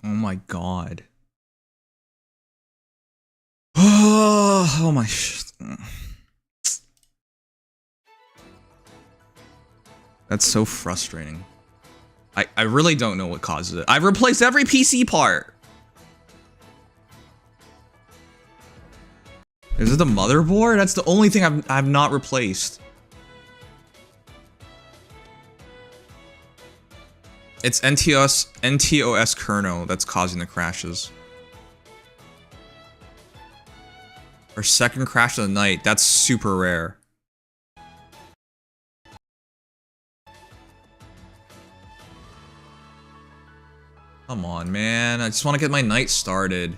Oh my god. Oh my That's so frustrating. I really don't know what causes it. I've replaced every PC part. Is it the motherboard? That's the only thing I've not replaced. It's NTOS kernel that's causing the crashes. Or second crash of the night. That's super rare. Come on, man. I just want to get my night started.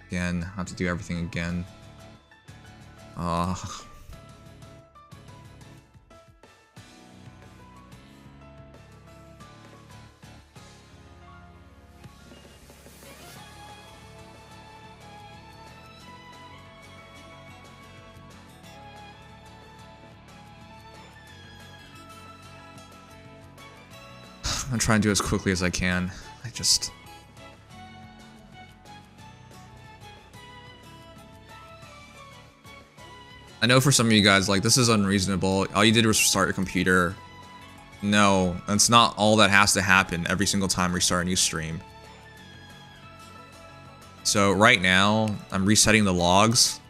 Again, I have to do everything again. I'm trying to do it as quickly as I can. I know for some of you guys, like, this is unreasonable. All you did was restart your computer. No, that's not all that has to happen every single time we restart a new stream. So right now, I'm resetting the logs.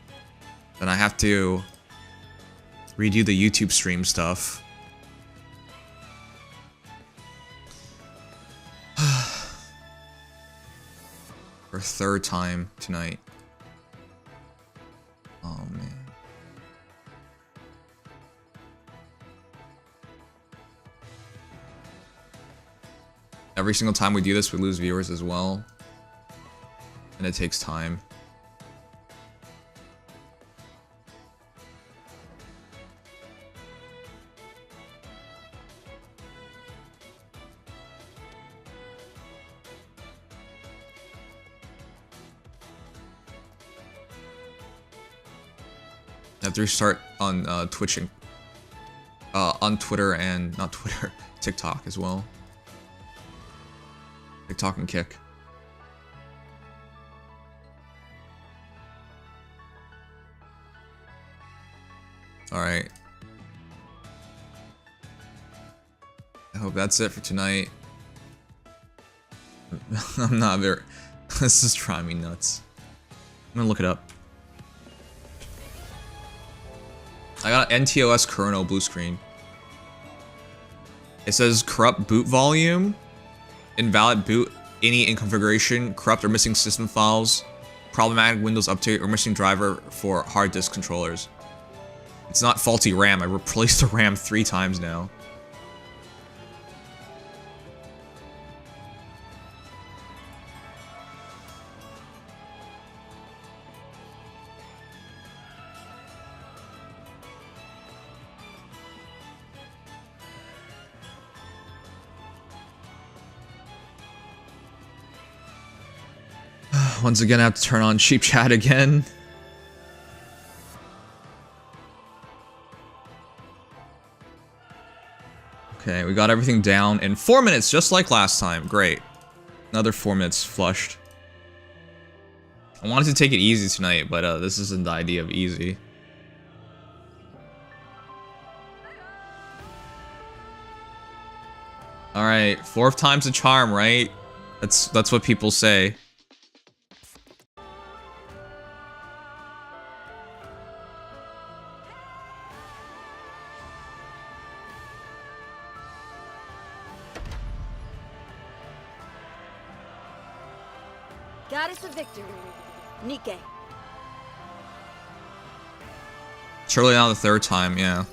Then I have to redo the YouTube stream stuff. For a third time tonight. Oh man. Every single time we do this, we lose viewers as well. And it takes time. I have to restart on Twitch and on Twitter and not Twitter, TikTok as well. TikTok and Kick. All right. I hope that's it for tonight. I'm not very. This is driving me nuts. I'm gonna look it up. I got NTOS kernel Bluescreen. It says corrupt boot volume, invalid boot, any in configuration, corrupt or missing system files, problematic Windows update, or missing driver for hard disk controllers. It's not faulty RAM. I replaced the RAM 3 times now. Once again, I have to turn on cheap chat again. Okay, we got everything down in 4 minutes, just like last time. Great. Another 4 minutes flushed. I wanted to take it easy tonight, but this isn't the idea of easy. Alright, 4th time's a charm, right? That's what people say. Goddess of victory, Nikke. Surely not the 3rd time, yeah.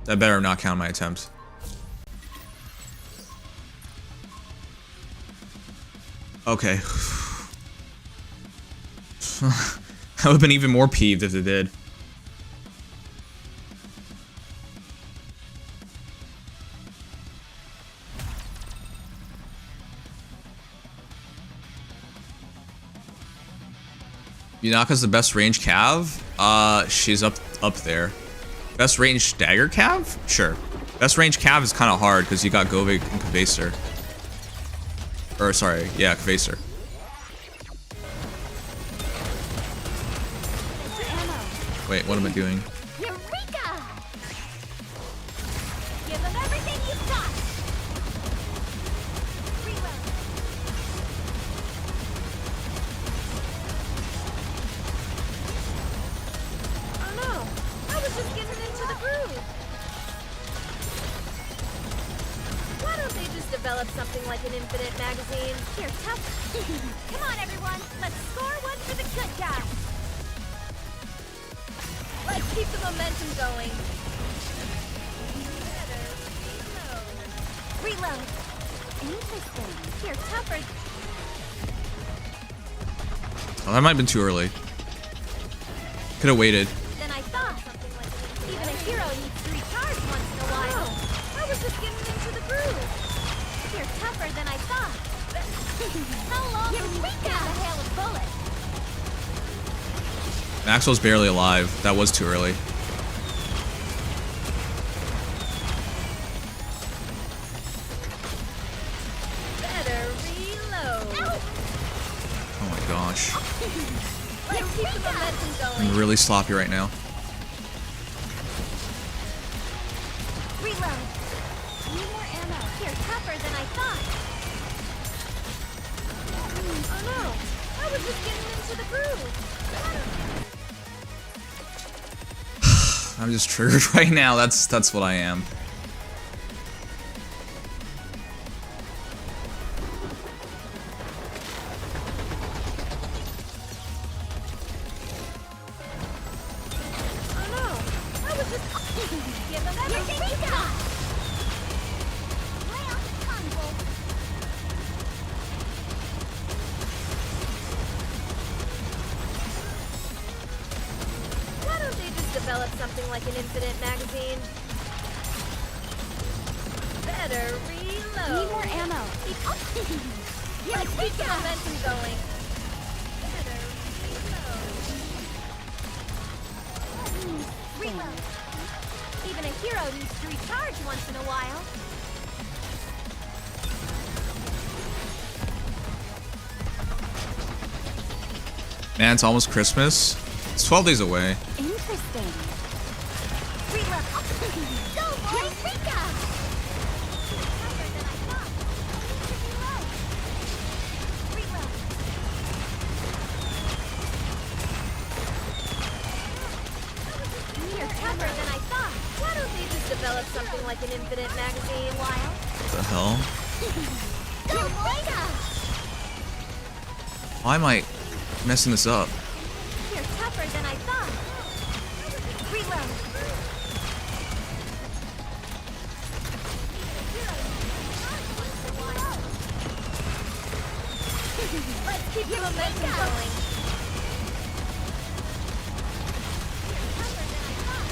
That better not count my attempt. Okay. I would have been even more peeved if it did. Yunaka's the best range cav. She's up there. Best range dagger cav? Sure. Best range cav is kind of hard because you got Govig and Kvaser. Or sorry, yeah, Kvaser. Wait, what am I doing? Eureka! Give them everything you've got. Reload. Oh no! I was just getting into the groove. Why don't they just develop something like an infinite magazine? Here, tough. Come on, everyone. Let's score one for the good guys. Let's keep the momentum going. Reload. Interesting. Here, tougher. Oh, that might have been too early. Could have waited. Than I thought. Even a hero needs to recharge once in a while. I was just getting into the groove. You're tougher than I thought. How long can you stand a hail of bullets? Maxwell's barely alive. That was too early. Better reload. Oh my gosh. Let's keep the momentum going. I'm really sloppy right now. Reload. Need more ammo. You're tougher than I thought. Oh no! I was just getting into the groove. I'm just triggered right now. That's what I am. Oh no! I was just give them everything you got. Lay off the tongue, Why don't they just develop something like an infinite magazine? Better reload. Need more ammo. Let's keep the momentum going. Better reload. Reload. Even a hero needs to recharge once in a while. Man, it's almost Christmas. It's 12 days away. Interesting. Reload. Go, boy! Rika! Reload. You're tougher than I thought. Why don't they just develop something like an infinite magazine? While? What the hell? Go, Rika! Why am I messing this up? You're tougher than I thought. Reload. Let's keep the momentum going. You're tougher than I thought.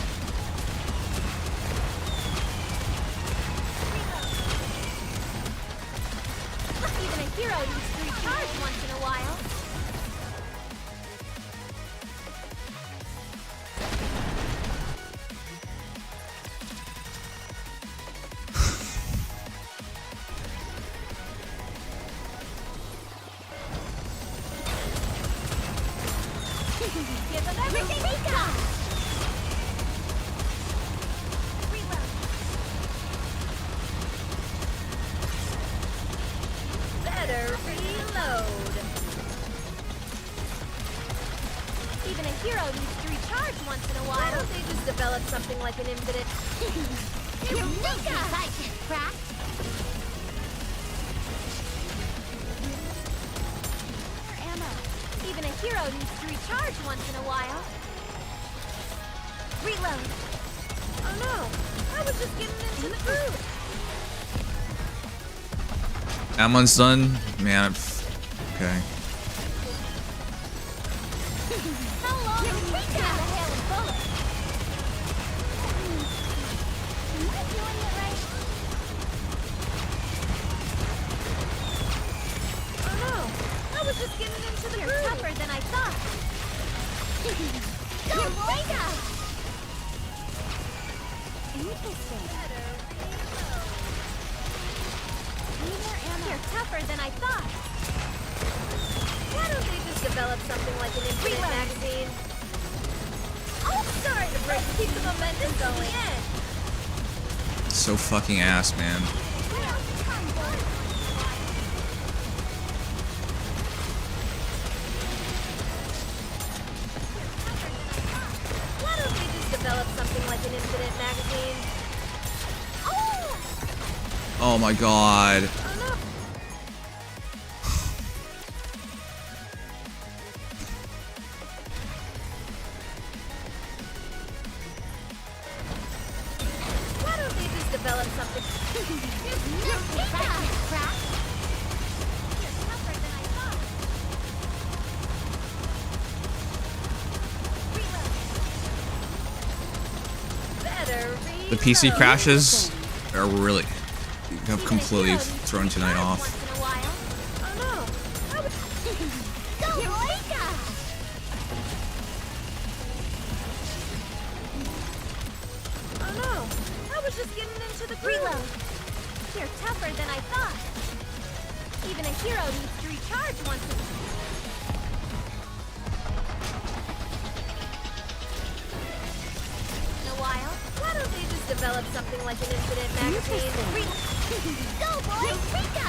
Reload. Even a hero needs to recharge once in a while. Give them everything we got! Reload. Better reload. Even a hero needs to recharge once in a while. Why don't they just develop something like an infinite... Yunaka! I can crack. Ammo. Even a hero needs to recharge once in a while. Reload. Oh no! I was just getting into the groove. That one's done. Man, okay. How long can you stand a hail of bullets? Am I doing it right? Oh no! I was just getting into the groove. You're tougher than I thought. Eureka! Interesting. You're tougher than I thought. Why don't they just develop something like an infinite magazine? Oh, sorry to break. Keep the momentum going. So fucking ass, man. Why don't they just develop something like an infinite magazine? Oh my god. Oh no. Why don't they just develop something? You're tougher than I thought. Better The PC crashes are really have completely thrown tonight off. Oh no! Eureka! Oh no! I was just getting into the groove. You're tougher than I thought. Even a hero needs to recharge once in a while. Why don't they just develop something like an infinite magazine? Go, boy! Eureka!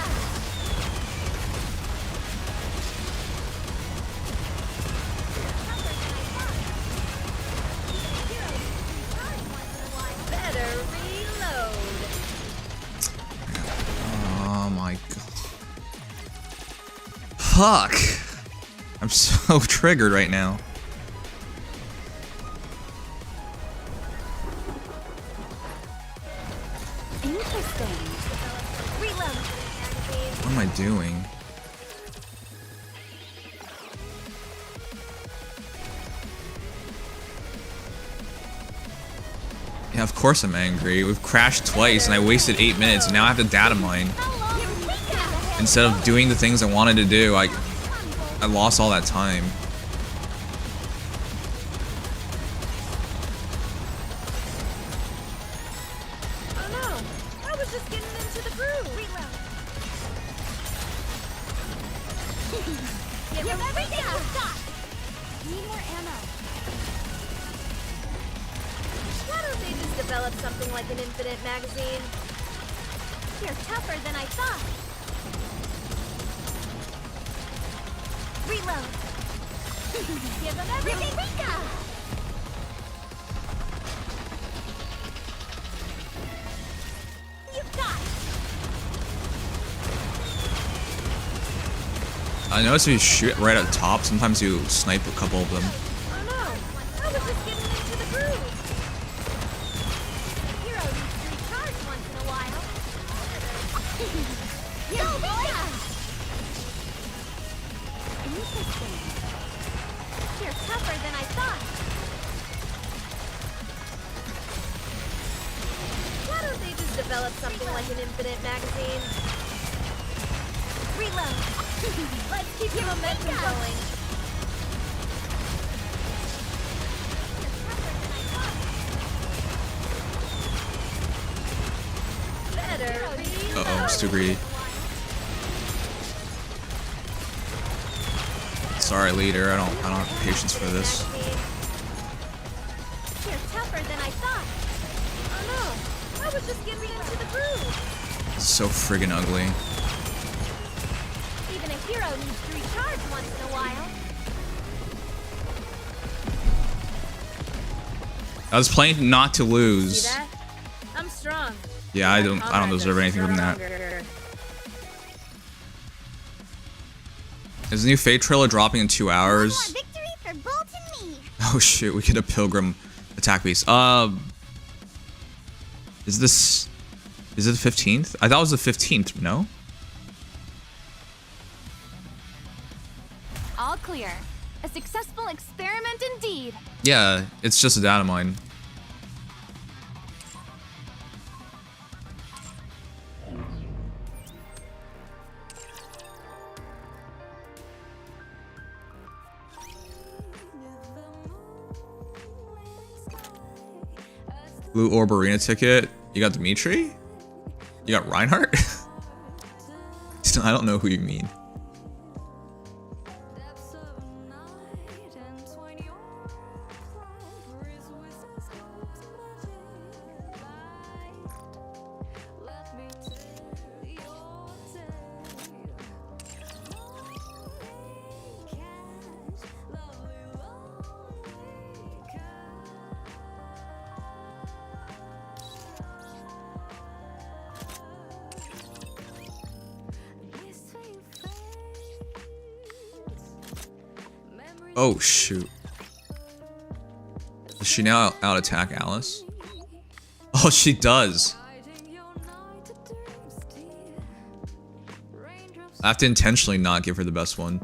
Better reload. Oh my god. Fuck. I'm so triggered right now. Interesting. Reload. What am I doing? Yeah, of course I'm angry. We've crashed twice and I wasted 8 minutes and now I have to data mine. Instead of doing the things I wanted to do, I lost all that time. Oh no! I was just getting into the groove. Reload. Give everything you've got. Need more ammo. Why don't they just develop something like an infinite magazine? You're tougher than I thought. Reload. Give them everything. Eureka! You've got. I noticed if you shoot right at the top, sometimes you snipe a couple of them. Oh no! I was just getting into the groove. Hero needs to recharge once in a while. Eureka! Interesting. You're tougher than I thought. Why don't they just develop something like an infinite magazine? Reload. Let's keep the momentum going. Better reload. Uh-oh, it's too greedy. Sorry, leader. I don't have patience for this. You're tougher than I thought. Oh no! I was just getting into the groove. It's so friggin' ugly. Even a hero needs to recharge once in a while. I was playing not to See lose. that? I'm strong. Yeah, I don't deserve anything from that. Is the new Fate trailer dropping in 2 hours? Victory for Bolt and me. Oh shit, we get a Pilgrim attack beast. Is it the 15th? I thought it was the 15th, no? All clear. A successful experiment indeed. Yeah, it's just a data mine. Blue Orb Arena ticket. You got Dimitri? You got Reinhardt? I don't know who you mean. Oh shoot. Does she now out attack Alice? Oh, she does. I have to intentionally not give her the best one.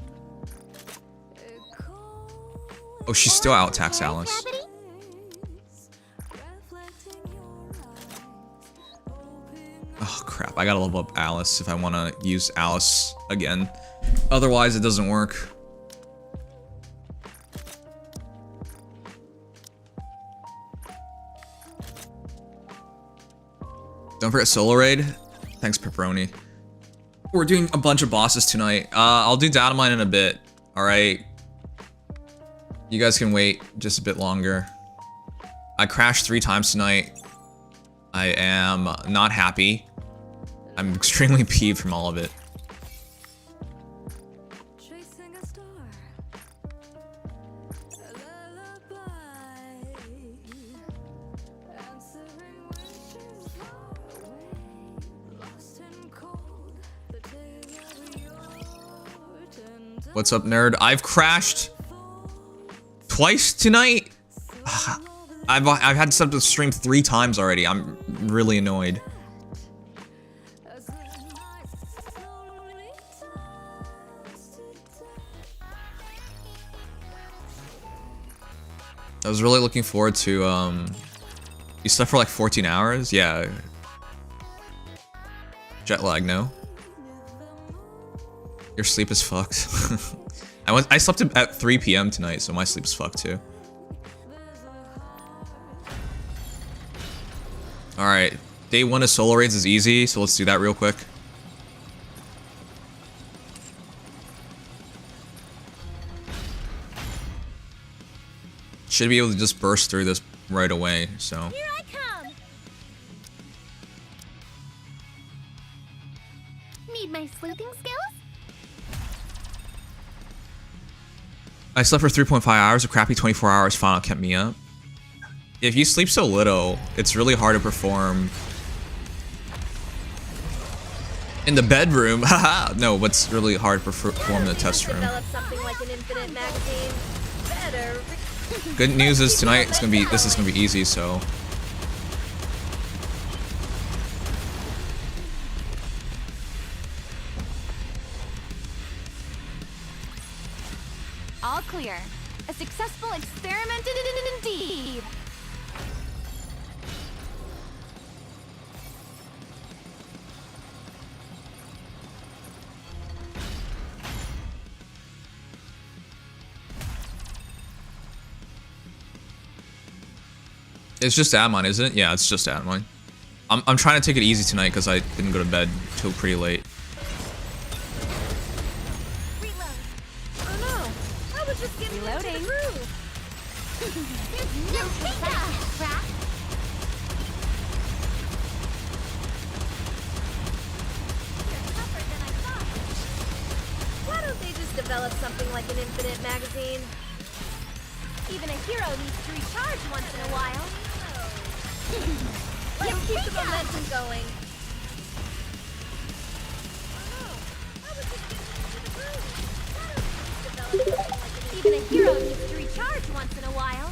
Oh, she still out attacks Alice. Oh crap, I gotta level up Alice if I want to use Alice again. Otherwise, it doesn't work. Don't forget solo raid. Thanks, Pepperoni. We're doing a bunch of bosses tonight. I'll do Datamine in a bit. Alright. You guys can wait just a bit longer. I crashed 3 times tonight. I am not happy. I'm extremely peeved from all of it. What's up, nerd? I've crashed twice tonight. I've had to stream 3 times already. I'm really annoyed. I was really looking forward to you slept for like 14 hours? Yeah. Jet lag, no? Your sleep is fucked. I slept at 3 PM tonight, so my sleep is fucked too. Alright, day 1 of solo raids is easy, so let's do that real quick. Should be able to just burst through this right away, so. Here I come. Need my sleuthing skills? I slept for 3.5 hours. A crappy 24 hours final kept me up. If you sleep so little, it's really hard to perform in the bedroom. Haha. No, what's really hard to perform in the test room. Something like an infinite magazine. Better. Good news is tonight this is gonna be easy, so. All clear. A successful experiment indeed. It's just Datamine, isn't it? Yeah, it's just Datamine. I'm trying to take it easy tonight because I didn't go to bed till pretty late. Reloading. Why don't they just develop something like an infinite magazine? Even a hero needs to recharge once in a while. Let's keep the momentum going. Even a hero needs to recharge once in a while.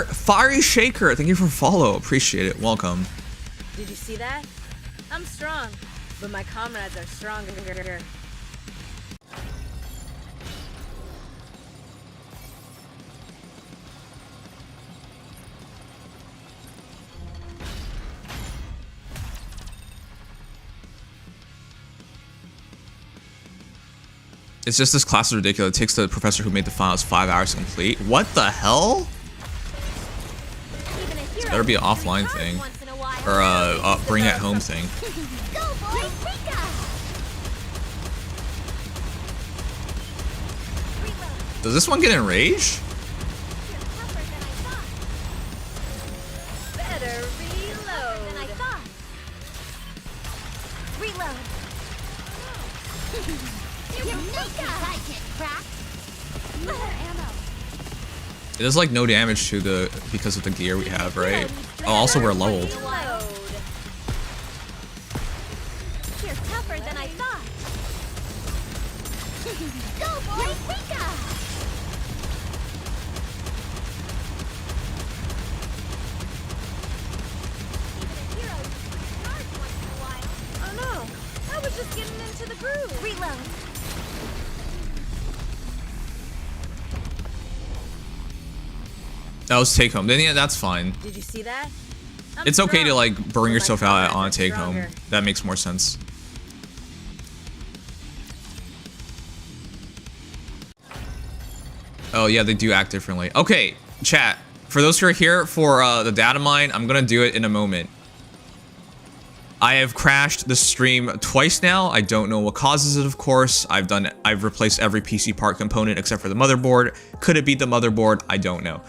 Fiery Shaker, thank you for follow. Appreciate it. Welcome. Did you see that? I'm strong, but my comrades are stronger. It's just this class is ridiculous. It takes the professor who made the finals 5 hours to complete. What the hell? That'll be an offline thing. Or a bring at home thing. Go, boy! Rika! Reload. Does this one get enraged? You're tougher than I thought. Better Tougher than I reload. thought. Reload. Your makeup I get cracked. More ammo. It does like no damage to the because of the gear we have, right? Oh, also we're leveled. Reload. You're tougher than I thought. Go, boy! Rika! Even a hero needs to recharge once in a while. Oh no, I was just getting into the groove. Reload. That was take home. Then yeah, that's fine. Did you see that? I'm It's okay to strong, like burn but my yourself out comrades on a are take home. stronger. That makes more sense. Oh yeah, they do act differently. Okay, chat. For those who are here for the Datamine, I'm gonna do it in a moment. I have crashed the stream twice now. I don't know what causes it, of course. I've replaced every PC part component except for the motherboard. Could it be the motherboard? I don't know.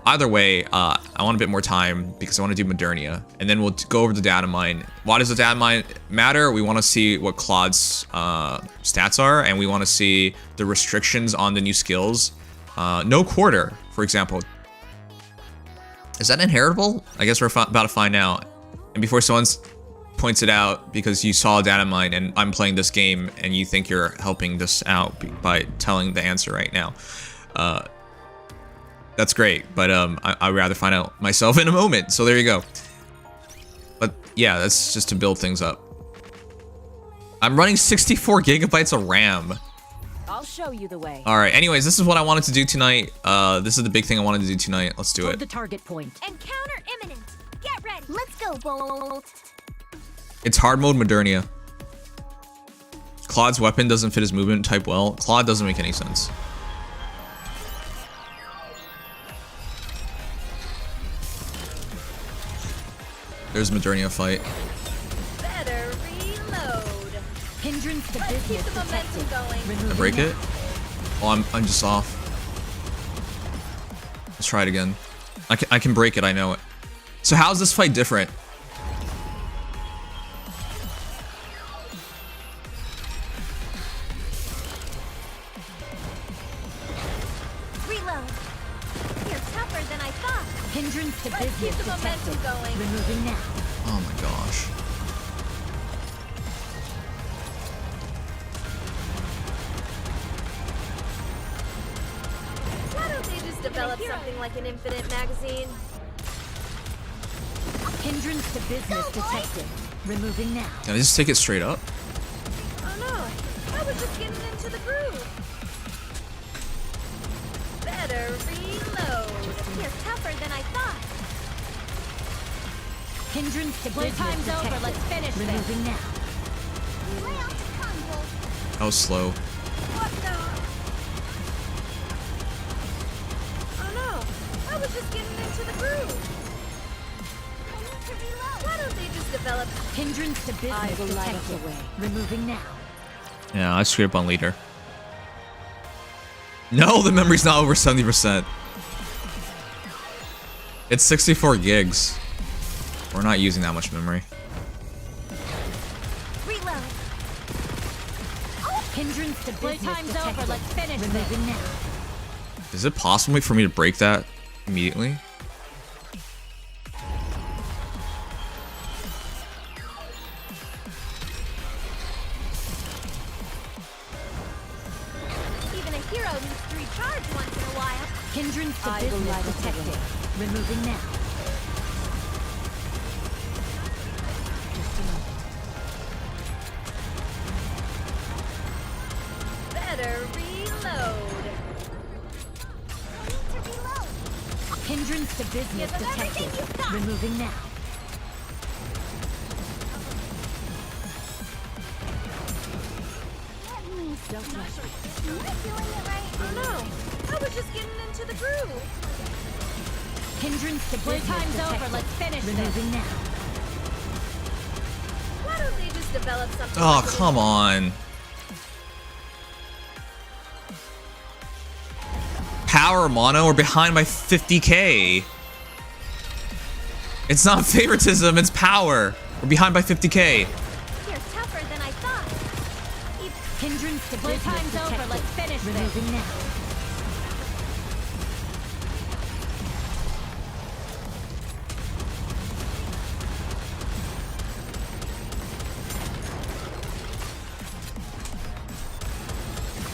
Either way, I want a bit more time because I want to do Modernia, and then we'll go over the Datamine. Why does the Datamine matter? We want to see what Claude's stats are, and we want to see the restrictions on the new skills. No quarter, for example. Is that inheritable? I guess we're about to find out. And before someone points it out because you saw a Datamine and I'm playing this game and you think you're helping this out by telling the answer right now. That's great, but I'd rather find out myself in a moment, so there you go. But yeah, that's just to build things up. I'm running 64 gigabytes of RAM. I'll show you the way. Alright, anyways, this is what I wanted to do tonight. This is the big thing I wanted to do tonight. Let's do Toward it. the target point. Encounter imminent. Get ready. Let's go, Bolt. It's hard mode Modernia. Claude's weapon doesn't fit his movement type well. Claude doesn't make any sense. There's Modernia fight. Better reload. Hindrance to Let's keep business the momentum detected. going. Removing I break that. it? Oh, I'm just off. Let's try it again. I can break it, I know it. So how's this fight different? Reload. You're tougher than I thought. Hindrance to Let's keep business the momentum detected. going. Removing now. Oh my gosh. Why don't they just develop something like an infinite magazine? Hindrance to business Go, boy. detected. Removing now. Can I just take it straight up? Oh no, I was just getting into the groove. Better reload. You're tougher than I thought. Hindrance to business Playtime's over. detected. Let's finish this. Removing now. Lay off the con, Bolt. That was slow. What the? Oh no, I was just getting into the groove. I need to reload. Why don't they just develop? Hindrance to business will light up detected. the way. Removing now. Yeah, I screwed up on leader. No, the memory's not over 70%. It's 64 gigs. We're not using that much memory. Reload. Hindrance to business Playtime's detected. over. Let's finish this. Removing now. Is it possible for me to break that immediately? Even a hero needs to recharge once in a while. Hindrance to I will business light up the detected. Removing now. Better reload. I need to reload. Hindrance to business Give them everything detected. you've got. Removing now. Let me don't rush it. Am I doing it right? Oh no, I was just getting into the groove. Hindrance to business Playtime's detected. over, let's finish this. Removing now. Why don't they just develop something? Oh, like come on. Power mono, we're behind by 50k. It's not favoritism, it's power. We're behind by 50k. You're tougher than I thought. Hindrance to Playtime's business over, detected. let's finish this. Removing now.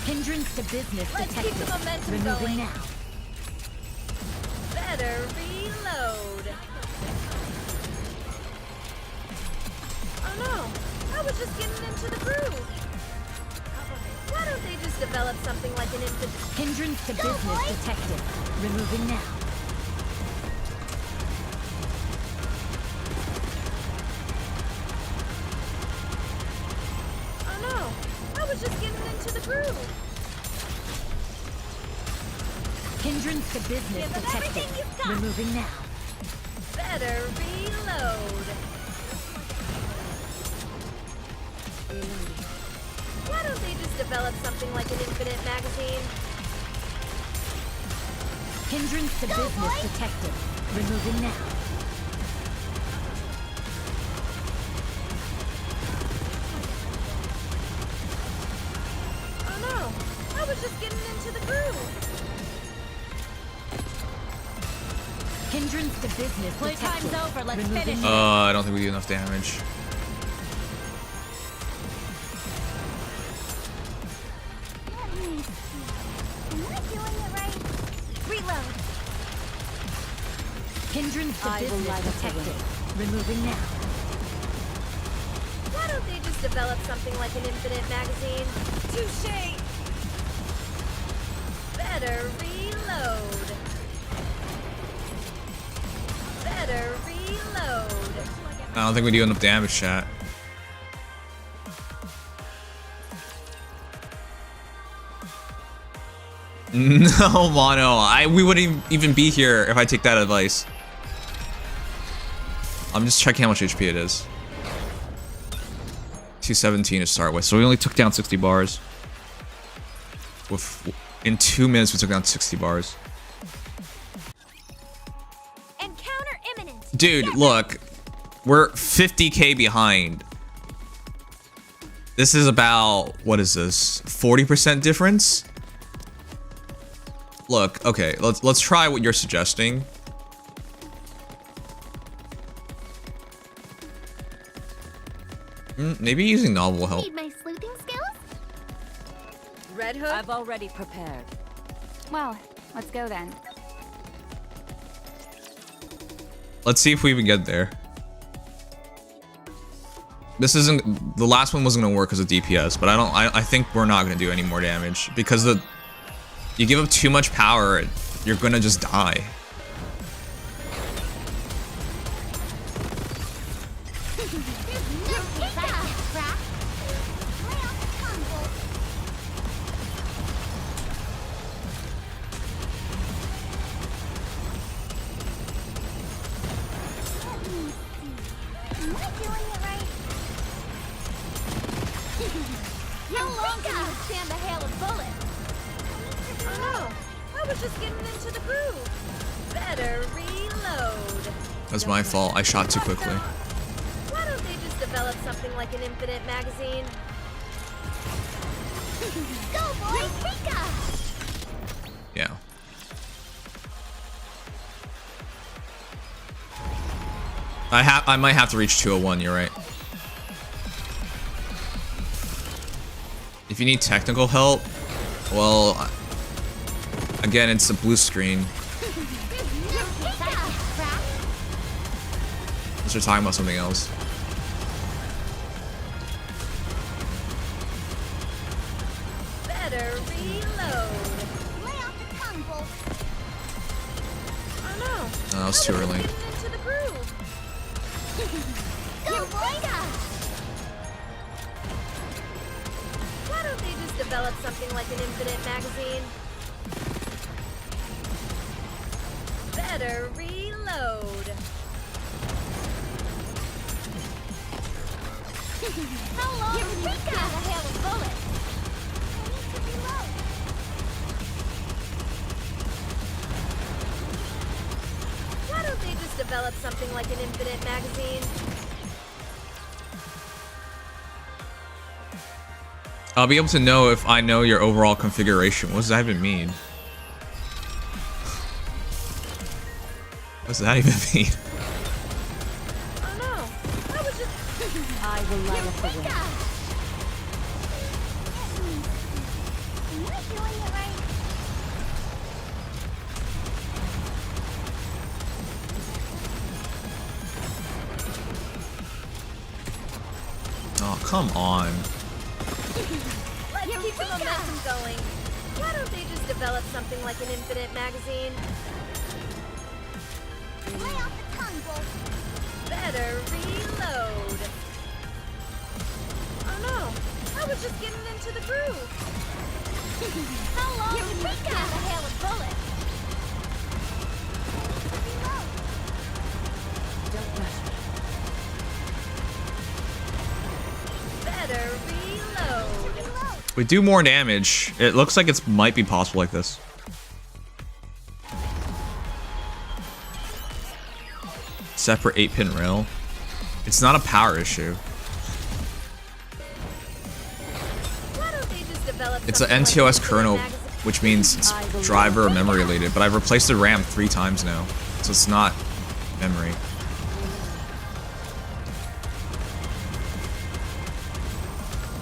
Hindrance to business Let's detected. keep the momentum Removing going. now. Better reload. Oh no, I was just getting into the groove. Why don't they just develop something like an infant? Hindrance to Go, business boy. detected. Removing now. Oh no, I was just getting into the groove. Hindrance to business Give them detected. everything you've got. Removing now. Better reload. Why don't they just develop something like an infinite magazine? Hindrance to Go, business boy. detected. Removing now. Oh no, I was just getting into the groove. Hindrance to business Playtime's detected. over, let's Removing finish now. I don't think we do enough damage. Let me see. Am I doing it right? Reload. Hindrance to I will business light up the detected. Removing now. Why don't they just develop something like an infinite magazine? Touché! Better reload. Better reload. I don't think we do enough damage, chat. No, mono. We wouldn't even be here if I take that advice. I'm just checking how much HP it is. 217 to start with, so we only took down 60 bars. In 2 minutes, we took down 60 bars. Encounter imminent. Dude, look. We're 50k behind. This is about, what is this? 40% difference? Look, okay, let's try what you're suggesting. Maybe using novel will help. Need my sleuthing skills? Red Hook? I've already prepared. Well, let's go then. Let's see if we even get there. This isn't, the last one wasn't gonna work as a DPS, but I think we're not gonna do any more damage because you give up too much power, you're gonna just die. Am I doing it right? How long can you withstand the hail of bullets? Oh no, I was just getting into the groove. Better reload. That's my fault, I shot too quickly. Why don't they just develop something like an infinite magazine? Go, boy! Eureka! Yeah. I might have to reach 201, you're right. If you need technical help, well, again, it's a blue screen. Let's start talking about something else. Better reload. Lay off the tongue, Bolt. Oh no. No, that was too early. Getting into the groove. Go, boy! Why don't they just develop something like an infinite magazine? Better reload. reload. How long can you stand a hail of bullets? I need to reload. Why don't they just develop something like an infinite magazine? I'll be able to know if I know your overall configuration. What does that even mean? What does that even mean? Oh no, I was just... I will light up the way. Am I doing it right? Oh, come on. Let's keep the momentum going. Why don't they just develop something like an infinite magazine? Lay off the tongue, Wolf. Better reload. Oh no, I was just getting into the groove. How long can you stand a hail of bullets? Reload. Don't rush me. Better reload. Reload. We do more damage. It looks like it might be possible like this. Separate 8-pin rail. It's not a power issue. Why don't they just develop It's an something like NTOS infinite kernel, magazine? which means it's driver or memory related, but I've replaced the RAM 3 times now, so it's not memory.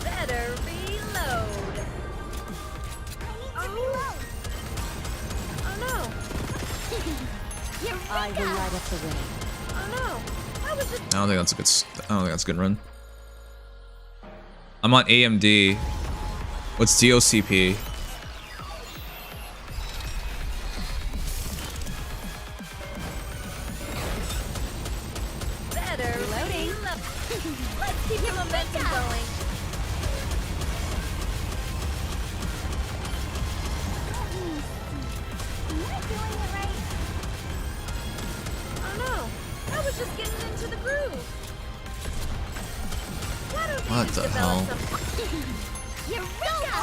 Better reload. I need to reload. Oh no, I will light up the way. oh no, I was just... I don't think that's a good. I don't think that's a good run. I'm on AMD. What's DOCP? Better reloading. Let's keep the momentum going. Am I doing it right? Oh no, I was just getting into the groove. Why don't they What just the develop hell? some- Eureka!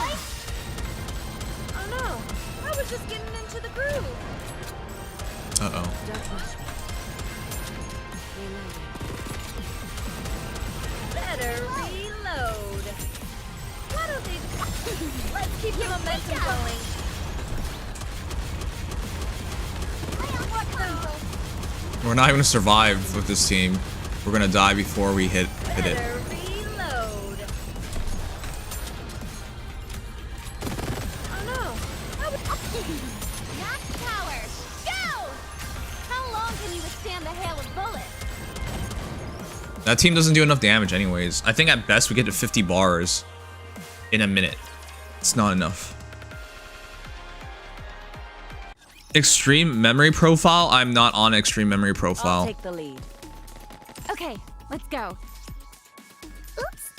Oh no, I was just getting into the groove. Uh-oh. Don't rush me. Reloading. Better reload. Why don't they just... Let's keep the momentum going. Lay off the tongue, Wolf. We're not even gonna survive with this team. We're gonna die before we hit it. Better reload. Oh no, I was... Knock power. Go! How long can you withstand the hail of bullets? That team doesn't do enough damage anyways. I think at best we get to 50 bars in a minute. It's not enough. Extreme memory profile? I'm not on extreme memory I'll profile. take the lead. Okay, let's go. Oops.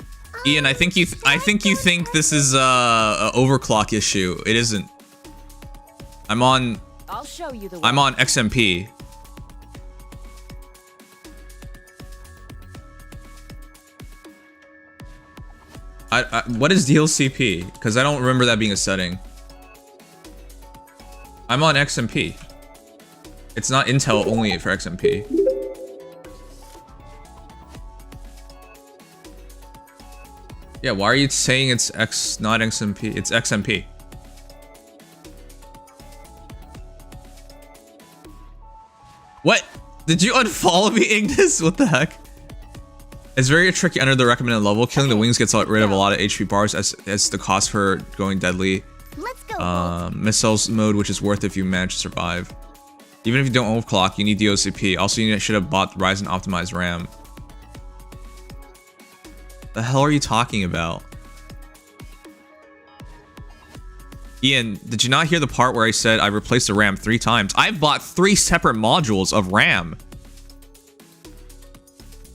Ian, I think you think this is a overclock issue. It isn't. I'm on I'll show you the way. I'm on XMP. What is DLCP? Because I don't remember that being a setting. I'm on XMP. It's not Intel only for XMP. Yeah, why are you saying it's not XMP? It's XMP. What? Did you unfollow me, Ignis? What the heck? It's very tricky under the recommended level. Killing the wings gets rid of a lot of HP bars as the cost for going deadly. Let's go. Missiles mode, which is worth if you manage to survive. Even if you don't overclock, you need DOCP. Also, you should have bought Ryzen optimized RAM. The hell are you talking about? Ian, did you not hear the part where I said I replaced the RAM 3 times? I've bought 3 separate modules of RAM.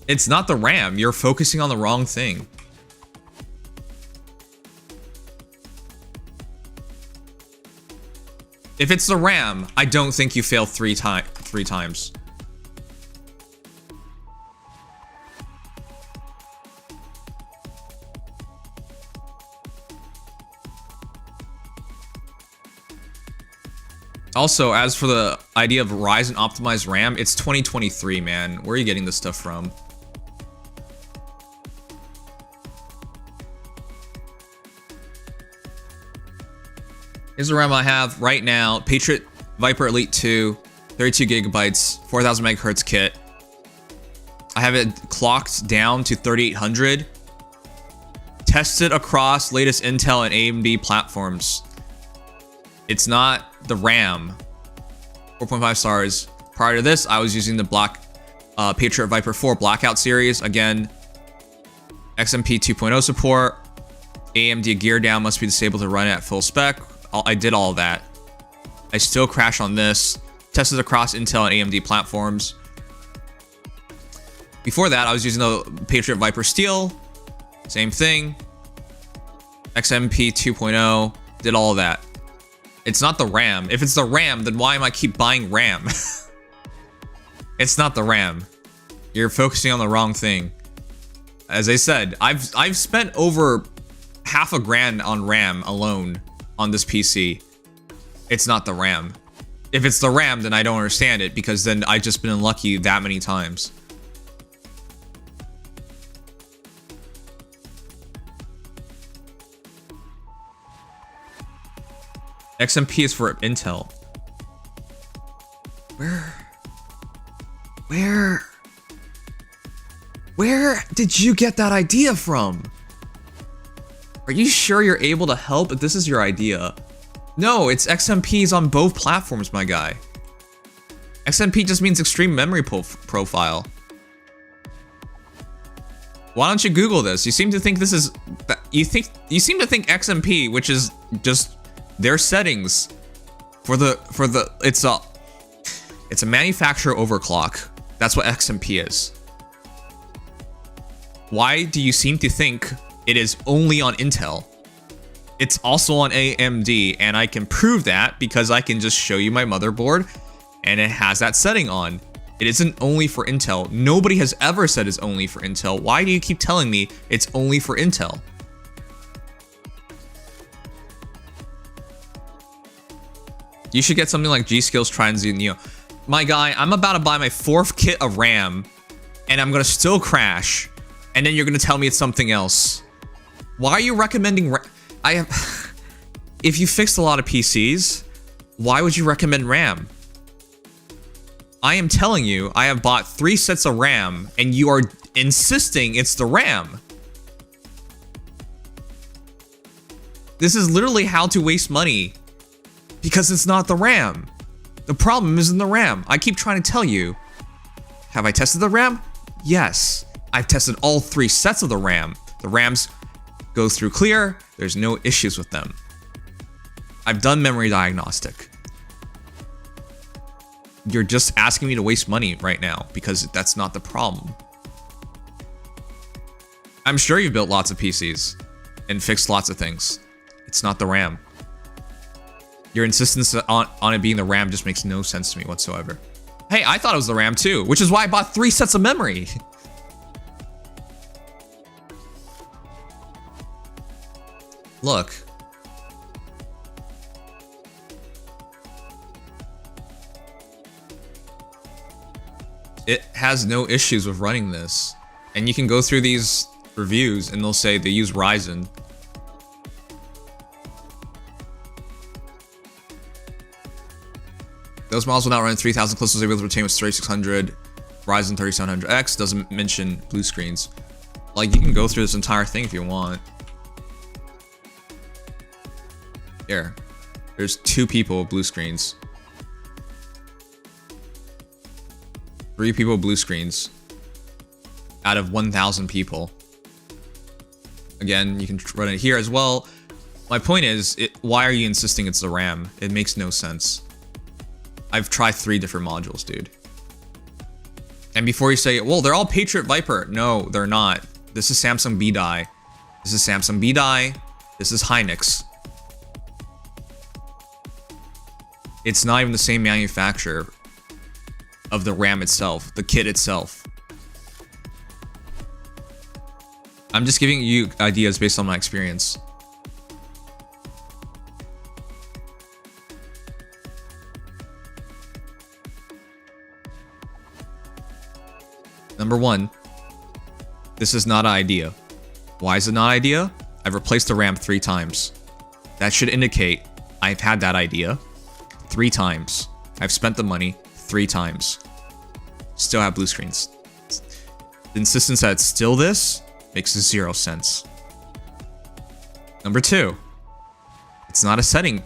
It's not the RAM. You're focusing on the wrong thing. If it's the RAM, I don't think you fail 3 times. Also, as for the idea of Ryzen optimized RAM, it's 2023, man. Where are you getting this stuff from? Here's the RAM I have right now. Patriot Viper Elite 2, 32 gigabytes, 4000 megahertz kit. I have it clocked down to 3800. Tested across latest Intel and AMD platforms. It's not the RAM. 4.5 stars. Prior to this, I was using the Patriot Viper 4 Blackout series. Again, XMP 2.0 support. AMD gear down must be disabled to run it at full spec. I did all of that. I still crash on this. Tested across Intel and AMD platforms. Before that, I was using the Patriot Viper Steel. Same thing. XMP 2.0. Did all of that. It's not the RAM. If it's the RAM, then why am I keep buying RAM? It's not the RAM. You're focusing on the wrong thing. As I said, I've spent over half a grand on RAM alone on this PC. It's not the RAM. If it's the RAM, then I don't understand it, because then I've just been unlucky that many times. XMP is for Intel. Where did you get that idea from? Are you sure you're able to help if this is your idea? No, it's XMPs on both platforms, my guy. XMP just means extreme memory profile. Why don't you Google this? You seem to think this is... You seem to think XMP, which is just their settings for the it's a manufacturer overclock. That's what XMP is. Why do you seem to think it is only on Intel? It's also on AMD, and I can prove that because I can just show you my motherboard and it has that setting on. It isn't only for Intel. Nobody has ever said it's only for Intel. Why do you keep telling me it's only for Intel? You should get something like G-Skill's Trident Neo. My guy, I'm about to buy my 4th kit of RAM, and I'm gonna still crash, and then you're gonna tell me it's something else. Why are you recommending if you fixed a lot of PCs, why would you recommend RAM? I am telling you, I have bought 3 sets of RAM, and you are insisting it's the RAM. This is literally how to waste money. Because it's not the RAM. The problem isn't the RAM. I keep trying to tell you. Have I tested the RAM? Yes. I've tested all 3 sets of the RAM. The RAMs go through clear. There's no issues with them. I've done memory diagnostic. You're just asking me to waste money right now because that's not the problem. I'm sure you've built lots of PCs and fixed lots of things. It's not the RAM. Your insistence on it being the RAM just makes no sense to me whatsoever. Hey, I thought it was the RAM too, which is why I bought 3 sets of memory. Look. It has no issues with running this. And you can go through these reviews and they'll say they use Ryzen. Those models will not run 3000 closest was able to retain with 3600, Ryzen 3700X, doesn't mention blue screens. Like, you can go through this entire thing if you want. Here, there's 2 people with blue screens. 3 people with blue screens out of 1000 people. Again, you can run it here as well. My point is, why are you insisting it's the RAM? It makes no sense. I've tried 3 different modules, dude. And before you say, well, they're all Patriot Viper. No, they're not. This is Samsung B-Die. This is Samsung B-Die. This is Hynix. It's not even the same manufacturer of the RAM itself, the kit itself. I'm just giving you ideas based on my experience. Number one, this is not an idea. Why is it not an idea? I've replaced the RAM 3 times. That should indicate I've had that idea 3 times. I've spent the money 3 times. Still have blue screens. The insistence that it's still this makes 0 sense. Number 2, it's not a setting.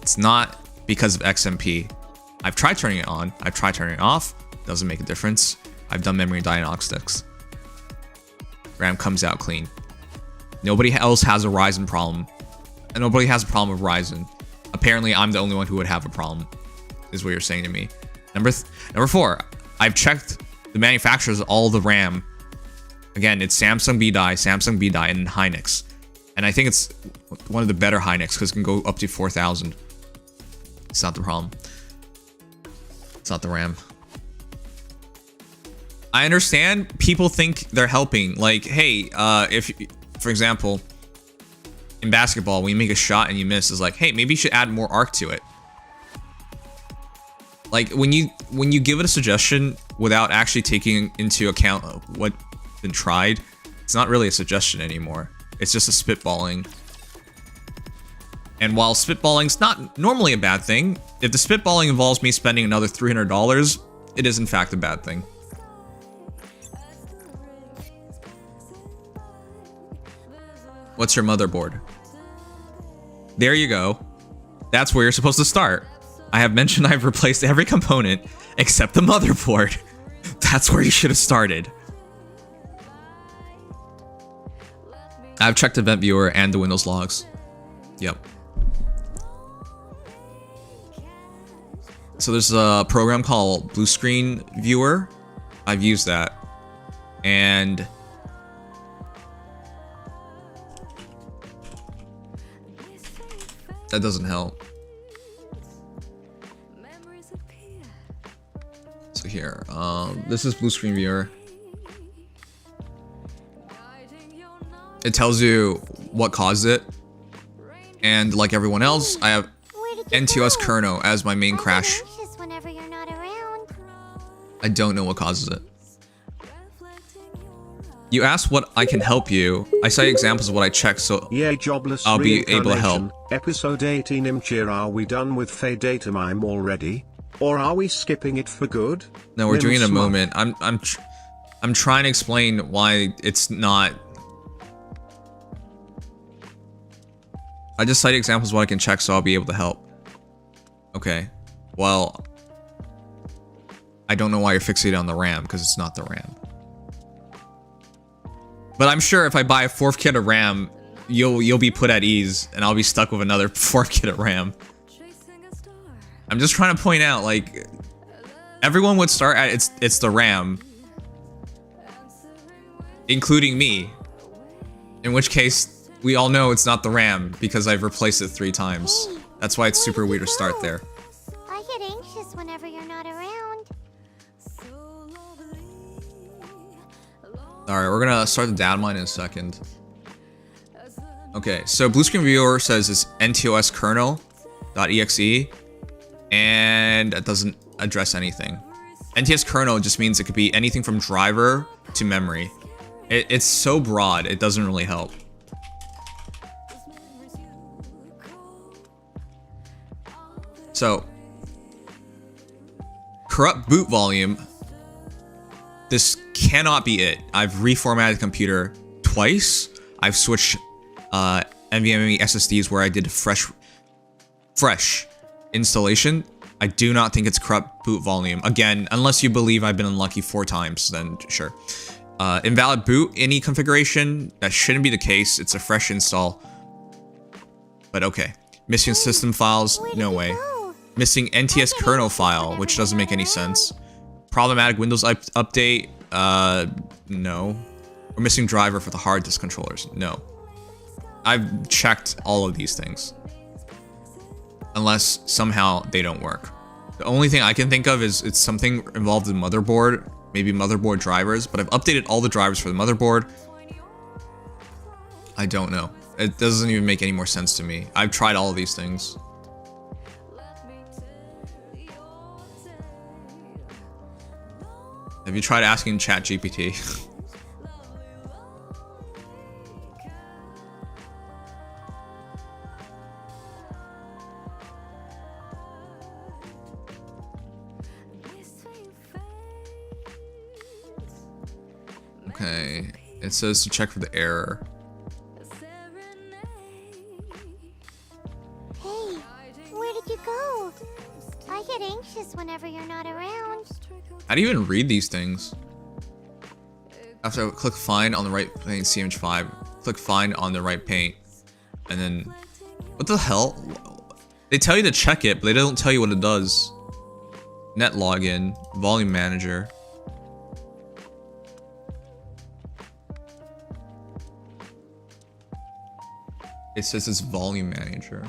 It's not because of XMP. I've tried turning it on. I've tried turning it off. Doesn't make a difference. I've done memory diagnostics. RAM comes out clean. Nobody else has a Ryzen problem. And nobody has a problem with Ryzen. Apparently, I'm the only one who would have a problem, is what you're saying to me. Number 4, I've checked the manufacturers of all the RAM. Again, it's Samsung B-Die, and Hynix. And I think it's one of the better Hynix because it can go up to 4,000. It's not the problem. It's not the RAM. I understand people think they're helping. Like, hey, if, for example, in basketball, when you make a shot and you miss, it's like, hey, maybe you should add more arc to it. Like, when you give it a suggestion without actually taking into account what's been tried, it's not really a suggestion anymore. It's just a spitballing. And while spitballing's not normally a bad thing, if the spitballing involves me spending another $300, it is in fact a bad thing. What's your motherboard? There you go. That's where you're supposed to start. I have mentioned I've replaced every component except the motherboard. That's where you should have started. I've checked Event Viewer and the Windows logs. Yep. So there's a program called Bluescreen Viewer. I've used that. And that doesn't help. So here, this is Bluescreen Viewer. It tells you what caused it. And like everyone else, I have NTOS kernel as my main crash. Whenever you're not around. I don't know what causes it. You asked what I can help you. I cite examples of what I checked, so jobless I'll be able to help. Episode 18 Imchir, are we done with Fey Datamine already? Or are we skipping it for good? No, we're doing it in a moment. I'm trying to explain why it's not. I just cite examples of what I can check, so I'll be able to help. Okay. Well, I don't know why you're fixated on the RAM, because it's not the RAM. But I'm sure if I buy a 4th kit of RAM, you'll be put at ease, and I'll be stuck with another 4th kit of RAM. I'm just trying to point out, like, everyone would start at it's the RAM, including me. In which case, we all know it's not the RAM because I've replaced it 3 times. That's why it's super weird to start there. I get anxious whenever you're not around. Alright, we're gonna start the Datamine in a second. Okay, so Bluescreen Viewer says it's NTOS kernel.exe, and it doesn't address anything. NTOS kernel just means it could be anything from driver to memory. It's so broad, it doesn't really help. So, corrupt boot volume. This cannot be it. I've reformatted the computer twice. I've switched NVMe SSDs where I did fresh installation. I do not think it's corrupt boot volume. Again, unless you believe I've been unlucky 4 times, then sure. Invalid boot, any configuration, that shouldn't be the case. It's a fresh install. But okay. Missing system files, no way. Missing NTS kernel file, which doesn't make any sense. Problematic Windows update, no. We're missing driver for the hard disk controllers, no. I've checked all of these things. Unless somehow they don't work. The only thing I can think of is it's something involved in motherboard, maybe motherboard drivers, but I've updated all the drivers for the motherboard. I don't know. It doesn't even make any more sense to me. I've tried all of these things. Have Have you tried asking ChatGPT? Okay, it says to check for the error. Hey, where did you go? I get anxious whenever you're not around. How do you even read these things? After I click find on the right paint CMH5, click find on the right paint, and then what the hell? They tell you to check it, but they don't tell you what it does. Net login, volume manager. It says it's volume manager.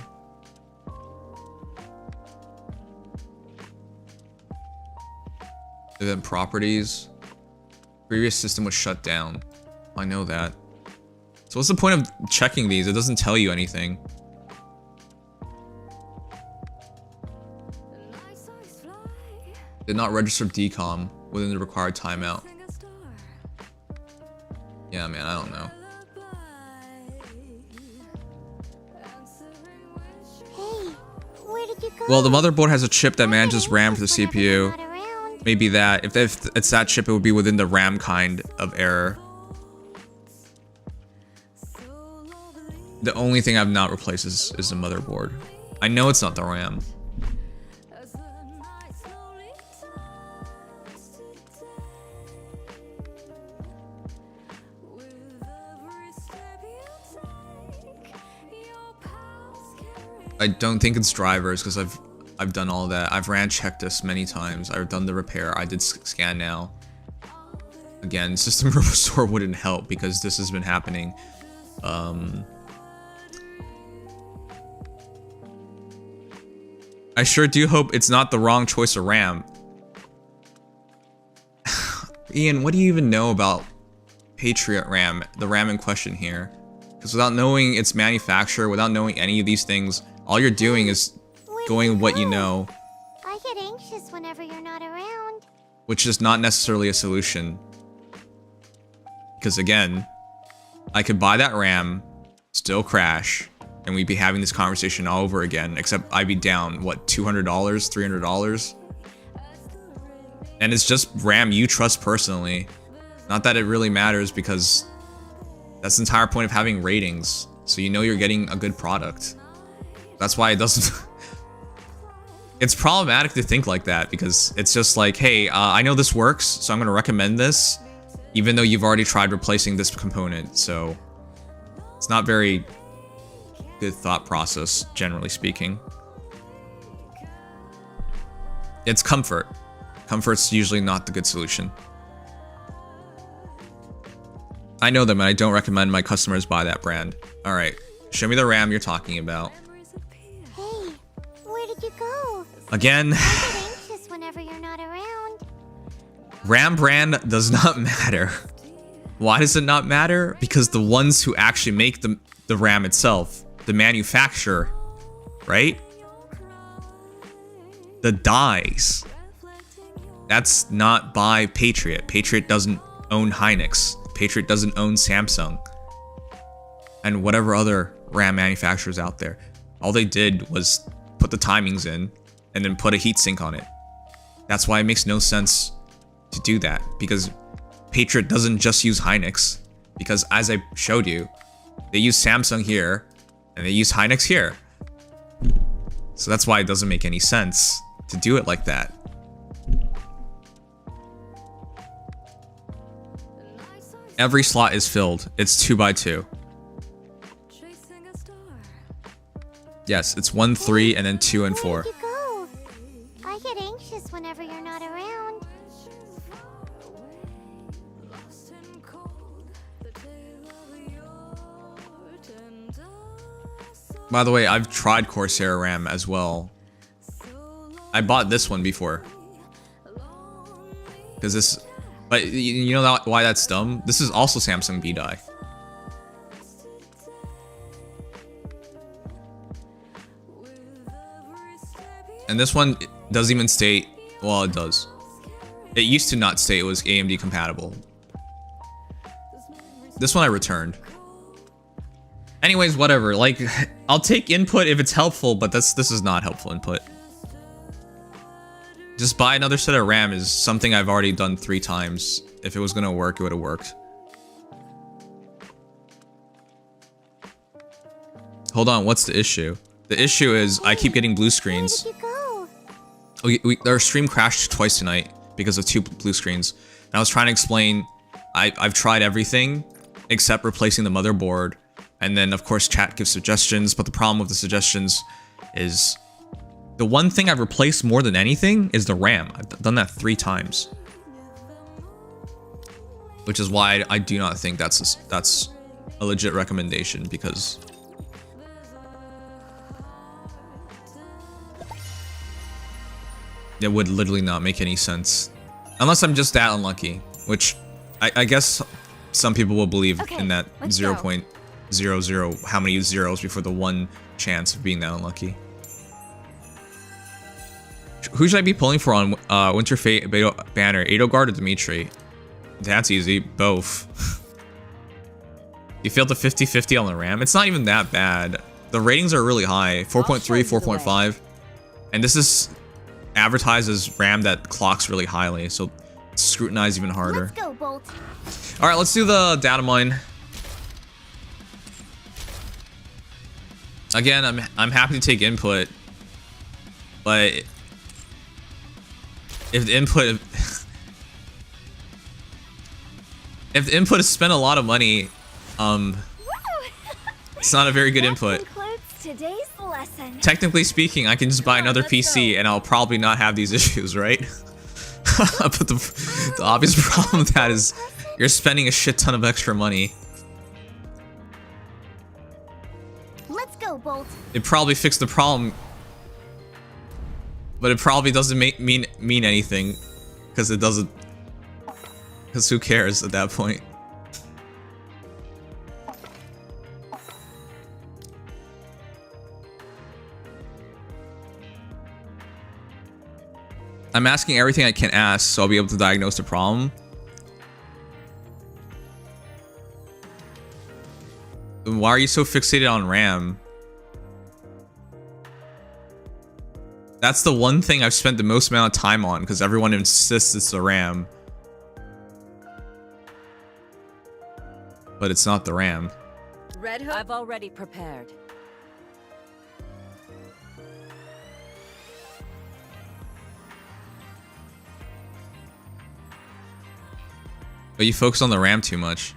And then properties. Previous system was shut down. I know that. So what's the point of checking these? It doesn't tell you anything. Did not register decom within the required timeout. Yeah, man, I don't know. Hey, where did you go? Well, the motherboard has a chip that manages RAM for the CPU. Maybe that. If it's that chip, it would be within the RAM kind of error. The only thing I've not replaced is the motherboard. I know it's not the RAM. I don't think it's drivers because I've done all that. I've ran check this many times. I've done the repair. I did scan now. Again, system restore wouldn't help because this has been happening. I sure do hope it's not the wrong choice of RAM. Ian, what do you even know about Patriot RAM, the RAM in question here? Because without knowing its manufacturer, without knowing any of these things, all you're doing is going what you know. I get anxious whenever you're not around. Which is not necessarily a solution. Because again, I could buy that RAM, still crash, and we'd be having this conversation all over again, except I'd be down, what, $200, $300? And it's just RAM you trust personally. Not that it really matters because that's the entire point of having ratings. So you know you're getting a good product. That's why it doesn't... It's problematic to think like that because it's just like, hey, I know this works, so I'm going to recommend this, even though you've already tried replacing this component. So it's not very good thought process, generally speaking. It's comfort. Comfort's usually not the good solution. I know them and I don't recommend my customers buy that brand. Alright, show me the RAM you're talking about. Hey, where did you go? Again, I get anxious whenever you're not around. RAM brand does not matter. Why does it not matter? Because the ones who actually make the RAM itself, the manufacturer, right? The dies. That's not by Patriot. Patriot doesn't own Hynix. Patriot doesn't own Samsung. And whatever other RAM manufacturers out there. All they did was put the timings in and then put a heatsink on it. That's why it makes no sense to do that. Because Patriot doesn't just use Hynix. Because as I showed you, they use Samsung here and they use Hynix here. So that's why it doesn't make any sense to do it like that. Every slot is filled. It's 2x2. Yes, it's 1, 3, and then 2 and 4. Where did you go? I get anxious whenever you're not around. By the way, I've tried Corsair RAM as well. I bought this one before. Because this... But you know why that's dumb? This is also Samsung B-Die. And this one doesn't even state... Well, it does. It used to not say it was AMD compatible. This one I returned. Anyways, whatever. Like, I'll take input if it's helpful, but this is not helpful input. Just buy another set of RAM is something I've already done 3 times. If it was gonna work, it would have worked. Hold on, what's the issue? The issue is I keep getting blue screens. Where did you go? Our stream crashed twice tonight because of 2 blue screens. And I was trying to explain, I've tried everything except replacing the motherboard. And then of course chat gives suggestions, but the problem with the suggestions is the one thing I've replaced more than anything is the RAM. I've done that 3 times. Which is why I do not think that's a legit recommendation, because it would literally not make any sense. Unless I'm just that unlucky, which I guess some people will believe in that 0.00 how many zeros before the 1 chance of being that unlucky. Who should I be pulling for on Winter Fate banner? Edelgard or Dimitri? That's easy, both. You failed the 50-50 on the RAM. It's not even that bad. The ratings are really high, 4.3, 4.5. And this is advertised as RAM that clocks really highly, so scrutinize even harder. Let's go, Bolt. All right, let's do the data mine. Again, I'm happy to take input, but if the input is spent a lot of money, it's not a very good input. Concludes today's lesson. Technically speaking, I can just buy another PC and I'll probably not have these issues, right? But the obvious problem with that is you're spending a shit ton of extra money. Let's go, Bolt. It probably fixed the problem, but it probably doesn't mean anything, because it doesn't. Because who cares at that point? I'm asking everything I can ask, so I'll be able to diagnose the problem. Why are you so fixated on RAM? That's the one thing I've spent the most amount of time on, because everyone insists it's the RAM. But it's not the RAM. Red Hook? I've already prepared. But you focus on the RAM too much.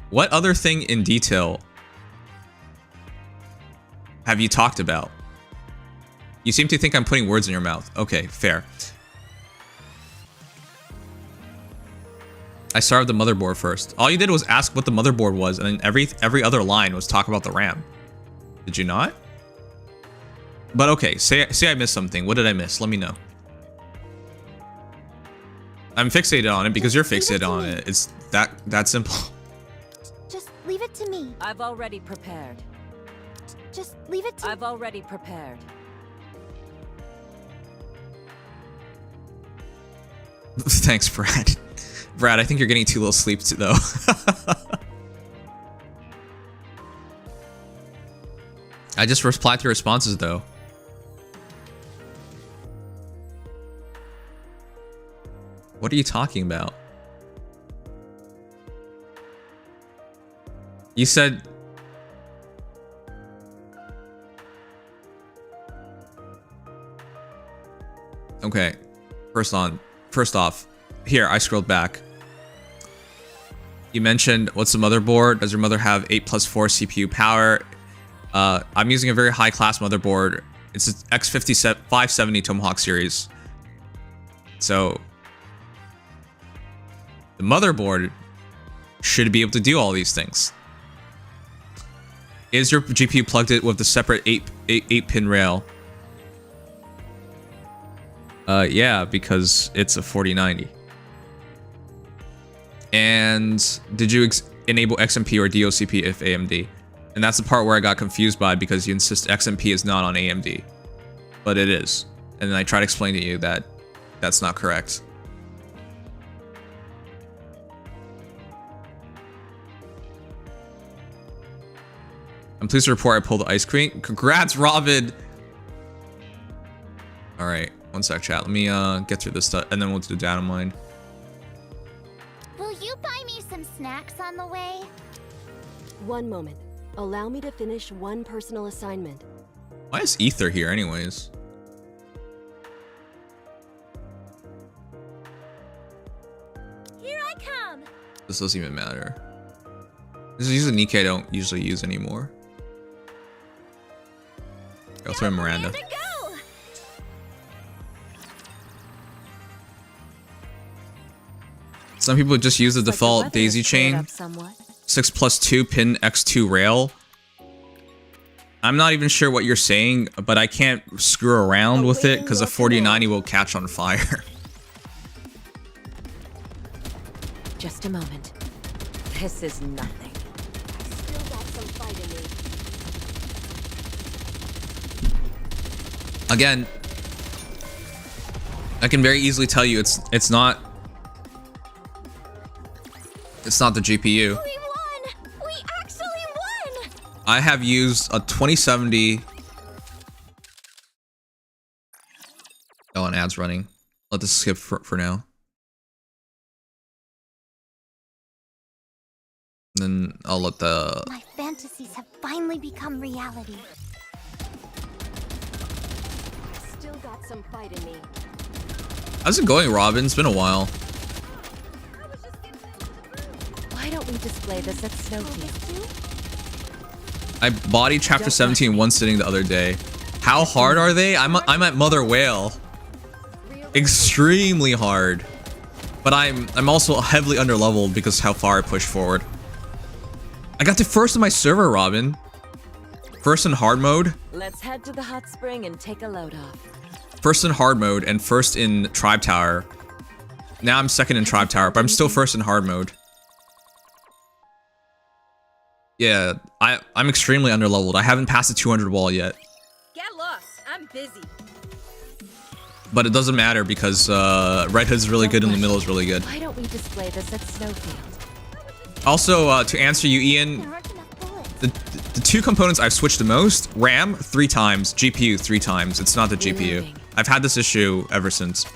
What other thing in detail have you talked about? You seem to think I'm putting words in your mouth. Okay, fair. I started the motherboard first. All you did was ask what the motherboard was, and then every other line was talk about the RAM. Did you not? But okay, say I missed something. What did I miss? Let me know. I'm fixated on it because you're fixated on it. It's that simple. Just leave it to me. I've already prepared. Just leave it to me. I've already prepared. Thanks, Brad. Brad, I think you're getting too little sleep too, though. I just replied to responses, though. What are you talking about? You said... Okay. First off, here, I scrolled back. You mentioned, what's the motherboard? Does your mother have 8+4 CPU power? I'm using a very high class motherboard. It's an X570 Tomahawk series. So the motherboard should be able to do all these things. Is your GPU plugged in with a separate 8-pin rail? Yeah, because it's a 4090. And did you enable XMP or DOCP if AMD? And that's the part where I got confused by, because you insist XMP is not on AMD. But it is. And then I try to explain to you that that's not correct. I'm pleased to report I pulled the ice cream. Congrats, Robin! Alright, one sec, chat. Let me get through this stuff, and then we'll do the Datamine. Will you buy me some snacks on the way? One moment. Allow me to finish one personal assignment. Why is Ether here anyways? Here I come. This doesn't even matter. This is a Nikke I don't usually use anymore. I'll throw in Miranda. Go. Some people just use the default daisy chain. 6+2 pin X2 rail. I'm not even sure what you're saying, but I can't screw around with it because the 4090 will catch on fire. Just a moment. This is nothing. Still got some fight in me. Again, I can very easily tell you it's not the GPU. We won! We actually won! I have used a 2070. Oh, an ad's running. Let this skip for now. Then I'll let the... My fantasies have finally become reality. Still got some fight in me. How's it going, Robin? It's been a while. Why don't we display this at Snowfield? I bodied chapter 17 in one sitting the other day. How hard are they? I'm at Mother Whale. Extremely hard. But I'm also heavily underleveled because how far I pushed forward. I got to first in my server, Robin. First in hard mode. Let's head to the hot spring and take a load off. First in hard mode and first in Tribe Tower. Now I'm second in Tribe Tower, but I'm still first in hard mode. Yeah, I'm extremely underleveled. I haven't passed the 200 wall yet. Get lost. I'm busy. But it doesn't matter because Red Hood's really good and the middle is really good. Why don't we display this at Snowfield? Also, to answer you, Ian, There aren't enough bullets. the two components I've switched the most, RAM 3 times, GPU 3 times. It's not the GPU. Reloading. I've had this issue ever since.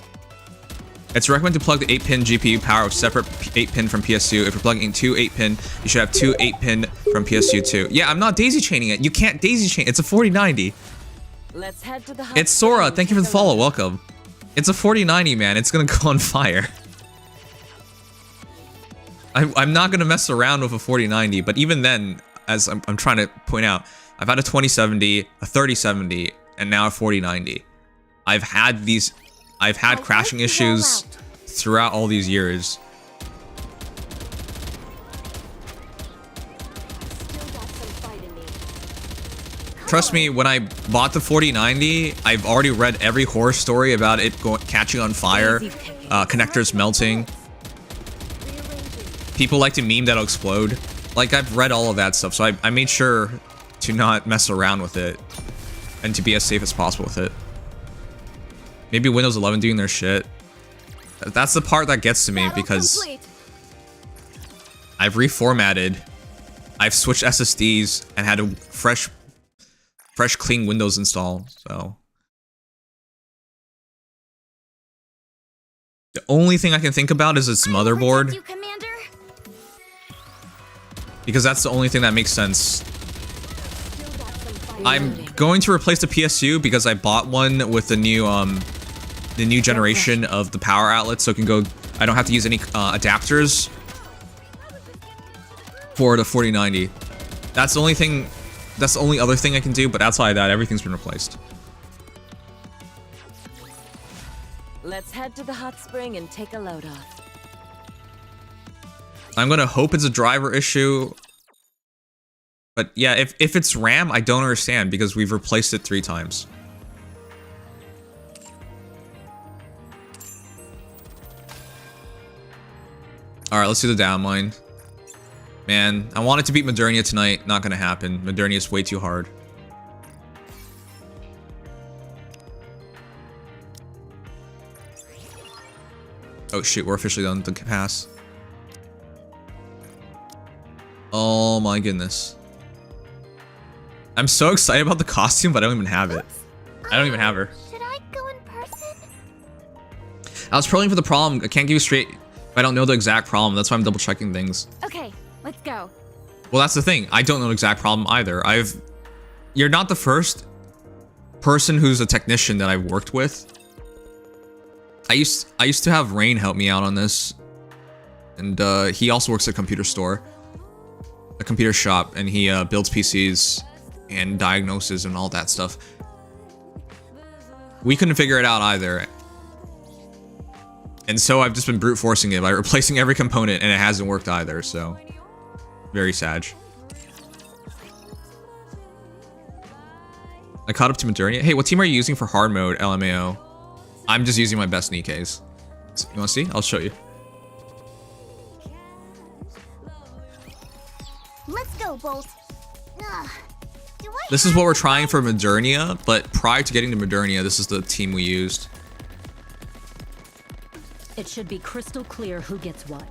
It's recommended to plug the 8-pin GPU power with separate 8-pin from PS2. If you're plugging in 2 8-pin, you should have 2 8-pin from PS2 too. Yeah, I'm not daisy chaining it. You can't daisy chain. It's a 4090. Let's head to the hot It's Sora. spring Thank you for and the take a follow. load. Welcome. It's a 4090, man. It's gonna go on fire. I'm not gonna mess around with a 4090, but even then, as I'm trying to point out, I've had a 2070, a 3070, and now a 4090. I've had crashing issues throughout all these years. Still got some fight in me. Trust me, when I bought the 4090, I've already read every horror story about it catching on fire, connectors melting. People like to meme that'll explode. Like, I've read all of that stuff, so I made sure to not mess around with it and to be as safe as possible with it. Maybe Windows 11 doing their shit. That's the part that gets to me because I've reformatted, I've switched SSDs and had a fresh clean Windows install, so. The only thing I can think about is its motherboard, You, Commander? because that's the only thing that makes sense. Still got some fight. I'm going to replace the PSU because I bought one with the new generation of the power outlet, so it can go. I don't have to use any adapters for the 4090. That's the only thing. That's the only other thing I can do. But outside of that, everything's been replaced. Let's head to the hot spring and take a load off. I'm gonna hope it's a driver issue. But yeah, if it's RAM, I don't understand because we've replaced it 3 times. Alright, let's do the Datamine. Man, I wanted to beat Modernia tonight. Not gonna happen. Modernia is way too hard. Oh shit, we're officially done with the pass. Oh my goodness. I'm so excited about the costume, but I don't even have it. I don't even have her. Should I go in person? I was trolling for the problem. I can't give you straight if I don't know the exact problem. That's why I'm double checking things. Okay, let's go. Well, that's the thing. I don't know the exact problem either. You're not the first person who's a technician that I've worked with. I used to have Rain help me out on this. And he also works at a computer store. A computer shop, and he builds PCs and diagnoses and all that stuff. We couldn't figure it out either. And so I've just been brute forcing it by replacing every component, and it hasn't worked either, so very sad. I caught up to Modernia. Hey, what team are you using for hard mode, LMAO? I'm just using my best Nikkes. You wanna see? I'll show you. Let's go, Bolt. This is what we're trying for Modernia, but prior to getting to Modernia, this is the team we used. It should be crystal clear who gets what.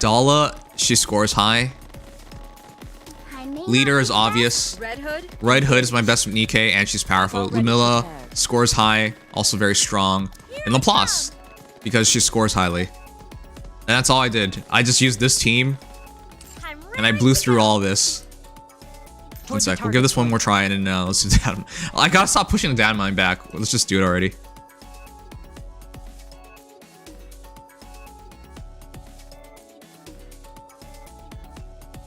Dala, she scores high. Leader is obvious. Red Hood? Red Hood is my best Nikke, and she's powerful. Lumilla scores high, also very strong. And Laplace, because she scores highly. And that's all I did. I just used this team, and I blew through all of this. One sec, we'll give this one more try, and then let's do Datamine. I gotta stop pushing the Datamine back. Let's just do it already.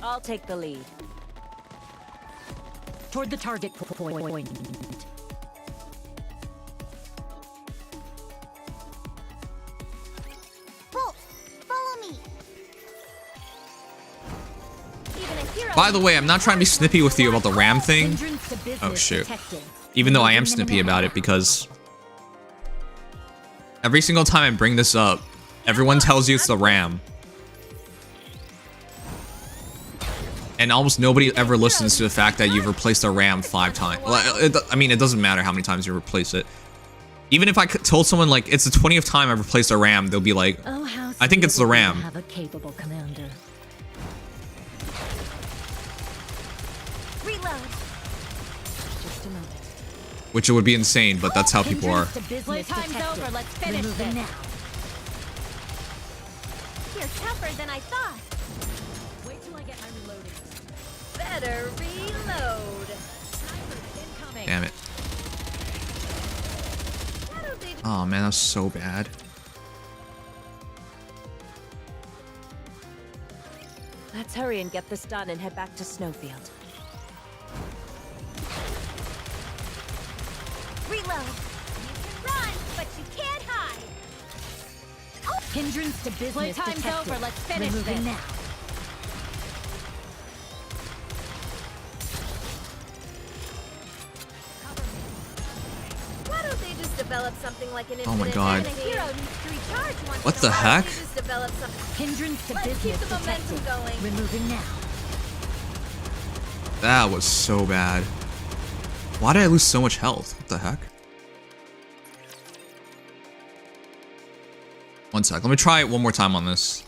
I'll take the lead. Toward the target point. Bolt, follow me. By the way, I'm not trying to be snippy with you about the RAM thing. Oh shoot. Even though I am snippy about it, because every single time I bring this up, everyone tells you it's the RAM. And almost nobody ever listens to the fact that you've replaced the RAM 5 times. Well, I mean, it doesn't matter how many times you replace it. Even if I told someone, like, it's the 20th time I've replaced a RAM, they'll be like, I think it's the RAM. Have a capable commander. Reload. Just a moment. Which it would be insane, but that's how people are. Playtime's over. Let's finish this. Now. You're tougher than I thought. Wait till I get my reloading. Better reload. Damn it. Oh man, that's so bad. Let's hurry and get this done and head back to Snowfield. Reload. You can run, but you can't hide. Hindrance to business. Playtime's detected. over. Let's finish Removing this. now. Why don't they just develop something like an Oh my infinite god. magazine? Hero needs to recharge once What in a the while. heck? They just develop something. Hindrance to Let's keep business the momentum detected. going. Removing now. That was so bad. Why did I lose so much health? What the heck? One sec. Let me try it one more time on this.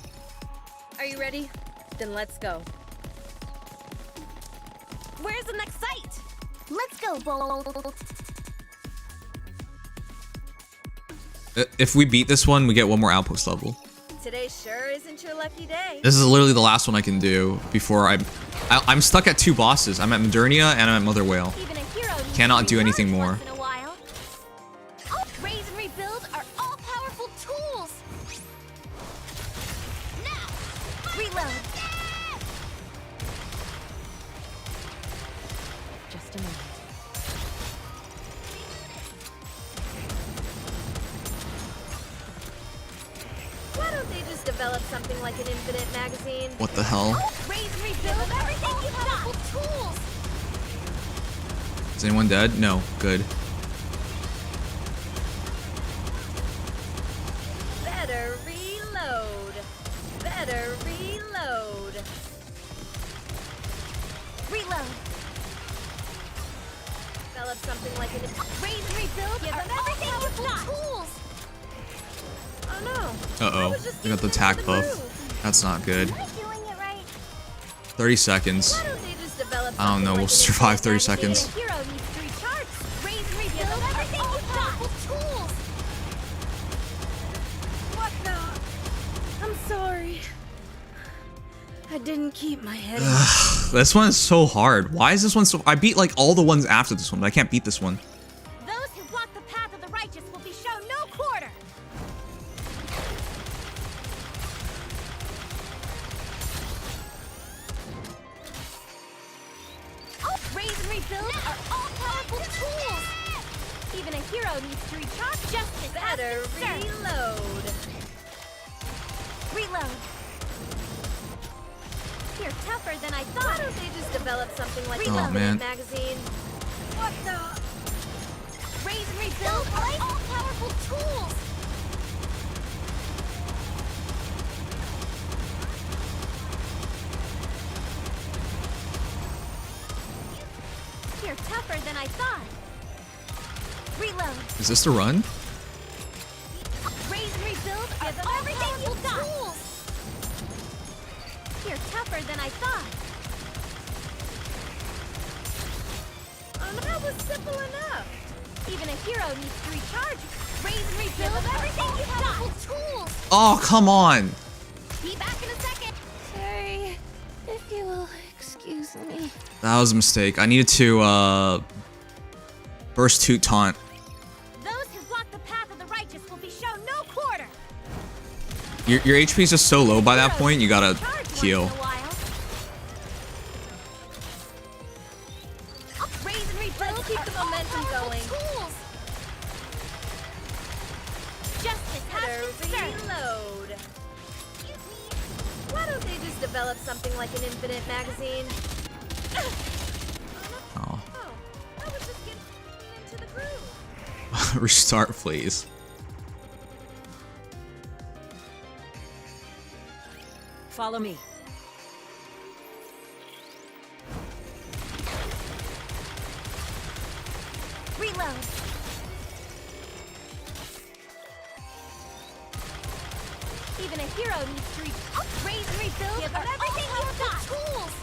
Are you ready? Then let's go. Where's the next site? Let's go, Bolt. If we beat this one, we get one more outpost level. Today sure isn't your lucky day. This is literally the last one I can do before I'm stuck at 2 bosses. I'm at Modernia and I'm at Mother Whale. Even a hero needs Cannot to do anything recharge more. once in a while. Raise and rebuild are all powerful tools. Now, reload. Just a moment. Why don't they just develop something like an infinite magazine? What the hell? Raise and rebuild everything you've got. Tools. Is anyone dead? No. Good. Better reload. Better reload. Reload. Develop something like an. Raise and rebuild are all powerful tools. no. Uh-oh. I got the attack buff. That's not good. Am I doing it right? 30 seconds. Why don't they just develop I don't know, we'll survive 30 seconds. A hero needs to recharge. Raise and rebuild everything you've got. Tools. What the? I'm sorry. I didn't keep my head. This one is so hard. Why is this one so... I beat like all the ones after this one, but I can't beat this one. Those who block the path of the righteous will be shown no quarter. Raise and rebuild are all-powerful tools. Even a hero needs to recharge. Justice Better has been served. Reload. You're tougher than I thought. Why don't they just develop something like Oh, an man. magazine? What the? Raise and rebuild are all-powerful tools. You're tougher than I thought. Reload. Is this the run? Raise and rebuild are everything you've got. Tools. You're tougher than I thought. That was simple enough. Even a hero needs to recharge. Raise and rebuild everything you've got. Tools. Oh, come on. Be back in a second. Sorry, if you will excuse me. That was a mistake. I needed to, burst toot taunt. Those who block the path of the righteous will be shown no quarter. Your HP is just so low by that point, you gotta heal. Raise and rebuild. Let's keep the momentum going. Tools. Justice Better has been served. reload. Why don't they just develop something like an infinite magazine? Oh. Oh, I was just getting into the groove. Restart, please. Follow me. Reload. Even a hero needs to raise and rebuild. Give her everything you've got. Tools.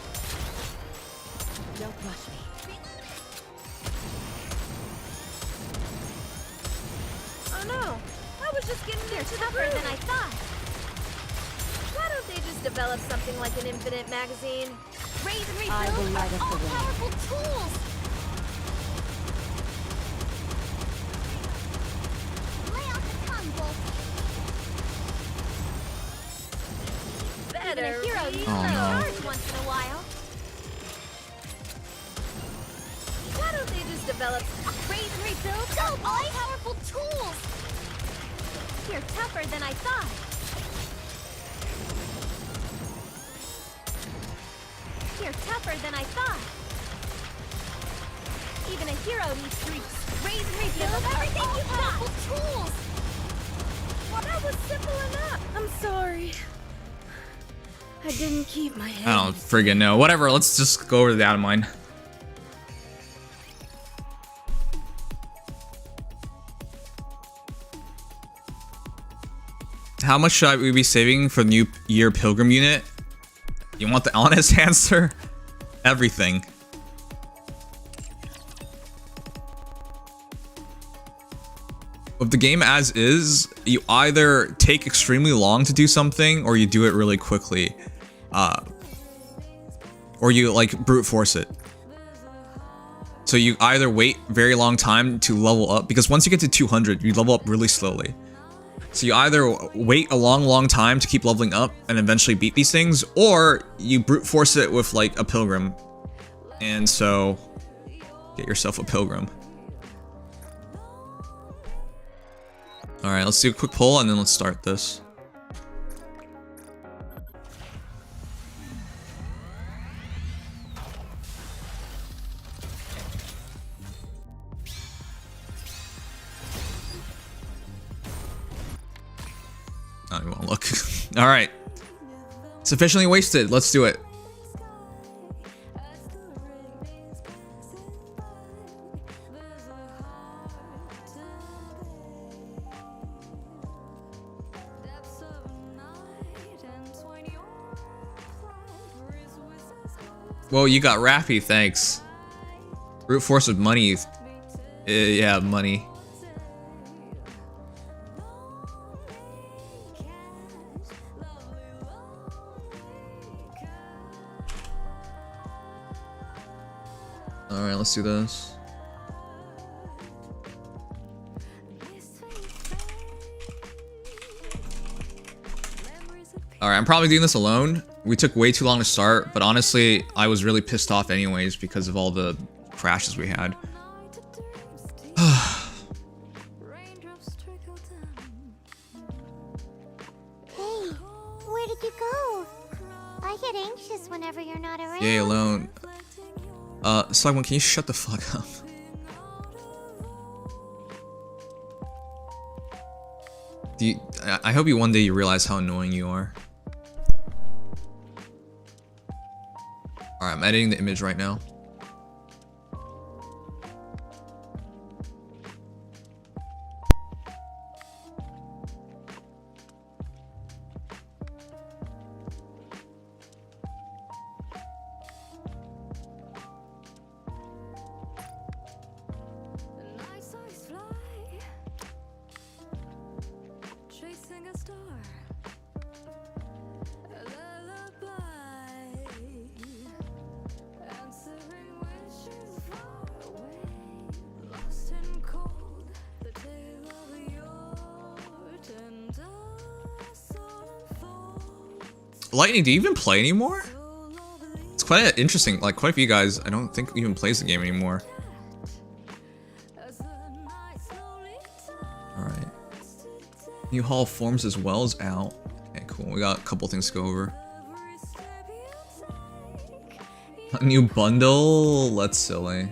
Don't rush me. Oh no, I was just getting You're into the tougher groove. than I thought. Why don't they just develop something like an infinite magazine? Raise and I will rebuild light are up the way. all-powerful tools. Lay out the tongue, Bolt. Even Better a hero needs to Oh, no. recharge once in a while. Why don't they just develop? Raise and rebuild are all-powerful tools. You're tougher than I thought. You're tougher than I thought. Even a hero needs to raise and rebuild everything you've got. Tools. Well, that was simple enough. I'm sorry. I didn't keep my head. I don't friggin' know. Whatever, let's just go over the Datamine. How much should we be saving for the new year pilgrim unit? You want the honest answer? Everything. With the game as is, you either take extremely long to do something or you do it really quickly. Or you like brute force it. So you either wait very long time to level up, because once you get to 200, you level up really slowly. So you either wait a long time to keep leveling up and eventually beat these things, or you brute force it with like a pilgrim. And so, get yourself a pilgrim. Alright, let's do a quick poll and then let's start this. I don't even want to look. Alright. Sufficiently wasted. Let's do it. Whoa, you got Rappy, thanks. Brute force with money. Yeah, money. Alright, let's do this. Alright, I'm probably doing this alone. We took way too long to start, but honestly, I was really pissed off anyways because of all the crashes we had. Hey, where did you go? I get anxious whenever you're not around. Yay, alone. Slugman, can you shut the fuck up? I hope one day you realize how annoying you are. Alright, I'm editing the image right now. Lightning, do you even play anymore? It's quite interesting. Like, quite a few guys, I don't think even plays the game anymore. Alright. New Hall of Forms as well is out. Okay, cool. We got a couple things to go over. A new bundle? That's silly.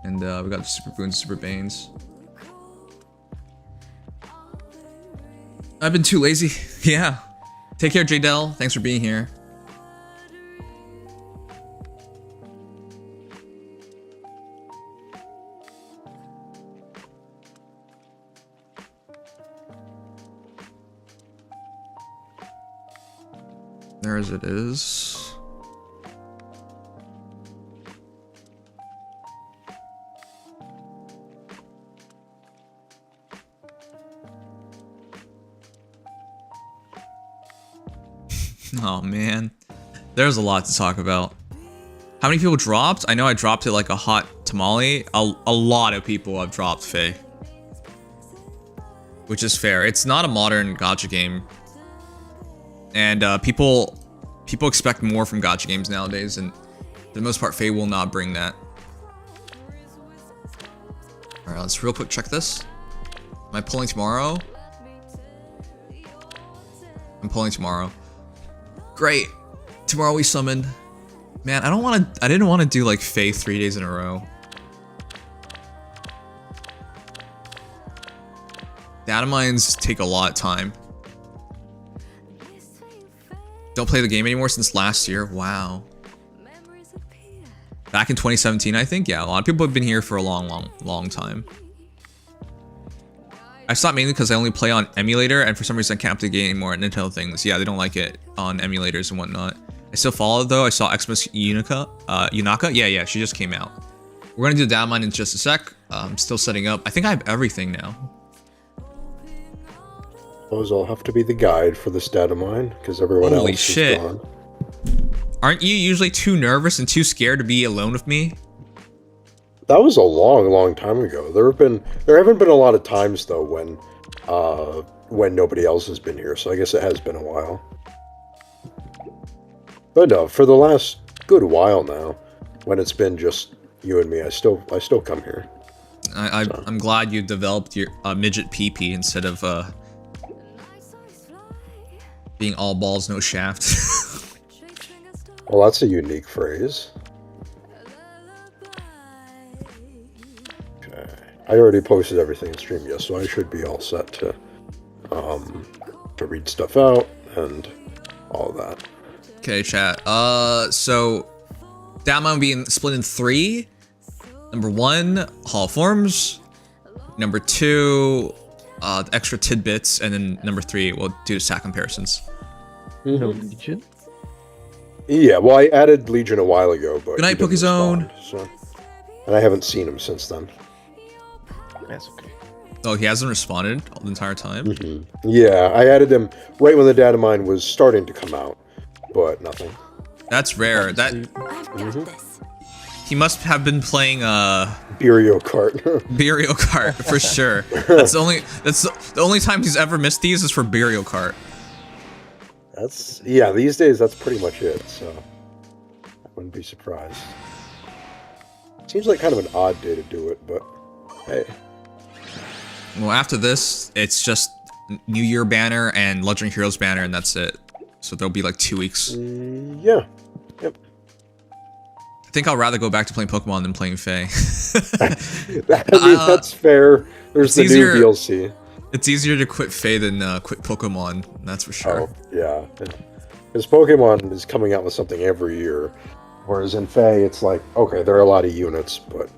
And we got Super Boons, Super Banes. I've been too lazy. Yeah. Take care, Jdell. Thanks for being here. There as it is. Oh man, there's a lot to talk about. How many people dropped? I know I dropped it like a hot tamale. A lot of people have dropped Faye, which is fair. It's not a modern gacha game, and people expect more from gacha games nowadays, and for the most part, Faye will not bring that. All right, let's real quick check this. Am I pulling tomorrow? I'm pulling tomorrow. Great. Tomorrow we summon. Man, I didn't want to do like Faye 3 days in a row. Datamines take a lot of time. Don't play the game anymore since last year. Wow. Back in 2017, I think. Yeah, a lot of people have been here for a long time. I stopped mainly because I only play on emulator, and for some reason I can't play the game anymore at Nintendo things. Yeah, they don't like it on emulators and whatnot. I still follow though. I saw Xmas Yunaka. Yeah, she just came out. We're gonna do the Datamine in just a sec. I'm still setting up. I think I have everything now. Those all have to be the guide for this Datamine, because everyone Holy else shit. is gone. Aren't you usually too nervous and too scared to be alone with me? That was a long time ago. There haven't been a lot of times though when nobody else has been here, so I guess it has been a while. But no, for the last good while now, when it's been just you and me, I still come here. I'm glad you developed your midget PP instead of being all balls no shaft. Well, that's a unique phrase. I already posted everything in stream, yes, so I should be all set to read stuff out and all that. Okay, chat. So Datamine being split in 3. Number 1, Hall of Forms. Number 2, extra tidbits, and then number 3, we'll do stat comparisons. Mm-hmm. Yeah, well, I added Legion a while ago, but Good night, he didn't Pokezone. respond, so. And I haven't seen him since then. That's okay. Oh, he hasn't responded the entire time? Yeah, I added him right when the Datamine was starting to come out, but nothing. That's rare. That I've got this. he must have been playing Burial Cart. Burial Cart for sure. That's the only time he's ever missed these is for Burial Cart. Yeah, these days that's pretty much it, so I wouldn't be surprised. Seems like kind of an odd day to do it, but hey. Well, after this, it's just New Year banner and Legendary Heroes banner, and that's it. So there'll be like 2 weeks. Yeah. Yep. I think I'll rather go back to playing Pokemon than playing Fae. I mean, that's fair. There's the new DLC. It's easier to quit Fae than quit Pokemon, that's for sure. Oh, yeah. Because Pokemon is coming out with something every year, whereas in Fae, it's like, okay, there are a lot of units, but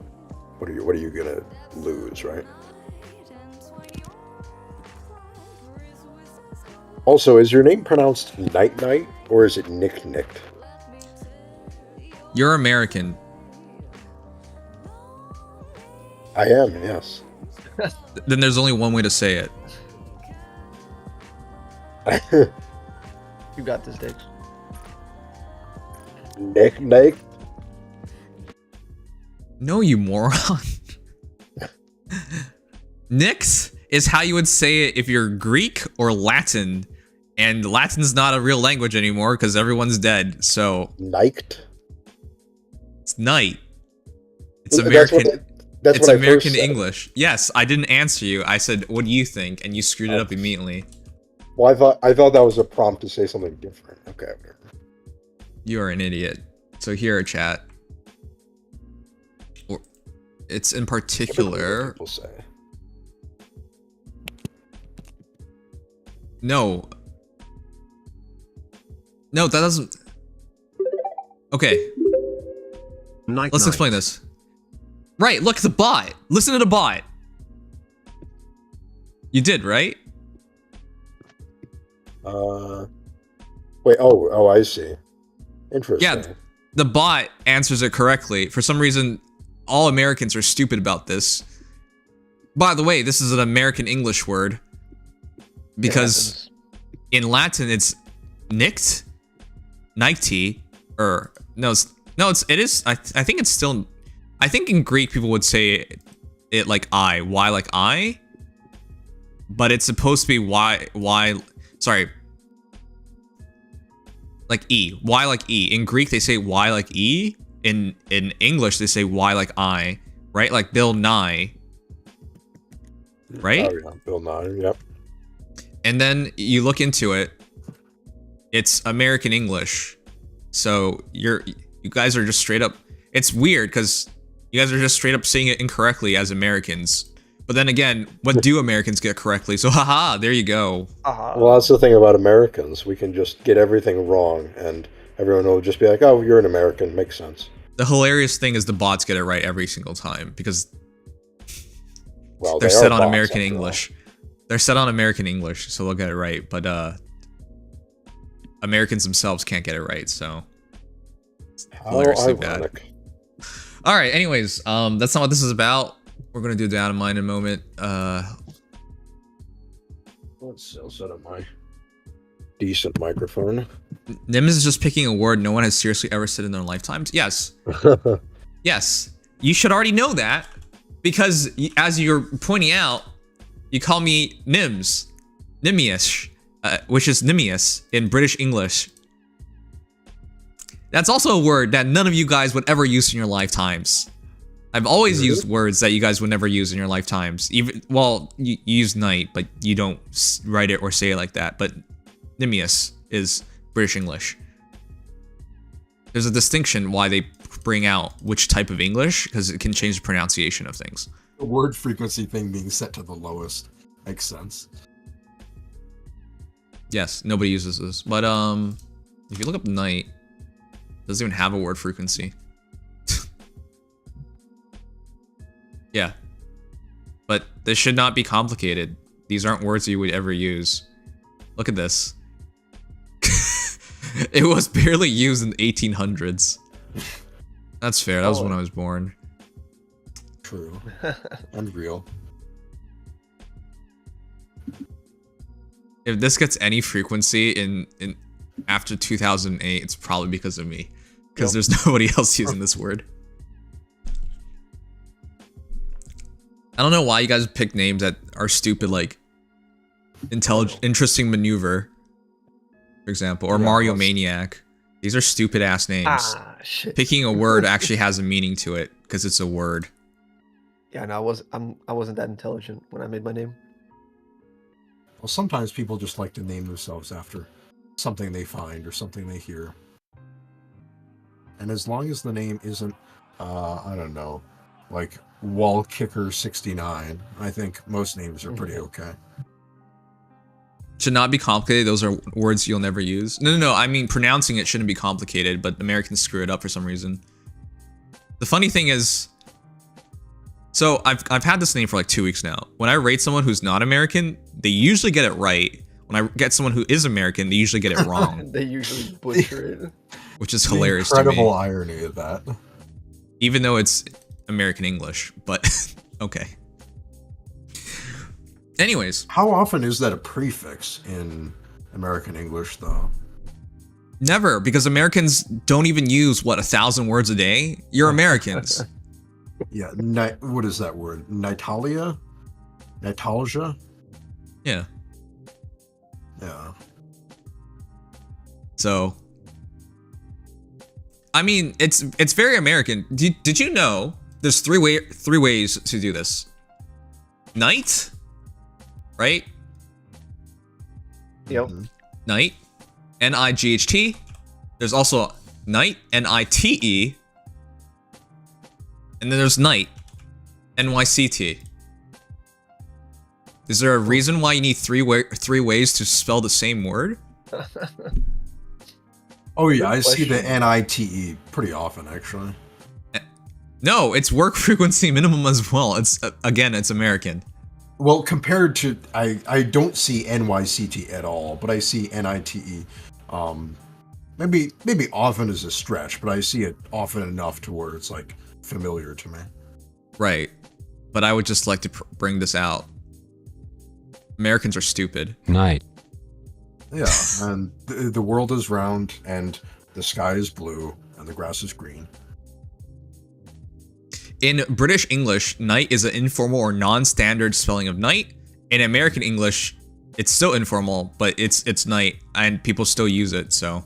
what are you gonna lose, right? Also, is your name pronounced Night, or is it Nyct? You're American. I am, yes. Then there's only one way to say it. You got this, Dex. Nyct? No, you moron. Nyx is how you would say it if you're Greek or Latin. And Latin's not a real language anymore because everyone's dead, so... Nyct? It's night. It's American... That's it's what American I first English. Yes, I didn't answer you. I said, what do you think? And you screwed it up immediately. Well, I thought that was a prompt to say something different. Okay. You are an idiot. So here, chat. Or it's in particular... People say. No. No, that doesn't... Okay. Let's explain this. Right, look, the bot. Listen to the bot. You did, right? Wait, oh, I see. Interesting. Yeah, the bot answers it correctly. For some reason, all Americans are stupid about this. By the way, this is an American English word. Because in Latin, it's Nyct, Nyct, or it is. I think it's still. I think in Greek people would say it like I, Y like I, but it's supposed to be Y. Sorry, like E, Y like E. In Greek they say Y like E. In English they say Y like I, right? Like Bill Nye, right? Oh, yeah, Bill Nye. Yep. And then you look into it, it's American English. So you guys are just straight up, it's weird because you guys are just straight up saying it incorrectly as Americans. But then again, what do Americans get correctly? So haha, there you go. Well, that's the thing about Americans. We can just get everything wrong and everyone will just be like, oh, you're an American, makes sense. The hilarious thing is the bots get it right every single time because they're they set are on bots, American after all. English. They're set on American English, so they'll get it right. But Americans themselves can't get it right, so it's hilariously bad. All right, anyways, that's not what this is about. We're gonna do Datamine in a moment. Let's set up my decent microphone. Nims is just picking a word no one has seriously ever said in their lifetimes. Yes. Yes. You should already know that because as you're pointing out, you call me Nims. Nimius, which is Nimius in British English. That's also a word that none of you guys would ever use in your lifetimes. I've always used words that you guys would never use in your lifetimes. Even, well, you use night, but you don't write it or say it like that. But Nimius is British English. There's a distinction why they bring out which type of English, because it can change the pronunciation of things. The word frequency thing being set to the lowest makes sense. Yes, nobody uses this. But if you look up night, it doesn't even have a word frequency. Yeah. But this should not be complicated. These aren't words you would ever use. Look at this. It was barely used in the 1800s. That's fair. That was when I was born. True. Unreal. If this gets any frequency in after 2008, it's probably because of me. Because there's nobody else using this word. I don't know why you guys pick names that are stupid, like interesting maneuver, for example, or Mario Maniac. These are stupid ass names. Ah, shit. Picking a word actually has a meaning to it because it's a word. Yeah, no, I wasn't that intelligent when I made my name. Well, sometimes people just like to name themselves after something they find or something they hear. And as long as the name isn't, I don't know, like Wall Kicker 69, I think most names are pretty okay. Should not be complicated. Those are words you'll never use. No. I mean, pronouncing it shouldn't be complicated, but Americans screw it up for some reason. The funny thing is, so I've had this name for like 2 weeks now. When I rate someone who's not American, they usually get it right. When I get someone who is American, they usually get it wrong. They usually butcher it. Which is hilarious to me. Incredible irony of that. Even though it's American English, but okay. Anyways. How often is that a prefix in American English, though? Never, because Americans don't even use, what, 1,000 words a day? You're Americans. Yeah, what is that word? Nitalia? Nitalgia? Yeah. Yeah. So, I mean, it's very American. Did you know there's three ways to do this? Night, right? Yep. Night, N-I-G-H-T. There's also night, N-I-T-E. And then there's night, N-Y-C-T. Is there a reason why you need three ways to spell the same word? Oh yeah, I see the N-I-T-E pretty often, actually. No, it's work frequency minimum as well. It's again, it's American. Well, compared to I don't see N-Y-C-T at all, but I see N-I-T-E. Maybe often is a stretch, but I see it often enough to where it's like familiar to me. Right, but I would just like to bring this out. Americans are stupid. Night. Yeah, and the world is round, and the sky is blue, and the grass is green. In British English, night is an informal or non-standard spelling of night. In American English, it's still informal, but it's night, and people still use it, so.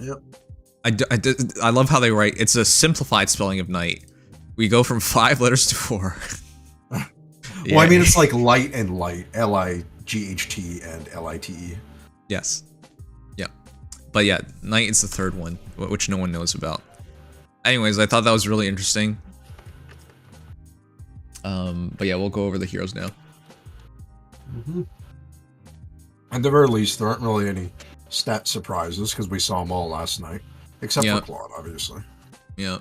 Yep. I love how they write, it's a simplified spelling of night. We go from 5 letters to 4. Well, I mean, it's like light and light, L-I-G-H-T and L-I-T-E. Yes. Yeah. But yeah, night is the third one, which no one knows about. Anyways, I thought that was really interesting. But yeah, we'll go over the heroes now. Mm-hmm. At the very least, there aren't really any stat surprises because we saw them all last night, except for Claude, obviously. Yeah.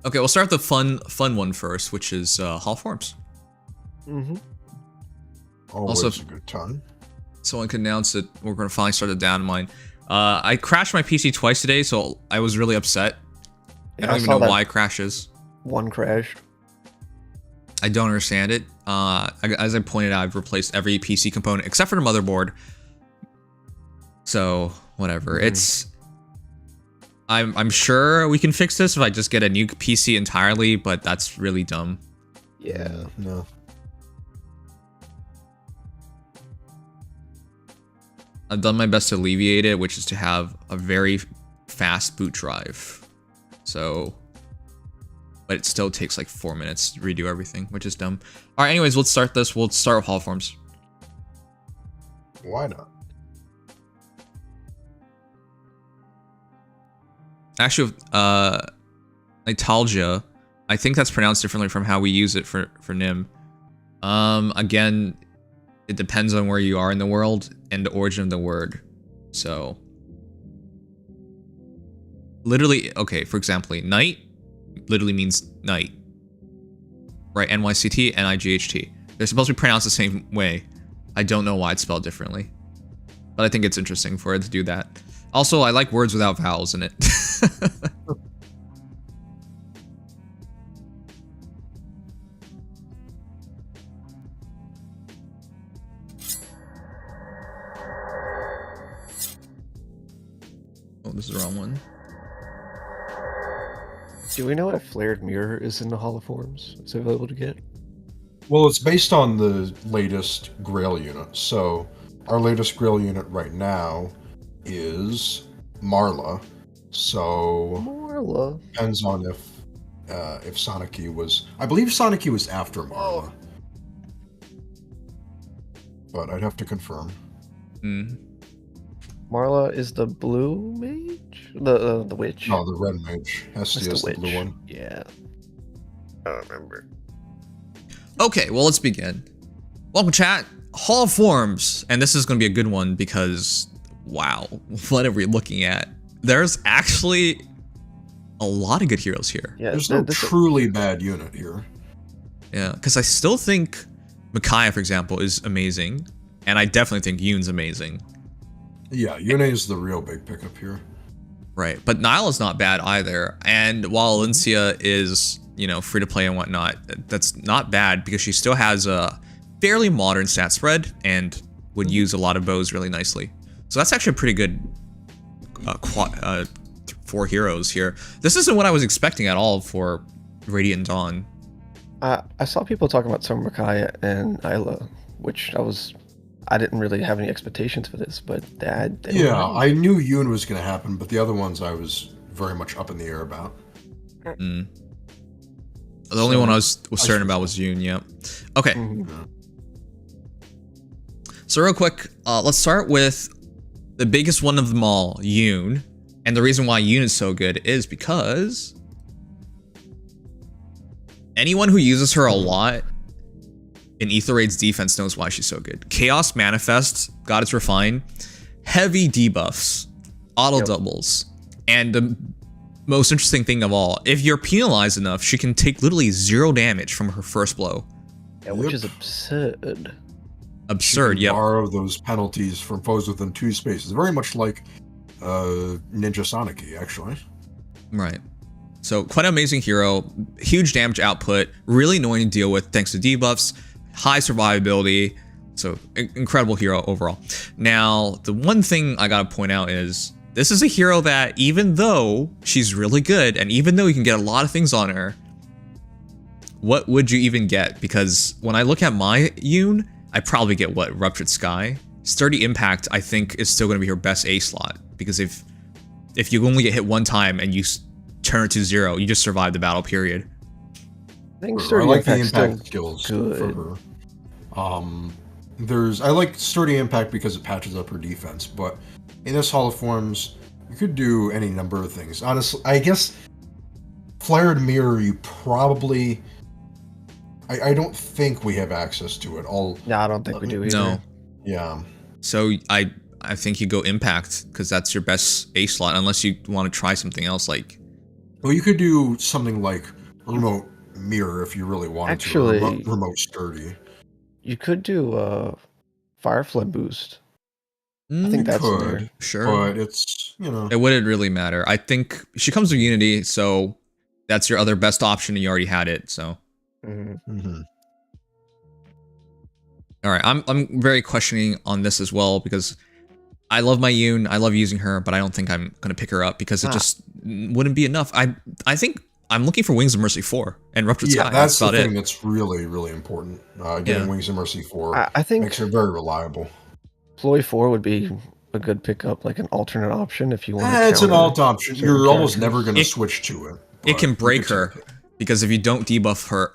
Okay, we'll start with the fun one first, which is Hall Forms. Mm-hmm. Always a good time. Someone can announce that we're going to finally start the Datamine. I crashed my PC twice today, so I was really upset. I don't even know why it crashes. One crashed. I don't understand it. As I pointed out, I've replaced every PC component except for the motherboard. So, whatever. It's... I'm sure we can fix this if I just get a new PC entirely, but that's really dumb. Yeah, no. I've done my best to alleviate it, which is to have a very fast boot drive. So, but it still takes like 4 minutes to redo everything, which is dumb. All right, anyways, let's start this. We'll start with Hall Forms. Why not? Actually, Nitalgia, I think that's pronounced differently from how we use it for Nim. Again, it depends on where you are in the world and the origin of the word. So, literally, okay, for example, night literally means night. Right, N-Y-C-T, N-I-G-H-T. They're supposed to be pronounced the same way. I don't know why it's spelled differently. But I think it's interesting for it to do that. Also, I like words without vowels in it. Oh, this is the wrong one. Do we know if Flared Mirror is in the Hall of Forms? Is it available to get? Well, it's based on the latest Grail unit. So our latest Grail unit right now is Marla. So Marla depends on if Soniki was. I believe Soniki was after Marla, but I'd have to confirm. Marla is the blue mage, the witch. No, the red mage. Hestia is the blue one. Yeah, I don't remember. Okay, well, let's begin. Welcome, chat. Hall of Forms, and this is going to be a good one because, wow, what are we looking at? There's actually a lot of good heroes here. Yeah, there's no truly bad unit here. Yeah, because I still think Micaiah, for example, is amazing, and I definitely think Yune's amazing. Yeah, Yune is the real big pickup here. Right, but Nailah's not bad either, and while Elincia is, you know, free to play and whatnot, that's not bad because she still has a fairly modern stat spread and would use a lot of bows really nicely. So that's actually a pretty good 4 heroes here. This isn't what I was expecting at all for Radiant Dawn. I saw people talking about some Micaiah and Nailah, which I didn't really have any expectations for this, but yeah, I knew Yune was going to happen, but the other ones I was very much up in the air about. The only one I was certain about was Yune, yeah. Okay. So real quick, let's start with the biggest one of them all, Yune. And the reason why Yune is so good is because anyone who uses her a lot in Aether Raid's defense knows why she's so good. Chaos Manifest, Goddess Refine, heavy debuffs, auto doubles, and the most interesting thing of all, if you're penalized enough, she can take literally 0 damage from her first blow. Yeah, which is absurd. Absurd, yeah. Borrow those penalties from foes within 2 spaces, very much like Ninja Soniki, actually. Right. So quite an amazing hero, huge damage output, really annoying to deal with thanks to debuffs, high survivability, so incredible hero overall. Now, the one thing I gotta point out is this is a hero that even though she's really good and even though you can get a lot of things on her, what would you even get? Because when I look at my Yune, I probably get what? Ruptured Sky? Sturdy Impact, I think, is still gonna be her best A slot because if you only get hit one time and you turn it to 0, you just survive the battle, period. I think I like the impact skills for her. I like Sturdy Impact because it patches up her defense, but in this Hall of Forms, you could do any number of things. Honestly, I guess Flared Mirror, you probably... I don't think we have access to it. Yeah, I don't think we do either. No. Yeah. So I think you go Impact, because that's your best A slot, unless you want to try something else like... Well, you could do something like Remote Mirror if you really wanted Actually, to. Remote Sturdy. You could do Firefly Boost. I think that's could, sure, but it's, you know, it wouldn't really matter. I think she comes with Unity, so that's your other best option, and you already had it. So, all right, I'm very questioning on this as well because I love my Yune, I love using her, but I don't think I'm gonna pick her up because it just wouldn't be enough. I think I'm looking for Wings of Mercy 4 and Ruptured Sky. Yeah, that's about the thing it. that's really, really important. Getting Wings of Mercy 4 I think makes her very reliable. Ploy 4 would be a good pickup, like an alternate option if you want to. It's an alt option. You're almost never going to switch to it. It can break her because if you don't debuff her,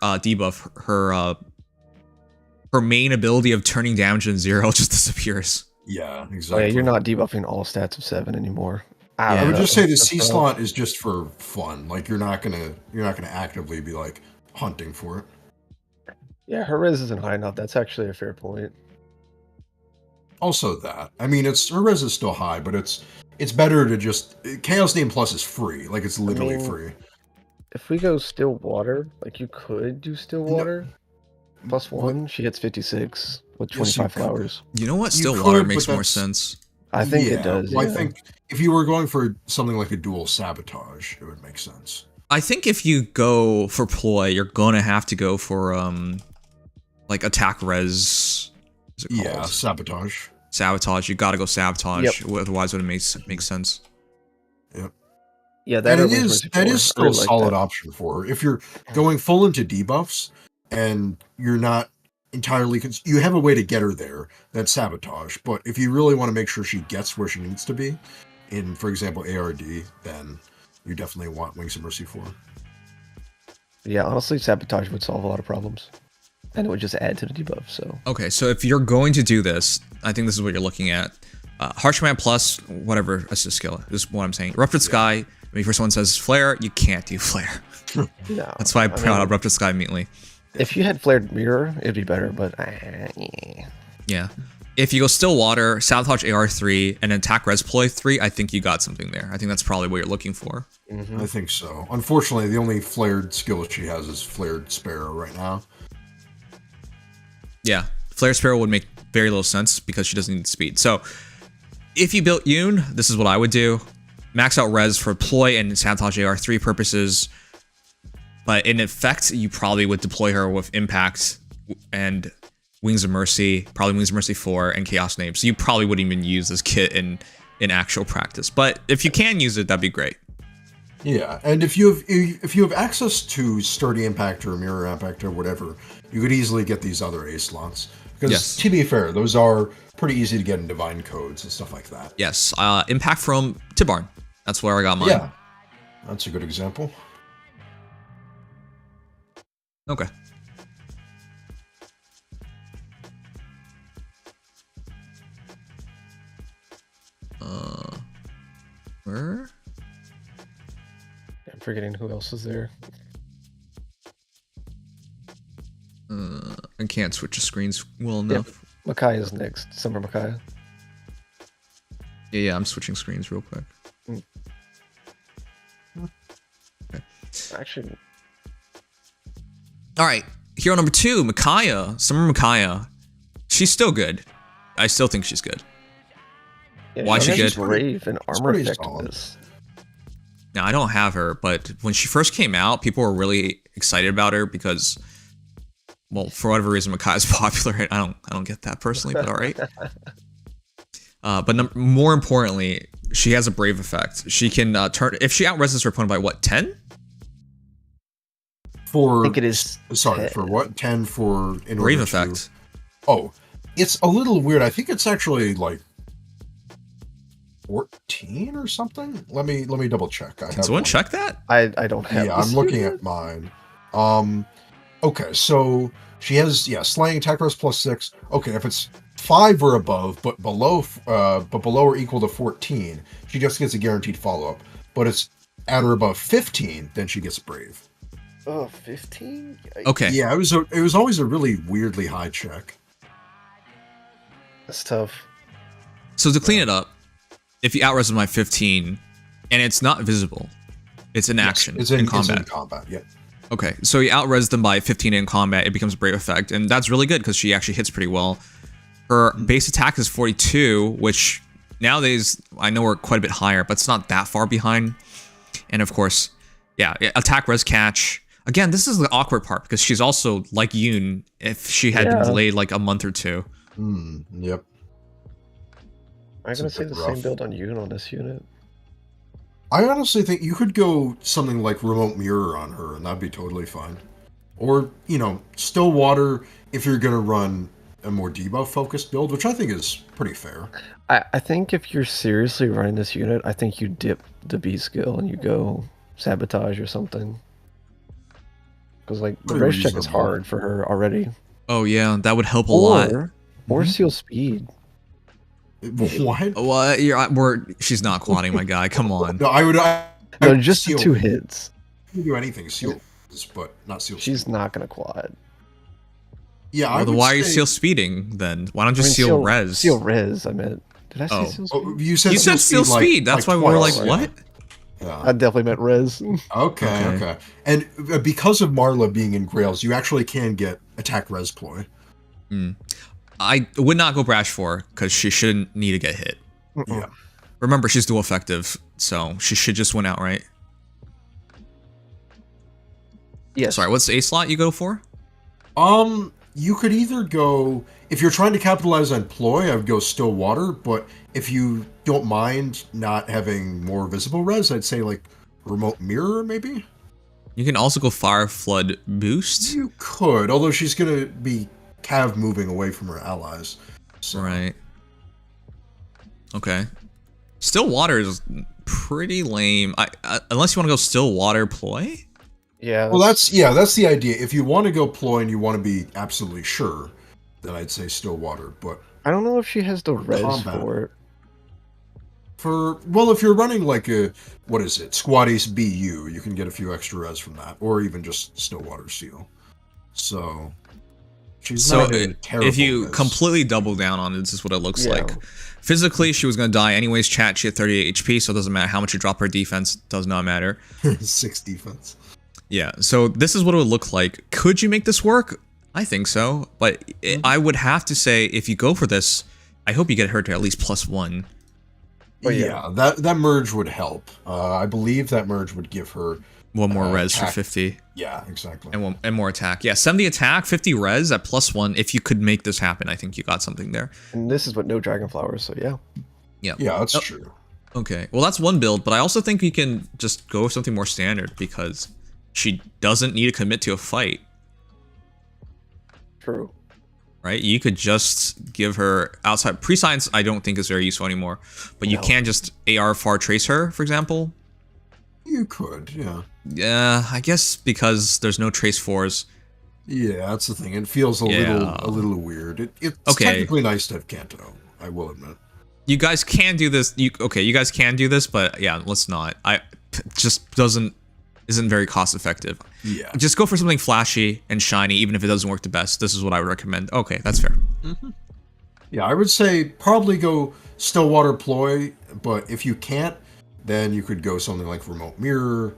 her main ability of turning damage in 0 just disappears. Yeah, exactly. Oh, yeah, you're not debuffing all stats of 7 anymore. I would just say the C slot is just for fun. Like you're not gonna actively be like hunting for it. Yeah, her res isn't high enough. That's actually a fair point. Also that. I mean, her res is still high, but it's better to just... Chaos Name Plus is free. Like, it's literally free. If we go Still Water, like, you could do Still Water. +1, she hits 56 with 25 flowers. You know what? Still Water makes more sense. I think it does. Well, yeah. I think if you were going for something like a dual sabotage, it would make sense. I think if you go for ploy, you're gonna have to go for like attack res. Is it called? Yeah, sabotage. Sabotage. You gotta go sabotage. Yep. Otherwise, it makes sense. Yep. Yeah, that And is still a solid option for her. If you're going full into debuffs and you're not entirely you have a way to get her there, that's sabotage. But if you really want to make sure she gets where she needs to be, in, for example, ARD, then you definitely want Wings of Mercy for her. Yeah, honestly, sabotage would solve a lot of problems, and it would just add to the debuff. So Okay, so if you're going to do this, I think this is what you're looking at. Harsh Command plus whatever assist skill. This is what I'm saying. Ruptured Sky. If someone says flare, you can't do flare. no, That's why I brought up Ruptured Sky immediately. if you had flared mirror, it'd be better. But yeah. Yeah. If you go still water, sabotage AR3, and attack res ploy 3, I think you got something there. I think that's probably what you're looking for. I think so. Unfortunately, the only flared skill she has is flared Sparrow right now. Yeah, Flare Sparrow would make very little sense because she doesn't need speed. So if you built Yune, this is what I would do. Max out res for ploy and sabotage AR3 purposes. But in effect, you probably would deploy her with impact and Wings of Mercy, probably Wings of Mercy 4 and Chaos Name. So you probably wouldn't even use this kit in actual practice. But if you can use it, that'd be great. Yeah, and if you have access to Sturdy Impact or Mirror Impact or whatever, you could easily get these other A slots. Because to be fair, those are pretty easy to get in Divine Codes and stuff like that. Yes, Impact from Tibarn. That's where I got mine. Yeah, that's a good example. Okay. Where? I'm forgetting who else is there. I can't switch the screens well enough. Micaiah's next. Summer Micaiah. Yeah, I'm switching screens real quick. Okay. Actually, All right, hero number 2, Micaiah. Summer Micaiah. She's still good. I still think she's good. yeah, Why she she's good? brave and armor pretty effectiveness. Now, I don't have her, but when she first came out, people were really excited about her because, well, for whatever reason, Micaiah's popular. I don't get that personally, but all right. But more importantly, she has a brave effect. She can turn if she outreses her opponent by what 10? For I think it is. sorry, for what? 10 for in Brave order to- effect. Oh, it's a little weird. I think it's actually like 14 or something. Let me double check. Can someone check that? I don't have. Yeah, this I'm looking yet. at mine. Okay, so she has slaying attack res +6. Okay, if it's 5 or above, but below or equal to 14, she just gets a guaranteed follow up. But it's at or above 15, then she gets brave. Oh, 15? Okay. Yeah, it was always a really weirdly high check. That's tough. So to clean it up, if you outres them by 15, and it's not visible, it's in action, It's in in combat. It's in combat, yeah. Okay, so you outres them by 15 in combat, it becomes a brave effect, and that's really good because she actually hits pretty well. Her base attack is 42, which nowadays I know we're quite a bit higher, but it's not that far behind. And of course, yeah, attack res catch. Again, this is the awkward part because she's also like Yune if she had been delayed like a month or two. Yep. I'm It's a gonna say bit the rough. same build on Yune on this unit. I honestly think you could go something like Remote Mirror on her, and that'd be totally fine. Or, Still Water if you're going to run a more debuff-focused build, which I think is pretty fair. I think if you're seriously running this unit, I think you dip the B skill and you go Sabotage or something. Because, like, the Pretty race check is reasonable. hard for her already. Oh yeah, that would help a lot. Or Seal Speed. What? What? She's not quadding, my guy. Come on. No, I would No, just the seal. 2 hits. You can do anything seal, but not seal. She's not gonna quad. Yeah, I Well, then would why are you say- seal speeding then? Why don't you I mean, seal res? Seal res, I meant. Did I say Oh. Seal Speed? Oh, you said You said seal speed. That's why we were like, twice. what? Yeah. I definitely meant res. Okay. And because of Marla being in Grails, you actually can get attack res ploy. I would not go brash for because she shouldn't need to get hit. Yeah. Remember, she's dual effective, so she should just win outright. Yes. Sorry, what's the A slot you go for? You could either go, if you're trying to capitalize on ploy, I would go still water, but if you don't mind not having more visible res, I'd say like remote mirror, maybe? You can also go fire flood boost. You could, although she's going to be cav moving away from her allies. So. Right. Okay. Still water is pretty lame. Unless you want to go still water ploy? Yeah. Well, that's the idea. If you want to go ploy and you want to be absolutely sure, then I'd say still water. But I don't know if she has the res combat. for it. Well, if you're running like a, what is it, Squad Ace BU, you can get a few extra res from that, or even just still water seal. So she's not a terrible if you res. completely double down on it, this is what it looks Yeah. like. Physically, she was going to die anyways. Chat, she had 38 HP, so it doesn't matter how much you drop her defense. Does not matter. 6 defense. Yeah, so this is what it would look like. Could you make this work? I think so, but I would have to say, if you go for this, I hope you get her to at least +1. Oh, yeah, that merge would help. I believe that merge would give her One more res attack. for 50. Yeah, exactly. And more attack. Yeah, 70 attack, 50 res at +1. If you could make this happen, I think you got something there. And this is what no dragon flowers, so yeah. Yeah, that's true. Okay, well that's one build, but I also think you can just go with something more standard because she doesn't need to commit to a fight. True. Right? You could just give her outside pre-science. I don't think is very useful anymore, but you can just AR far trace her, for example. You could, yeah. Yeah, I guess because there's no trace fours. Yeah, that's the thing. It feels a little weird. It's technically nice to have Kanto, I will admit. You guys can do this. You guys can do this, but yeah, let's not. Just isn't very cost effective. Yeah. Just go for something flashy and shiny, even if it doesn't work the best. This is what I would recommend. Okay, that's fair. Mm-hmm. Yeah, I would say probably go Stillwater Ploy, but if you can't, then you could go something like Remote Mirror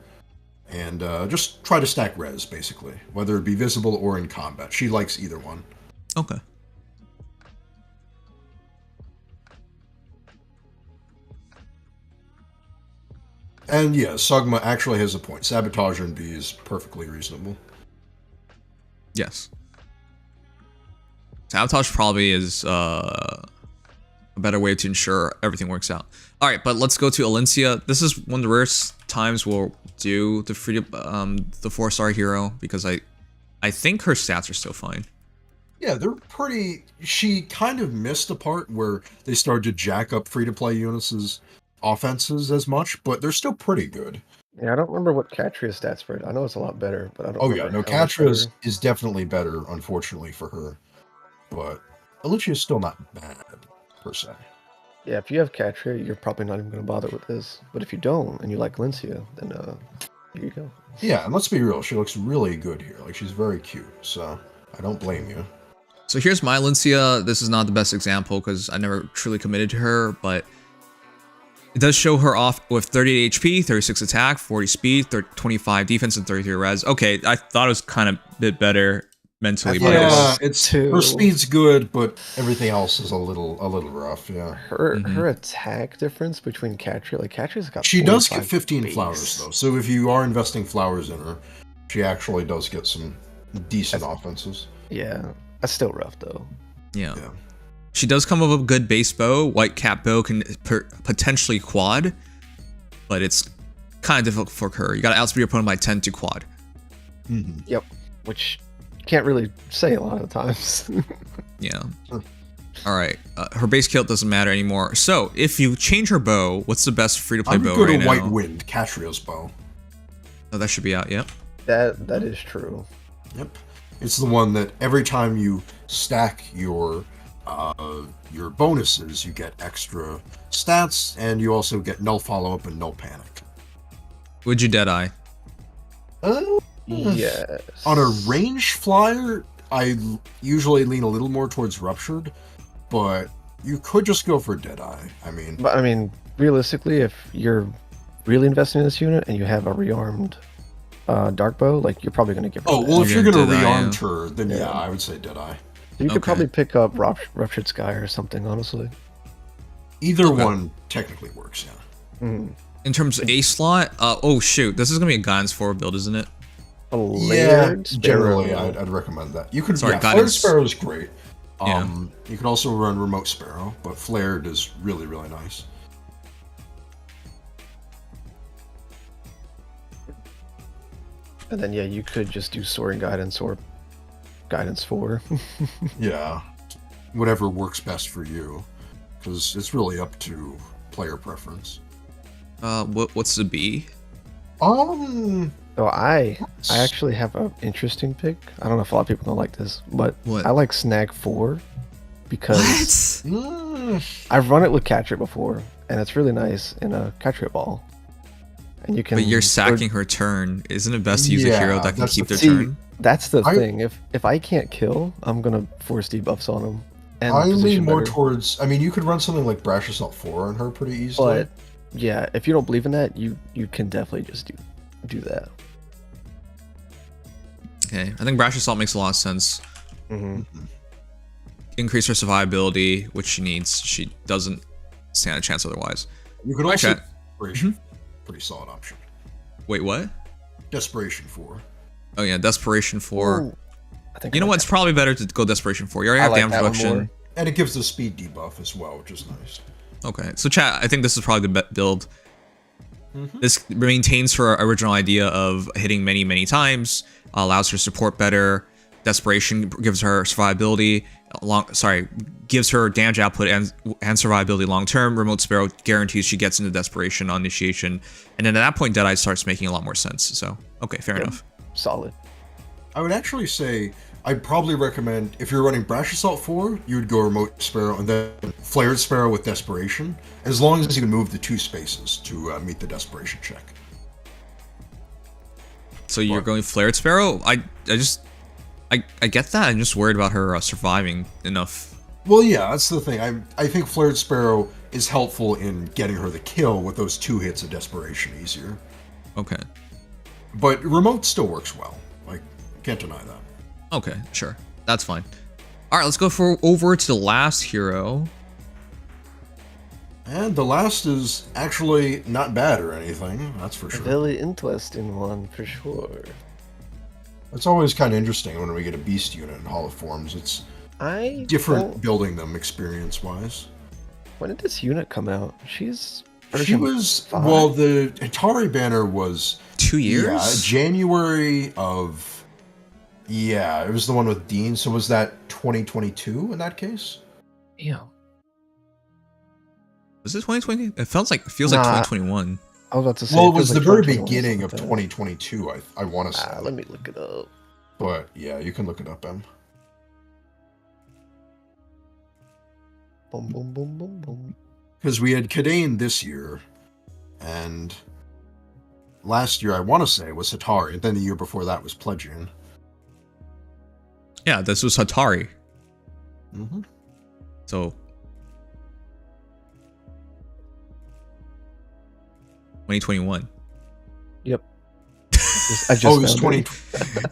and just try to stack res, basically, whether it be visible or in combat. She likes either one. Okay. And yeah, Sugma actually has a point. Sabotage and B is perfectly reasonable. Yes. Sabotage probably is a better way to ensure everything works out. All right, but let's go to Elincia. This is one of the rarest times we'll do the the 4-star hero because I think her stats are still fine. Yeah, they're pretty. She kind of missed a part where they started to jack up free-to-play Eunice's offenses as much, but they're still pretty good. Yeah, I don't remember what Catria's stats were. I know it's a lot better, but I don't. Oh yeah, no, Catria's is definitely better, unfortunately for her, but Elincia is still not bad per se. Yeah, if you have Catria, you're probably not even going to bother with this. But if you don't, and you like Elincia, then here you go. Yeah, and let's be real, she looks really good here. Like, she's very cute, so I don't blame you. So here's my Elincia. This is not the best example because I never truly committed to her, but it does show her off with 38 HP, 36 attack, 40 speed, 25 defense, and 33 res. Okay, I thought it was kind of a bit better mentally, but her speed's good, but everything else is a little rough. Yeah, her attack difference between Catria, like Catria's got. She does get 15 flowers though, so if you are investing flowers in her, she actually does get some decent offenses. Yeah, that's still rough though. Yeah. She does come with a good base bow. White cap bow can potentially quad, but it's kind of difficult for her. You got to outspeed your opponent by 10 to quad. Mm-hmm. Yep, which you can't really say a lot of times. Yeah. All right. Her base kill doesn't matter anymore. So if you change her bow, what's the best free-to-play bow right now? I would go to White Wind, Catria's bow. Oh, that should be out. Yep. That is true. Yep. It's the one that every time you stack your bonuses, you get extra stats, and you also get no follow-up and no panic. Would you Deadeye? Yes. On a range flyer, I usually lean a little more towards Ruptured, but you could just go for Deadeye. I mean, realistically, if you're really investing in this unit and you have a rearmed dark bow, like you're probably going to give her. Oh, well, if you're going to rearm Deadeye, her, then yeah, I would say Deadeye. You could probably pick up Ruptured Sky or something, honestly. Either one technically works, yeah. In terms of A slot, oh shoot, this is gonna be a guidance 4 build, isn't it? A layered generally, sparrow. I'd recommend that. You could, Sorry, Flared guidance. Sparrow is great. Yeah. You can also run Remote Sparrow, but Flared is really, really nice. And then, yeah, you could just do Soaring Guidance or Guidance 4. Yeah, whatever works best for you, because it's really up to player preference. What's the B? Oh, I actually have an interesting pick. I don't know if a lot of people don't like this, but What? I like Snag 4 because What? I've run it with Catrit before, and it's really nice in a Catrit ball. And you can. But you're sacking her turn. Isn't it best to use a hero that can that's keep their See, turn? that's the thing. If I can't kill, I'm gonna force debuffs on them. And I position lean more better. towards. I mean, you could run something like Brash Assault 4 on her pretty easily. But yeah, if you don't believe in that, you can definitely just do that. Okay, I think Brash Assault makes a lot of sense. Mm-hmm. Increase her survivability, which she needs. She doesn't stand a chance otherwise. You could also Okay. Desperation. Pretty solid option. Wait, what? Desperation 4. Oh yeah, Desperation 4. Ooh, I think You I know like what? It's that. probably better to go Desperation 4. You already I have like damage that one reduction. more. And it gives the speed debuff as well, which is nice. Okay, so chat, I think this is probably the build. This maintains her original idea of hitting many, many times, allows her support better. Desperation gives her survivability, gives her damage output and survivability long term. Remote Sparrow guarantees she gets into Desperation on initiation, and then at that point, Deadeye starts making a lot more sense. So, okay, fair enough. Solid. I would actually say I'd probably recommend if you're running Brash Assault 4, you would go Remote Sparrow and then Flared Sparrow with Desperation, as long as you can move the 2 spaces to meet the Desperation check. So you're going Flared Sparrow? I get that. I'm just worried about her surviving enough. Well, yeah, that's the thing. I think Flared Sparrow is helpful in getting her the kill with those 2 hits of Desperation easier. Okay. But Remote still works well. Like, can't deny that. Okay, sure. That's fine. All right, let's go over to the last hero. And the last is actually not bad or anything, that's for A sure. very interesting one for sure. It's always kind of interesting when we get a beast unit in Hall of Forms. It's different building them experience-wise. When did this unit come out? She version was 5? well, the Hatari banner was 2 years. Yeah, January of. Yeah, it was the one with Dean. So was that 2022 in that case? Yeah. Was it 2020? It feels like 2021. I was about to say. Well, it was feels the like very 2021 beginning of something. 2022. I want to say. Let me look it up. But yeah, you can look it up, Em. Boom, boom, boom, boom, boom. Because we had Kadane this year, and last year I want to say was Hatari, and then the year before that was Pledgian. Yeah, this was Hatari. Mm-hmm. So 2021. Yep. I just Oh, it was found 20.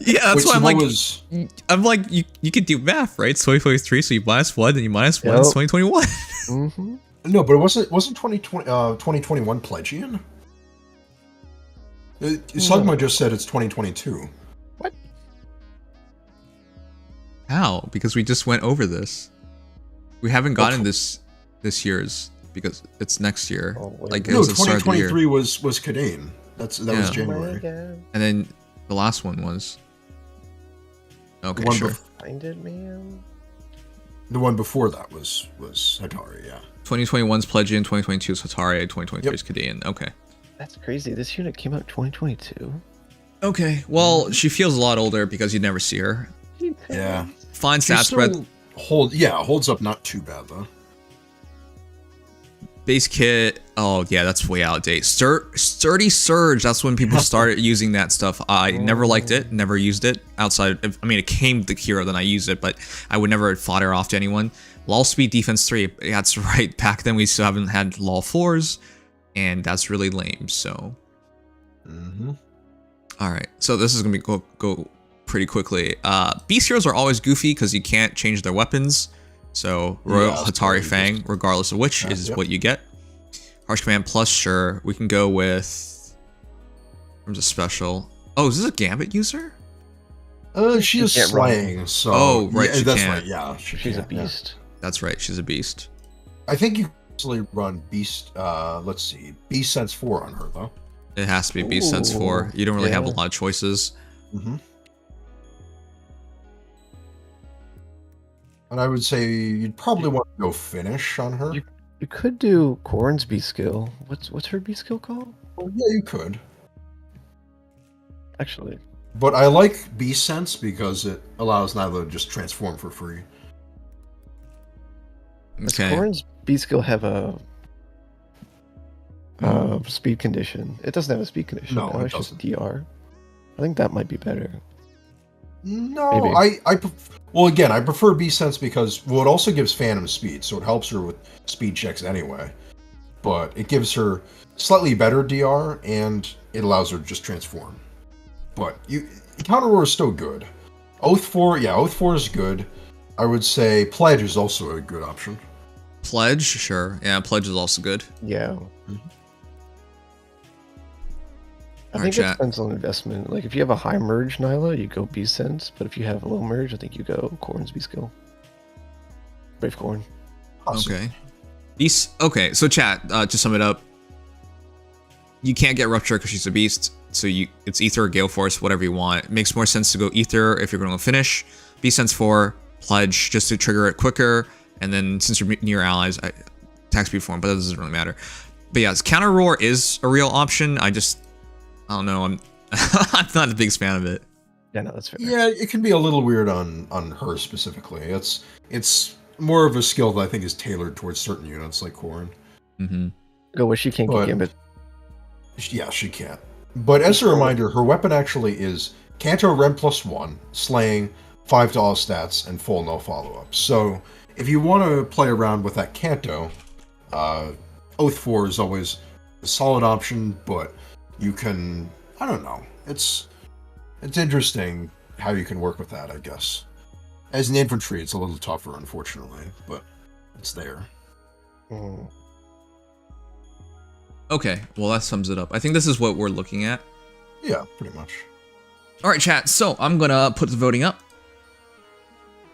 Yeah, that's Which why I'm one like, was I'm like, you could do math, right? It's 2023, so you minus 1, then you minus 1, it's Yep. 2021. Mm-hmm. no, but it wasn't 2021 Pledgian. Sugma just said it's 2022. How? Because we just went over this. We haven't gotten this year's because it's next year. Oh, wait. Like it No, was the start of the year. 2023 was Kadane. That was Yeah. January. And then the last one was. Okay, One sure. Find it, man. The one before that was Hatari. Yeah. 2021's Pledgian, 2022 is Hatari, 2023 is Kadean. Okay. That's crazy. This unit came out 2022. Okay. Well, she feels a lot older because you never see her. Yeah. Fine She stat spread. still holds up not too bad though. Base kit. Oh yeah, that's way out of date. Sturdy Surge. That's when people started using that stuff. I never liked it. Never used it outside. I mean, it came with the hero, then I used it, but I would never fodder off to anyone. Law Speed Defense 3. That's right. Back then we still haven't had Law 4s, and that's really lame. So. All right. So this is gonna go pretty quickly. Beast heroes are always goofy because you can't change their weapons. So Royal Yeah, Hatari so Fang, regardless of which, is yep. what you get. Harsh Command plus, sure. We can go with... in terms of special. Oh, is this a Gambit user? She is can't run. slaying, so... Oh, right, yeah, she that's can't. right, yeah. She's a can't, yeah. beast. That's right, she's a beast. I think you can actually run Beast, let's see, Beast Sense 4 on her, though. It has to be Beast Sense 4. You don't really have a lot of choices. Mm-hmm. And I would say you'd probably want to go finish on her. You could do Corrin's B skill. What's her B skill called? Well, yeah, you could. Actually, But I like Beast Sense because it allows Nailah to just transform for free. does Okay. Corrin's B skill have a speed condition? It doesn't have a speed condition. No, it it's just doesn't. DR. I think that might be better. No, Maybe. well, again, I prefer Beast Sense because, well, it also gives Phantom speed, so it helps her with speed checks anyway. But it gives her slightly better DR, and it allows her to just transform. But Counter Roar is still good. Oath 4 is good. I would say Pledge is also a good option. Pledge, sure. Yeah, Pledge is also good. Yeah. I Alright, think it chat. depends on investment. Like, if you have a high merge, Nailah, you go B Sense. But if you have a low merge, I think you go Corrin's B skill. Brave Corrin. Awesome. Okay. Okay, so chat, to sum it up, you can't get Rupture because she's a beast, so it's Ether or Gale Force, whatever you want. It makes more sense to go Ether if you're going to finish. Beast Sense 4, Pledge, just to trigger it quicker, and then since you're near allies, attack speed form, but that doesn't really matter. But yeah, Counter Roar is a real option. I don't know, I'm not the biggest fan of it. Yeah, no, that's fair. Yeah, it can be a little weird on her specifically. It's more of a skill that I think is tailored towards certain units like Corrin. Mm-hmm. Go where she can't But- get Gambit. Yeah, she can't. But as a reminder, her weapon actually is Canto Rem +1, slaying, 5 to all stats, and full no follow-up. So if you want to play around with that Canto, Oath 4 is always a solid option, but you can, I don't know, it's interesting how you can work with that, I guess. As an infantry, it's a little tougher, unfortunately, but it's there. Mm. Okay, well that sums it up. I think this is what we're looking at. Yeah, pretty much. All right, chat. So I'm gonna put the voting up.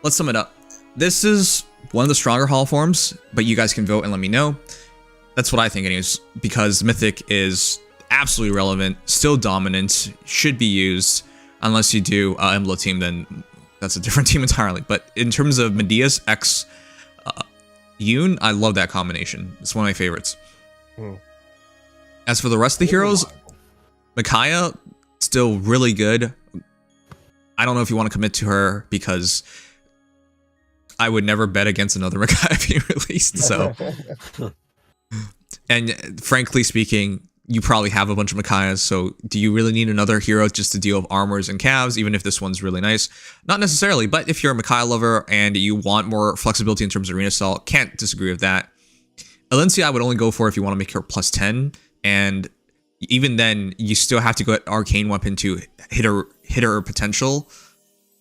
Let's sum it up. This is one of the stronger hall forms, but you guys can vote and let me know. That's what I think, anyways, because Mythic is absolutely relevant, still dominant, should be used, unless you do Emblem team, then that's a different team entirely. But in terms of Medea's X Yune, I love that combination. It's one of my favorites. As for the rest of the heroes, Micaiah, still really good. I don't know if you want to commit to her because I would never bet against another Micaiah being released. So, and frankly speaking, you probably have a bunch of Micaiahs. So, do you really need another hero just to deal with armors and calves? Even if this one's really nice, not necessarily. But if you're a Micaiah lover and you want more flexibility in terms of arena assault, can't disagree with that. Elincia, I would only go for if you want to make her +10. And even then, you still have to go at Arcane Weapon to hit her potential.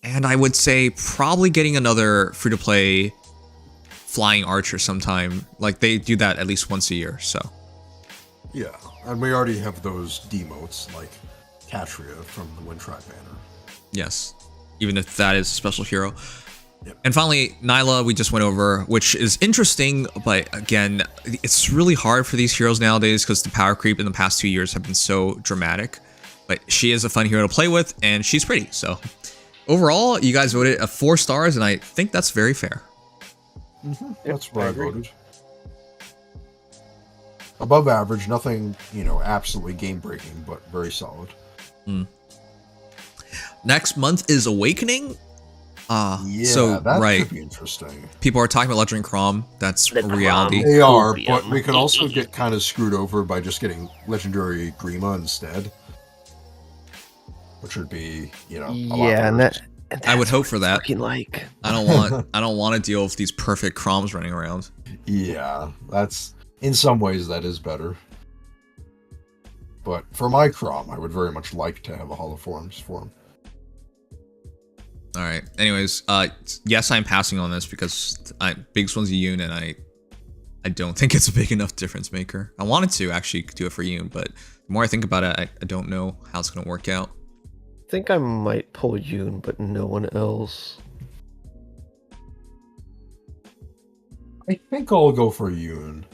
And I would say probably getting another free-to-play Flying Archer sometime. Like, they do that at least once a year, so. Yeah, and we already have those demotes, like Katria from the Wind Tribe banner. Yes, even if that is a special hero. Yep. And finally, Nailah, we just went over, which is interesting, but again, it's really hard for these heroes nowadays because the power creep in the past 2 years have been so dramatic. But she is a fun hero to play with, and she's pretty. So overall, you guys voted 4 stars, and I think that's very fair. That's what I voted. Above average, nothing, absolutely game-breaking, but very solid. Next month is Awakening. Yeah, So, that right. could be interesting. People are talking about Legendary Crom. That's a reality. They are, but we could also get kind of screwed over by just getting Legendary Grima instead. Which would be, a lot Yeah, and worse. I would hope for that. fucking like. I don't want to deal with these perfect Croms running around. Yeah, that's... In some ways, that is better. But for my Crom, I would very much like to have a Holoforms form. All right. Anyways, yes, I'm passing on this because biggest one's a Yune, and I don't think it's a big enough difference maker. I wanted to actually do it for Yune, but the more I think about it, I don't know how it's gonna work out. I think I might pull Yune, but no one else. I think I'll go for Yune.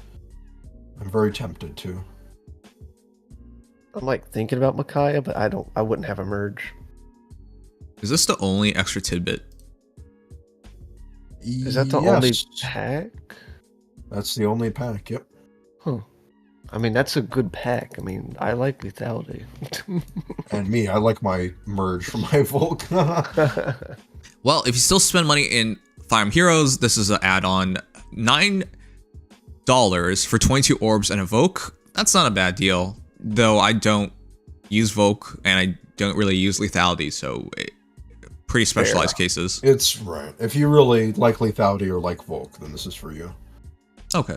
I'm very tempted to. I'm like thinking about Micaiah, but I wouldn't have a merge. Is this the only extra tidbit? Is that the only pack? That's the only pack, yep. Huh. I mean, that's a good pack. I mean, I like lethality. And me, I like my merge from my Volk. Well, if you still spend money in Fire Emblem Heroes, this is an add-on. $9 for 22 orbs and a Volk. That's not a bad deal. Though I don't use Volk and I don't really use lethality, so pretty specialized cases. It's right. If you really like lethality or like Volk, then this is for you. Okay.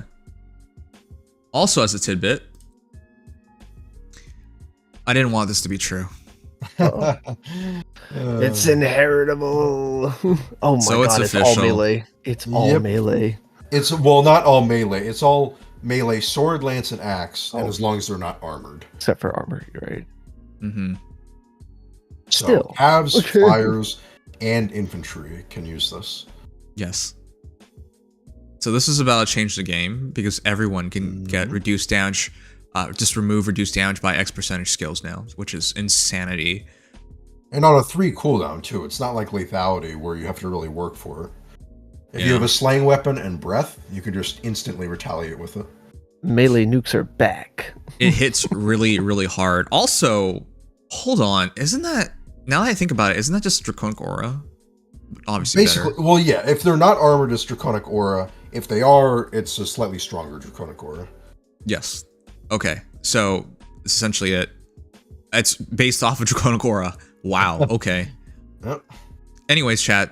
Also, as a tidbit, I didn't want this to be true. It's inheritable. Oh my So god, it's it's all melee. It's all melee. It's, well, not all melee. It's all melee sword, lance, and axe, and as long as they're not armored. Except for armor, you're right. Mm-hmm. So, Still. calves, flyers, and infantry can use this. Yes. So this is about to change the game because everyone can get reduced damage, just remove reduced damage by X percentage skills now, which is insanity. And on a 3 cooldown, too. It's not like lethality where you have to really work for it. If you have a slaying weapon and breath, you can just instantly retaliate with it. Melee nukes are back. It hits really, really hard. Also, hold on, isn't that, now that I think about it, isn't that just Draconic Aura? Obviously Basically, better. well, yeah, if they're not armored, it's Draconic Aura. If they are, it's a slightly stronger Draconic Aura. Yes. Okay, so that's essentially it. It's based off of Draconic Aura. Wow, okay. Yep. Anyways, chat,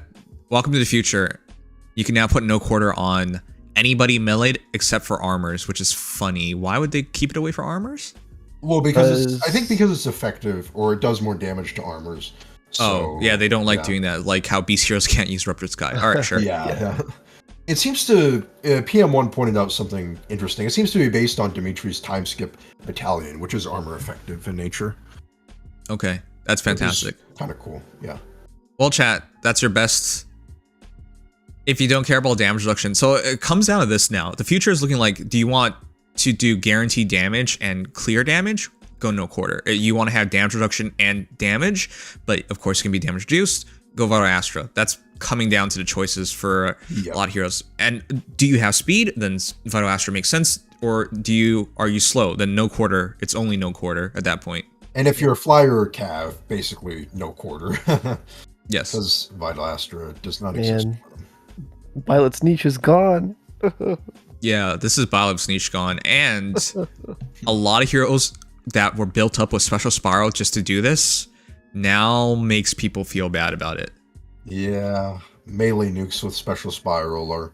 welcome to the future. You can now put no quarter on anybody meleeed except for armors, which is funny. Why would they keep it away for armors? Well, because I think because it's effective, or it does more damage to armors. So, yeah, they don't like doing that, like how Beast Heroes can't use Ruptured Sky. All right, sure. Yeah. It seems to, PM1 pointed out something interesting. It seems to be based on Dimitri's time skip battalion, which is armor effective in nature. Okay, that's fantastic. Kind of cool, yeah. Well, chat, that's your best. If you don't care about damage reduction, so it comes down to this now. The future is looking like, do you want to do guaranteed damage and clear damage? Go no quarter. You want to have damage reduction and damage, but of course it can be damage reduced. Go Vital Astra. That's coming down to the choices for a lot of heroes. And do you have speed? Then Vital Astra makes sense. Or are you slow? Then no quarter. It's only no quarter at that point. And if you're a flyer or cav, basically no quarter. Yes. Because Vital Astra does not exist. Byleth's niche is gone. Yeah, this is Byleth's niche gone. And a lot of heroes that were built up with Special Spiral just to do this now makes people feel bad about it. Yeah, melee nukes with Special Spiral are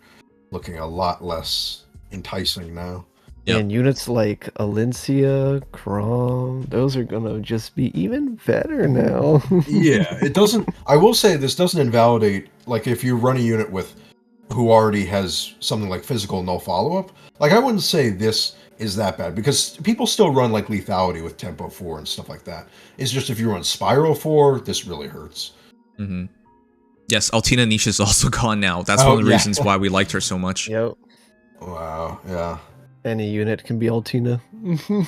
looking a lot less enticing now. Yep. And units like Elincia, Crom, those are gonna just be even better now. Yeah, it doesn't, I will say this doesn't invalidate, like if you run a unit with who already has something like physical no follow-up, like I wouldn't say this is that bad, because people still run like lethality with tempo 4 and stuff like that. It's just if you run spiral 4, this really hurts. Mm-hmm. Yes, Altina niche is also gone now. That's one of the reasons why we liked her so much. Yep. Wow, yeah. Any unit can be Altina.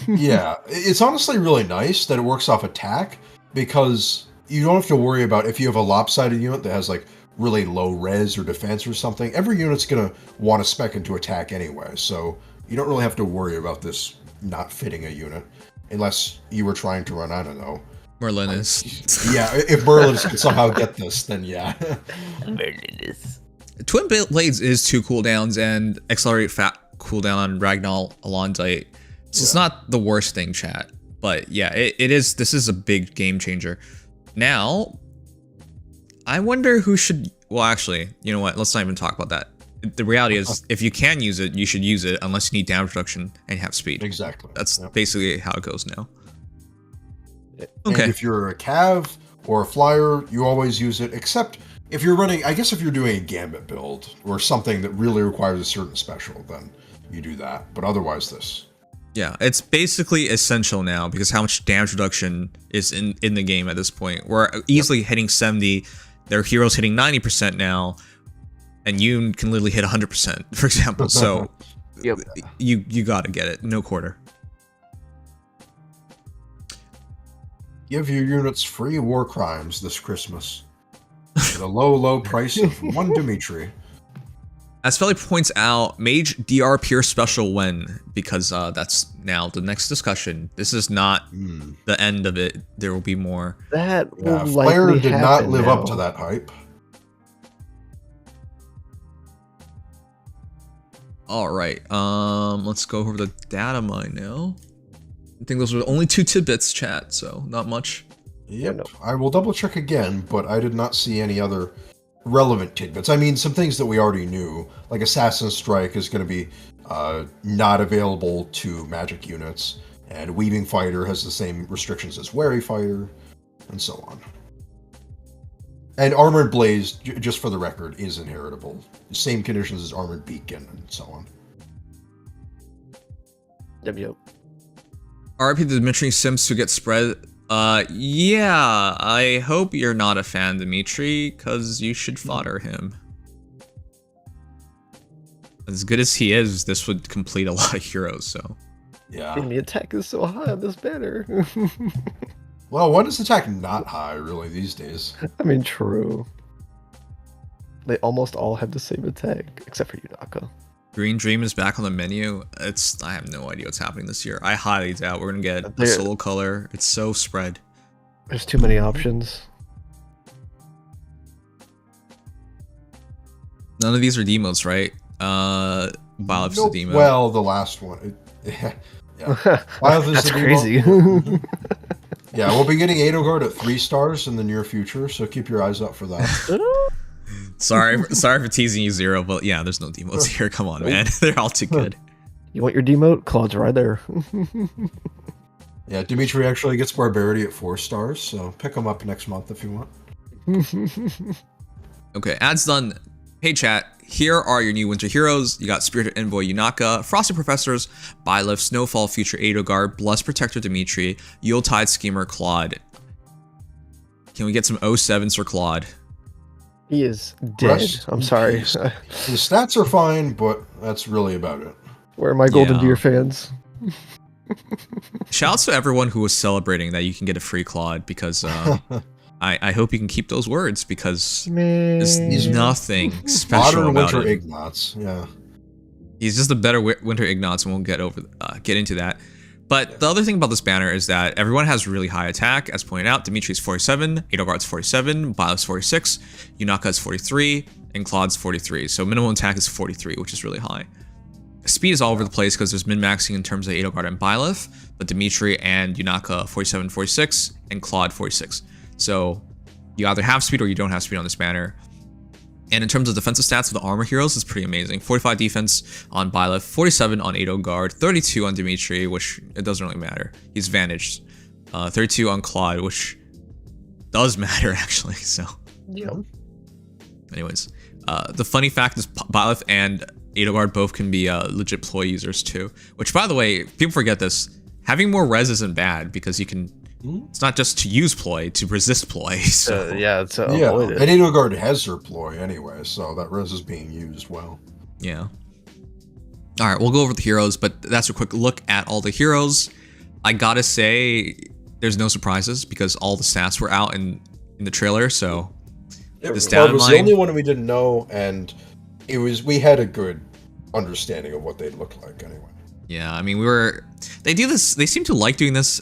Yeah, it's honestly really nice that it works off attack, because you don't have to worry about if you have a lopsided unit that has like really low res or defense or something. Every unit's gonna want to spec into attack anyway, so you don't really have to worry about this not fitting a unit, unless you were trying to run, I don't know, Merlin like, is. Yeah, if Merlin can somehow get this, then yeah. Merlin is. Twin Blades is 2 cooldowns and Accelerate Fat cooldown on Ragnar Alondite. So it's not the worst thing, chat. But yeah, it is. This is a big game changer. Now, I wonder who should. Well, actually, you know what? Let's not even talk about that. The reality is, if you can use it, you should use it, unless you need damage reduction and have speed. Exactly. That's basically how it goes now. Okay. And if you're a cav or a flyer, you always use it, except If you're running, I guess if you're doing a Gambit build or something that really requires a certain special, then you do that. But otherwise, this. Yeah, it's basically essential now because how much damage reduction is in the game at this point. We're easily hitting 70. Their heroes hitting 90% now, and Yune can literally hit 100%, for example. So Yep. you gotta get it. No quarter. Give your units free war crimes this Christmas at a low price of 1 Dimitri. As Felly points out, Mage DR pure special when, because that's now the next discussion. This is not the end of it. There will be more. That will Yeah, likely Flare did not happen live now. up to that hype. All right, let's go over the data mine now. I think those were the only 2 tidbits, chat, so not much. Yep, I will double check again, but I did not see any other relevant tidbits. I mean, some things that we already knew, like Assassin Strike is going to be not available to magic units, and Weaving Fighter has the same restrictions as Wary Fighter, and so on. And Armored Blaze, just for the record, is inheritable. Same conditions as Armored Beacon, and so on. Yep. RIP the Dimitri Sims to get spread. Yeah, I hope you're not a fan, Dimitri, because you should fodder him. As good as he is, this would complete a lot of heroes, so. Yeah. The attack is so high on this banner. Well, when is attack not high, really, these days? I mean, true. They almost all have the same attack, except for Yunaka. Green Dream is back on the menu. I have no idea what's happening this year. I highly doubt we're gonna get a solo color. It's so spread. There's too many options. None of these are demotes, right? Byleth's Nope. a demo. Well, the last one. Yeah. Byleth is That's the demo. crazy. Yeah, we'll be getting Edelgard at 3 stars in the near future, so keep your eyes out for that. sorry for teasing you, Zero, but yeah, there's no demotes here. Come on, man. They're all too good. You want your demote? Claude's right there. Yeah, Dimitri actually gets Barbarity at 4 stars, so pick him up next month if you want. Okay, ads done. Hey chat, here are your new winter heroes. You got Spirited Envoy Yunaka, Frosted Professors, Byleth, Snowfall Future Edelgard, Blessed Protector Dimitri, Yuletide Schemer Claude. Can we get some 07s for Claude? He is dead. Rest I'm in sorry. peace. His stats are fine, but that's really about it. Where are my Golden Yeah. Deer fans? Shouts to everyone who was celebrating that you can get a free Claude because I hope you can keep those words because there's nothing special Modern about Winter it. Ignatz, yeah. He's just a better Winter Ignatz, and we'll get into that. But the other thing about this banner is that everyone has really high attack, as pointed out. Dimitri's 47, Edelgard's 47, Byleth's 46, Yunaka's 43, and Claude's 43. So minimum attack is 43, which is really high. Speed is all over the place because there's min-maxing in terms of Edelgard and Byleth, but Dimitri and Yunaka 47, 46, and Claude 46. So you either have speed or you don't have speed on this banner. And in terms of defensive stats of the armor heroes, it's pretty amazing. 45 defense on Byleth, 47 on Edelgard, 32 on Dimitri, which it doesn't really matter. He's vantaged. 32 on Claude, which does matter actually. So, Yep. anyways, the funny fact is Byleth and Edelgard both can be legit ploy users too. Which, by the way, people forget this. Having more res isn't bad because you can. It's not just to use ploy, to resist ploy. So. It's Yeah, avoid it. and Edelgard has her ploy anyway, so that res is being used well. Yeah. All right, we'll go over the heroes, but that's a quick look at all the heroes. I gotta say, there's no surprises because all the stats were out in the trailer. So this Claude was the Datamine- only one we didn't know, and we had a good understanding of what they'd look like anyway. Yeah, I mean, they do this. They seem to like doing this.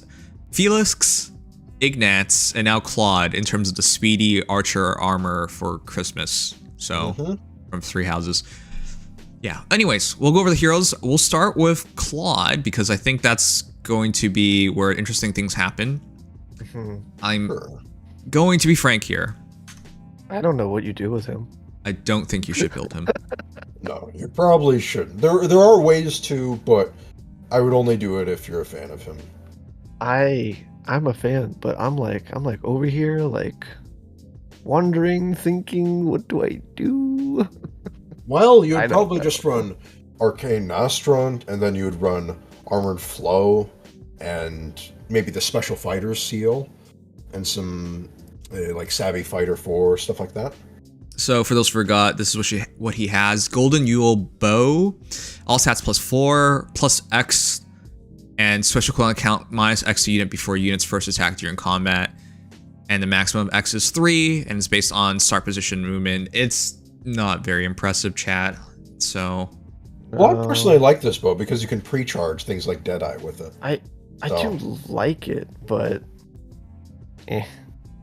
Felix, Ignatz, and now Claude in terms of the speedy archer armor for Christmas. So from 3 houses. Yeah. Anyways, we'll go over the heroes. We'll start with Claude because I think that's going to be where interesting things happen. I'm going to be frank here. I don't know what you do with him. I don't think you should build him. No, you probably shouldn't. There are ways to, but I would only do it if you're a fan of him. I'm a fan, but I'm like over here, like wondering, thinking, what do I do? Well, you'd I don't probably know. just run Arcane Nostrum, and then you would run Armored Flow, and maybe the Special Fighters seal, and some like Savvy Fighter 4, stuff like that. So for those who forgot, this is what he has. Golden Yule Bow, all stats +4, plus X, and special cooldown count minus X to unit before units first attack during combat. And the maximum X is 3, and it's based on start position movement. It's not very impressive, chat. So... Well, I personally like this bow because you can pre-charge things like Deadeye with it. I So- do like it, but I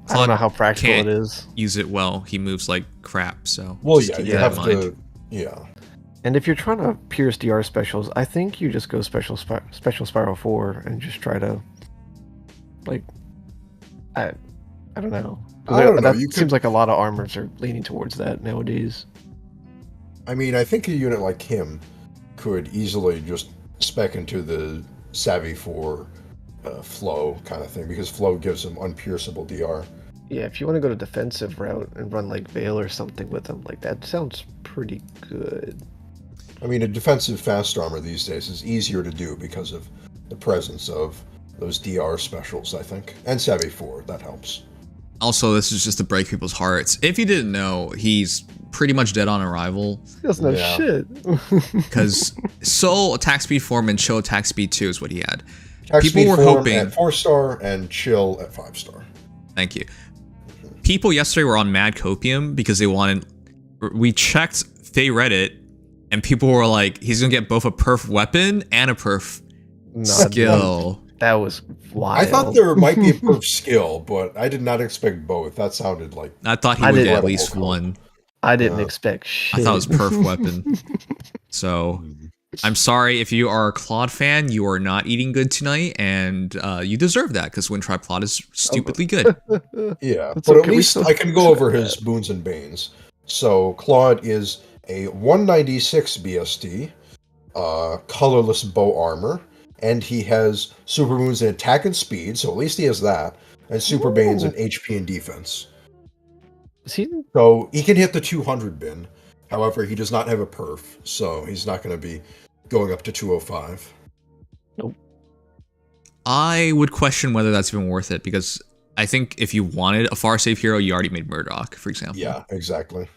Claude don't know how practical can't it is. use it well. He moves like crap, so... Well, just yeah, keep you that have in mind. to. Yeah. And if you're trying to pierce DR specials, I think you just go special spiral 4 and just try to, like, I don't know. I don't know, That you seems could- like a lot of armors are leaning towards that nowadays. I mean, I think a unit like him could easily just spec into the Savvy 4 flow kind of thing, because flow gives him unpierceable DR. Yeah, if you want to go to defensive route and run like Veil or something with them, like that sounds pretty good. I mean, a defensive fast armor these days is easier to do because of the presence of those DR specials, I think. And Savvy 4, that helps. Also, this is just to break people's hearts. If you didn't know, he's pretty much dead on arrival. He doesn't have Yeah. shit. Because Soul attack speed 4 and Chill attack speed 2 is what he had. Attack People speed were 4 hoping- at 4-star and chill at 5-star. Thank you. People yesterday were on mad copium because they wanted... We checked Fae Reddit, and people were like, he's going to get both a perf weapon and a perf No, skill. That was wild. I thought there might be a perf skill, but I did not expect both. That sounded like... I thought he I would didn't- get at least one. I didn't expect shit. I thought it was perf weapon. So... I'm sorry if you are a Claude fan, you are not eating good tonight, and you deserve that because Wind Tribe Claude is stupidly good. Yeah, It's but okay, at we least still I can go over his boons and banes. So Claude is a 196 BST, colorless bow armor, and he has super boons in attack and speed, so at least he has that, and super banes in HP and defense. Is he? So he can hit the 200 bin. However, he does not have a perf, so he's not going to be going up to 205. I would question whether that's even worth it because I think if you wanted a far safe hero, you already made Murdoch, for example. Yeah, exactly.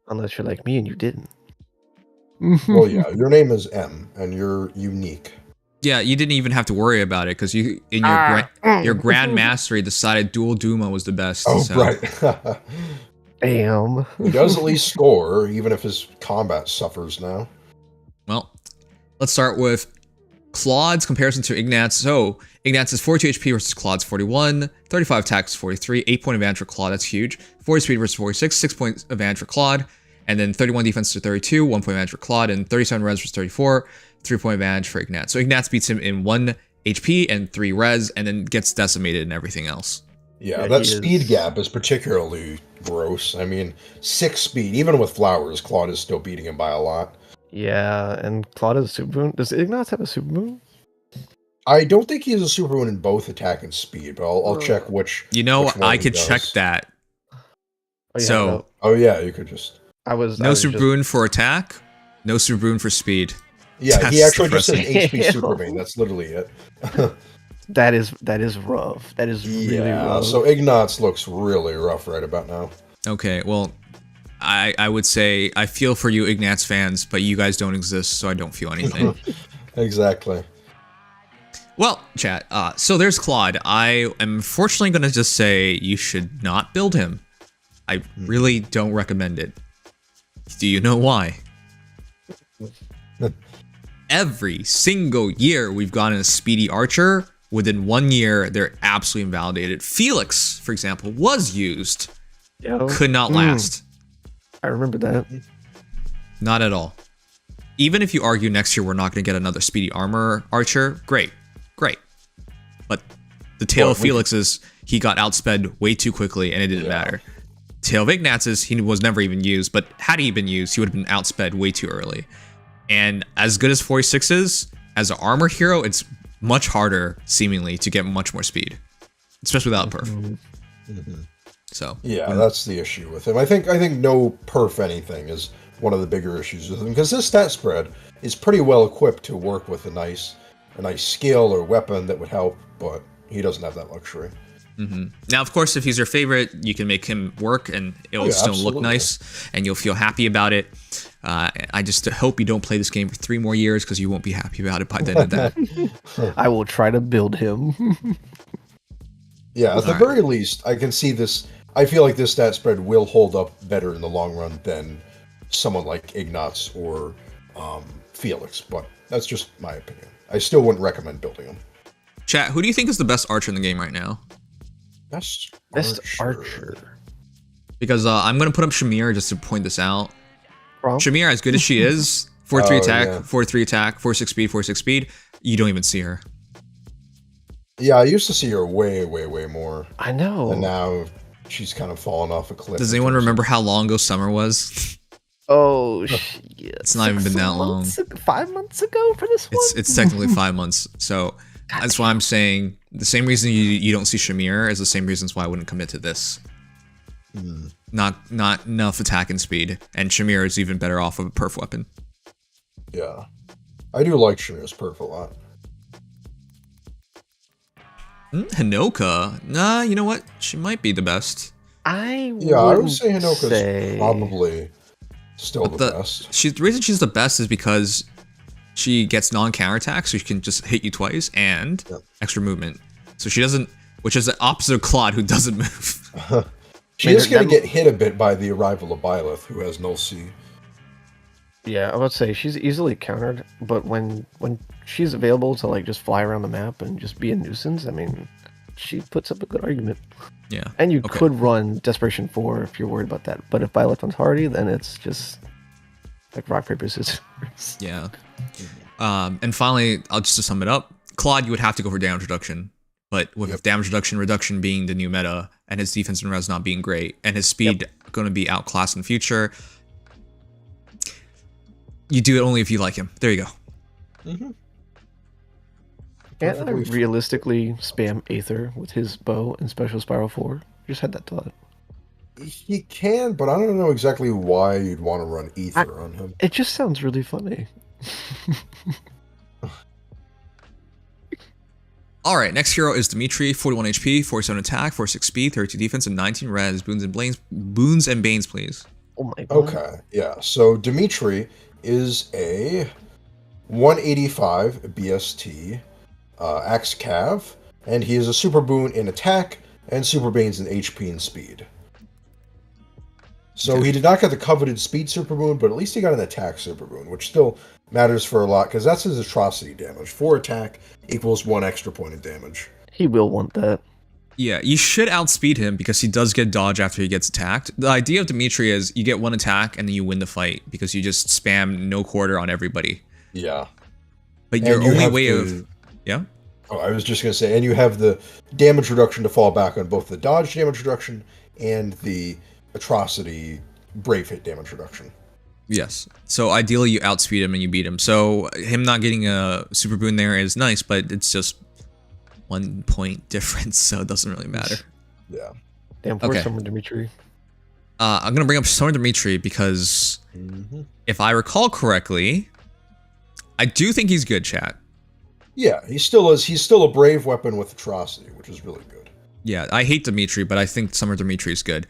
Unless you're like me and you didn't. Well, yeah, your name is M, and you're unique. Yeah, you didn't even have to worry about it because you in your Grand Mastery decided Dual Duma was the best. Oh, so. right. Damn. He does at least score, even if his combat suffers now. Well, let's start with Claude's comparison to Ignatz. So, Ignatz is 42 HP versus Claude's 41, 35 attack versus 43, 8-point advantage for Claude, that's huge. 40 speed versus 46, 6-point advantage for Claude, and then 31 defense to 32, 1-point advantage for Claude, and 37 res versus 34, 3-point advantage for Ignatz. So, Ignatz beats him in 1 HP and 3 res, and then gets decimated in everything else. Yeah, Yeah, that he speed is- gap is particularly gross. I mean, 6 speed, even with flowers, Claude is still beating him by a lot. Yeah, and Claude has a super moon. Does Ignatz have a super moon? I don't think he has a super one in both attack and speed, but I'll check which. You know, which one I he could does. check that. Oh, yeah, So- no, Oh yeah, you could just. I was No I was super just- boon for attack, no super boon for speed. Yeah, he That's actually just says depressing. HP super main. That's literally it. That is rough. That is really Yeah, rough. so Ignatz looks really rough right about now. Okay, well, I would say I feel for you Ignatz fans, but you guys don't exist, so I don't feel anything. Exactly. Well, chat, so there's Claude. I am unfortunately going to just say you should not build him. I really don't recommend it. Do you know why? Every single year we've gotten a speedy archer. Within 1 year, they're absolutely invalidated. Felix, for example, was used. Yo, Could not last. I remember that. Not at all. Even if you argue next year we're not going to get another speedy armor archer, great. But the tale of Felix is he got outsped way too quickly and it didn't matter. Tale of Ignatz is he was never even used, but had he been used, he would have been outsped way too early. And as good as 46 is, as an armor hero, it's much harder, seemingly, to get much more speed. Especially without perf. So Yeah, that's the issue with him. I think no perf anything is one of the bigger issues with him, because this stat spread is pretty well equipped to work with a nice skill or weapon that would help, but he doesn't have that luxury. Now, of course, if he's your favorite, you can make him work, and it'll still look nice, and you'll feel happy about it. I just hope you don't play this game for 3 more years, because you won't be happy about it by the end of that. I will try to build him. Yeah, at the very least, I can see this. I feel like this stat spread will hold up better in the long run than someone like Ignatz or Felix, but that's just my opinion. I still wouldn't recommend building him. Chat, who do you think is the best archer in the game right now? Best archer. Because I'm going to put up Shamir just to point this out. Wrong. Shamir, as good as she is, 4-3 attack, 4-3 attack, 4-6 speed, 4-6 speed, you don't even see her. Yeah, I used to see her way, way, way more. I know. And now she's kind of fallen off a cliff. Does anyone remember how long ago summer was? Oh, yeah. It's not even been that long. 5 months ago for this one? It's technically 5 months. So that's why I'm saying the same reason you don't see Shamir is the same reasons why I wouldn't commit to this. Not enough attack and speed. And Shamir is even better off of a perf weapon. Yeah. I do like Shamir's perf a lot. Hinoka? Nah, you know what? She might be the best. I would say Hinoka's probably still the best. The reason she's the best is because she gets non-counterattack, so she can just hit you twice, and extra movement. So she doesn't, which is the opposite of Claude, who doesn't move. She is going to get hit a bit by the arrival of Byleth, who has no C. Yeah, I would say she's easily countered, but when she's available to like just fly around the map and just be a nuisance, I mean, she puts up a good argument. Yeah. And you could run Desperation 4 if you're worried about that. But if Byleth runs Hardy, then it's just like rock, paper, scissors. Yeah. And finally, just to sum it up, Claude, you would have to go for damage reduction. But with damage reduction being the new meta, and his defense and res not being great, and his speed going to be outclassed in the future, you do it only if you like him. There you go. Can't I realistically spam Aether with his bow and Special Spiral 4? Just had that thought. He can, but I don't know exactly why you'd want to run Aether on him. It just sounds really funny. Alright, next hero is Dimitri, 41 HP, 47 attack, 46 speed, 32 defense, and 19 res. Boons and Banes, please. Oh my god. Okay, yeah. So Dimitri is a 185 BST Axe Cav, and he is a Super Boon in attack and Super Banes in HP and speed. So he did not get the coveted speed Super Boon, but at least he got an attack Super Boon, which still matters for a lot, because that's his atrocity damage. 4 attack equals 1 extra point of damage. He will want that. Yeah, you should outspeed him because he does get dodge after he gets attacked. The idea of Dimitri is you get 1 attack and then you win the fight because you just spam no quarter on everybody. Yeah. But your only way of... Yeah? Oh, I was just going to say, and you have the damage reduction to fall back on both the dodge damage reduction and the atrocity brave hit damage reduction. Yes. So ideally you outspeed him and you beat him. So him not getting a Super Boon there is nice, but it's just 1 point difference, so it doesn't really matter. Yeah. Damn, poor Summer Dimitri. I'm going to bring up Summer Dimitri because if I recall correctly, I do think he's good, chat. Yeah, he's still a brave weapon with atrocity, which is really good. Yeah, I hate Dimitri, but I think Summer Dimitri is good.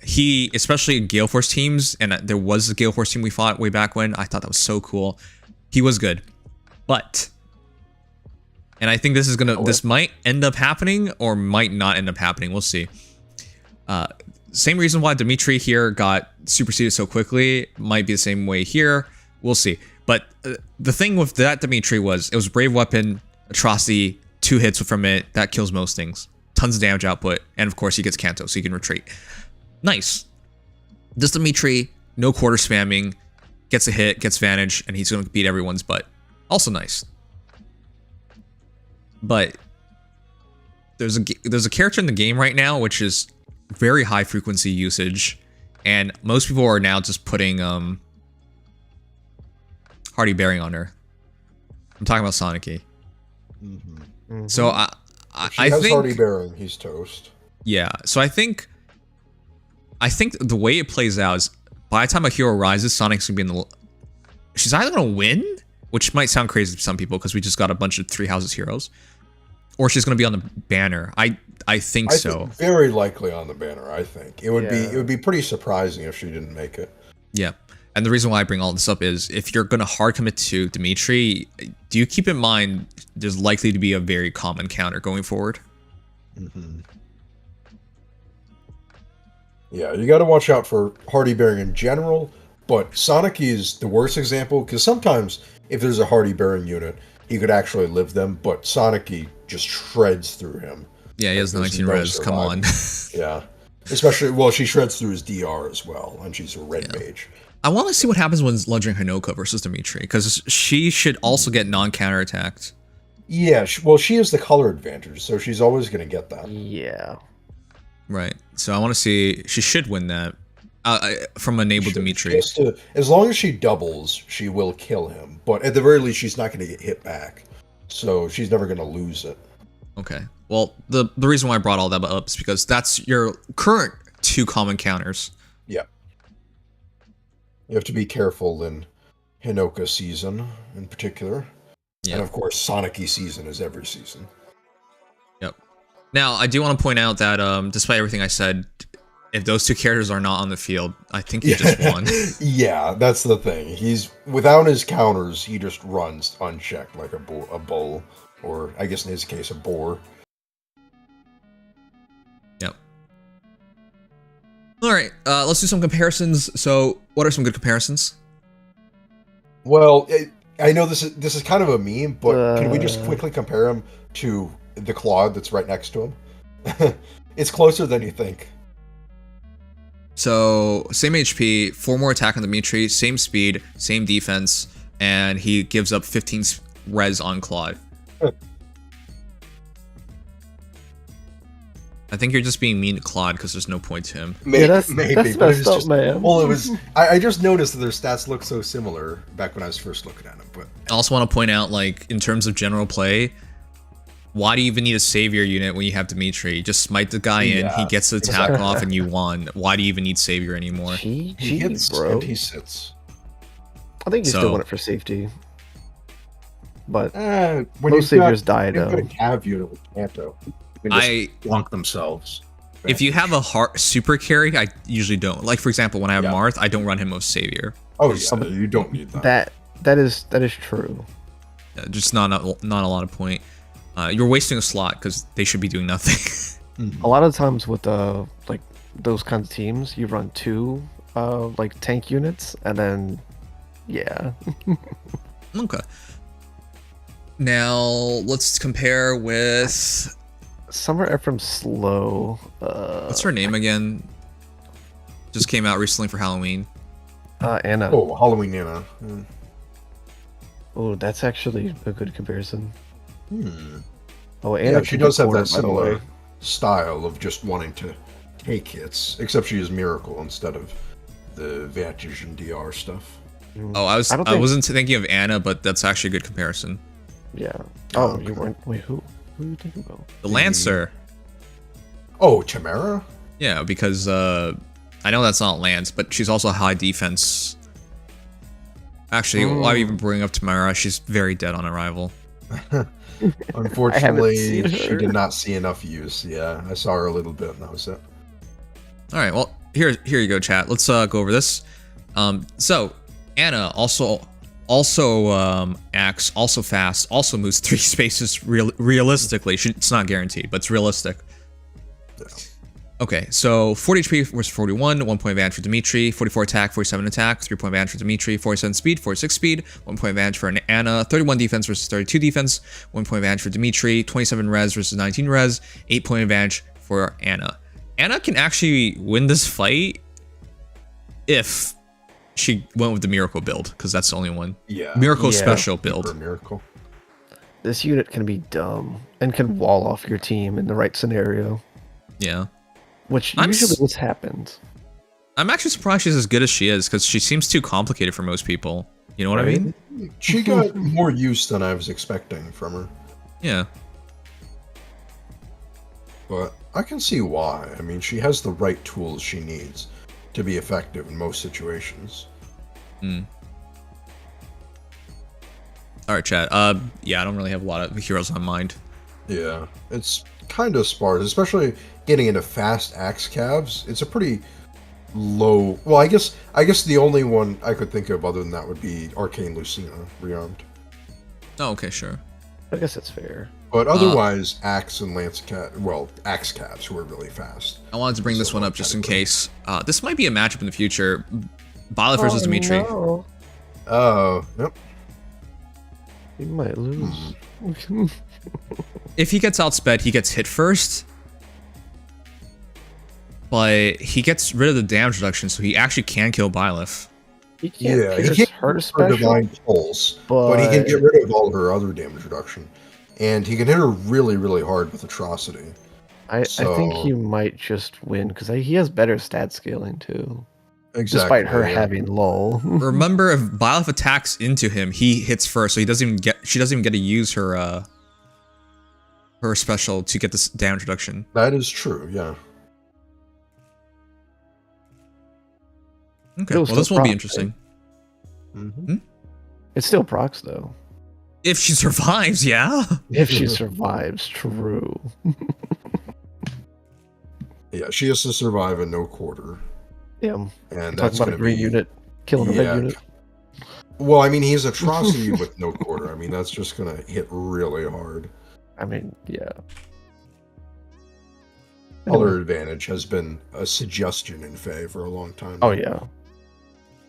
He, especially in Gale Force teams, and there was a Gale Force team we fought way back when, I thought that was so cool. He was good. But, and I think this might end up happening or might not end up happening. We'll see. Same reason why Dimitri here got superseded so quickly might be the same way here. We'll see. But the thing with that Dimitri was it was brave weapon, atrocity, 2 hits from it. That kills most things. Tons of damage output. And of course he gets Canto, so he can retreat. Nice. This Dimitri, no quarter spamming, gets a hit, gets Vantage, and he's going to beat everyone's butt. Also nice. But there's a character in the game right now which is very high frequency usage, and most people are now just putting Hardy Bearing on her. I'm talking about Sonic. So I has think Hardy Bearing, he's toast. Yeah, so I think I think the way it plays out is by the time a hero rises, Sonic's gonna be in the. She's either gonna win, which might sound crazy to some people because we just got a bunch of Three Houses heroes, or she's gonna be on the banner. I think so. Think very likely on the banner. I think it would be pretty surprising if she didn't make it. Yeah. And the reason why I bring all this up is if you're going to hard commit to Dimitri, do you keep in mind there's likely to be a very common counter going forward? Mm-hmm. Yeah, you got to watch out for hardy bearing in general, but Sonic is the worst example because sometimes if there's a hardy bearing unit, he could actually live them, but Sonic just shreds through him. Yeah, he has 19 res, come on. Yeah. Especially, well, she shreds through his DR as well, and she's a red mage. I want to see what happens when Legend Hinoka versus Dimitri, because she should also get non-counter attacked. Yeah, well, she has the color advantage, so she's always going to get that. Yeah. Right. So I want to see. She should win that from Enable Dimitri. As long as she doubles, she will kill him. But at the very least, she's not going to get hit back. So she's never going to lose it. Okay. Well, the reason why I brought all that up is because that's your current 2 common counters. Yeah. You have to be careful in Hinoka season in particular. Yeah. And of course, Sonic-y season is every season. Yep. Now, I do want to point out that despite everything I said, if those 2 characters are not on the field, I think he just won. Yeah, that's the thing. He's without his counters, he just runs unchecked like a bull, or I guess in his case, a boar. Yep. All right, let's do some comparisons. So, what are some good comparisons? Well, I know this is kind of a meme, but can we just quickly compare him to the Claude that's right next to him? It's closer than you think. So, same HP, 4 more attack on Dimitri, same speed, same defense, and he gives up 15 res on Claude. I think you're just being mean to Claude because there's no point to him. Maybe, that's messed up, man. Well, it was. I just noticed that their stats look so similar back when I was first looking at them. But I also want to point out, like, in terms of general play, why do you even need a savior unit when you have Dimitri? Just smite the guy in, he gets the attack off, and you won. Why do you even need savior anymore? He hits, bro. And he sits. I think you still want it for safety. But when most saviors died. You could have unit with Kanto. Bonk themselves. If you have a super carry, I usually don't. Like, for example, when I have Marth, I don't run him with savior. Oh yeah, you don't need that. That is true. Yeah, just not a lot of point. You're wasting a slot because they should be doing nothing. A lot of times with like those kinds of teams, you run 2 like tank units, and then Okay. Now let's compare with Summer Ephraim's slow. What's her name again? Just came out recently for Halloween. Anna. Oh, Halloween Anna. Oh, that's actually a good comparison. Oh, Anna, she does have that similar style of just wanting to take hits, except she uses Miracle instead of the Vantage and DR stuff. Oh, I wasn't thinking of Anna, but that's actually a good comparison. Yeah. Oh, you weren't. Wait, who are you thinking about? The Lancer. Oh, Chimera? Yeah, because I know that's not Lance, but she's also high defense. Actually, why even bring up Chimera? She's very dead on arrival. Unfortunately, she did not see enough use. Yeah, I saw her a little bit, and that was it. All right, well, here you go, chat. Let's go over this. So Anna also acts, also fast, also moves 3 spaces realistically. It's not guaranteed, but it's realistic. Yeah. Okay, so 40 HP versus 41, 1 point advantage for Dimitri, 44 attack, 47 attack, 3 point advantage for Dimitri, 47 speed, 46 speed, 1 point advantage for Anna, 31 defense versus 32 defense, 1 point advantage for Dimitri, 27 res versus 19 res, 8 point advantage for Anna. Anna can actually win this fight if she went with the Miracle build, because that's the only one. Yeah. Miracle special build. Miracle. This unit can be dumb and can wall off your team in the right scenario. Yeah. Which usually what's happened. I'm actually surprised she's as good as she is, because she seems too complicated for most people. You know what I mean? She got more use than I was expecting from her. Yeah. But I can see why. I mean, she has the right tools she needs to be effective in most situations. Alright, chat. Yeah, I don't really have a lot of heroes on mind. Yeah, it's kind of sparse, especially getting into fast axe calves. It's a pretty low... Well, I guess the only one I could think of other than that would be Arcane Lucina, rearmed. Oh, okay, sure. I guess that's fair. But otherwise, axe and lance axe calves who are really fast. I wanted to bring this one up just in case. This might be a matchup in the future. Byleth versus Dimitri. No. Oh, yep. He might lose. If he gets outsped, he gets hit first. But he gets rid of the damage reduction, so he actually can kill Byleth. He can't Yeah, he pierce can't her her special, divine pulse, but he can get rid of all her other damage reduction. And he can hit her really, really hard with atrocity. I think he might just win because he has better stat scaling too. Exactly. Despite her having lull. Remember, if Byleth attacks into him, he hits first, so she doesn't even get to use her her special to get this damage reduction. That is true, yeah. Okay, well this will be interesting. It still procs though. If she survives, yeah. If she survives, true. Yeah, she has to survive in no quarter. Yeah. And Talking that's about going a to green be... unit killing a red unit. Well, I mean, he's atrocity with no quarter. I mean, that's just going to hit really hard. I mean, yeah. Color advantage has been a suggestion in Fae for a long time. Oh, yeah.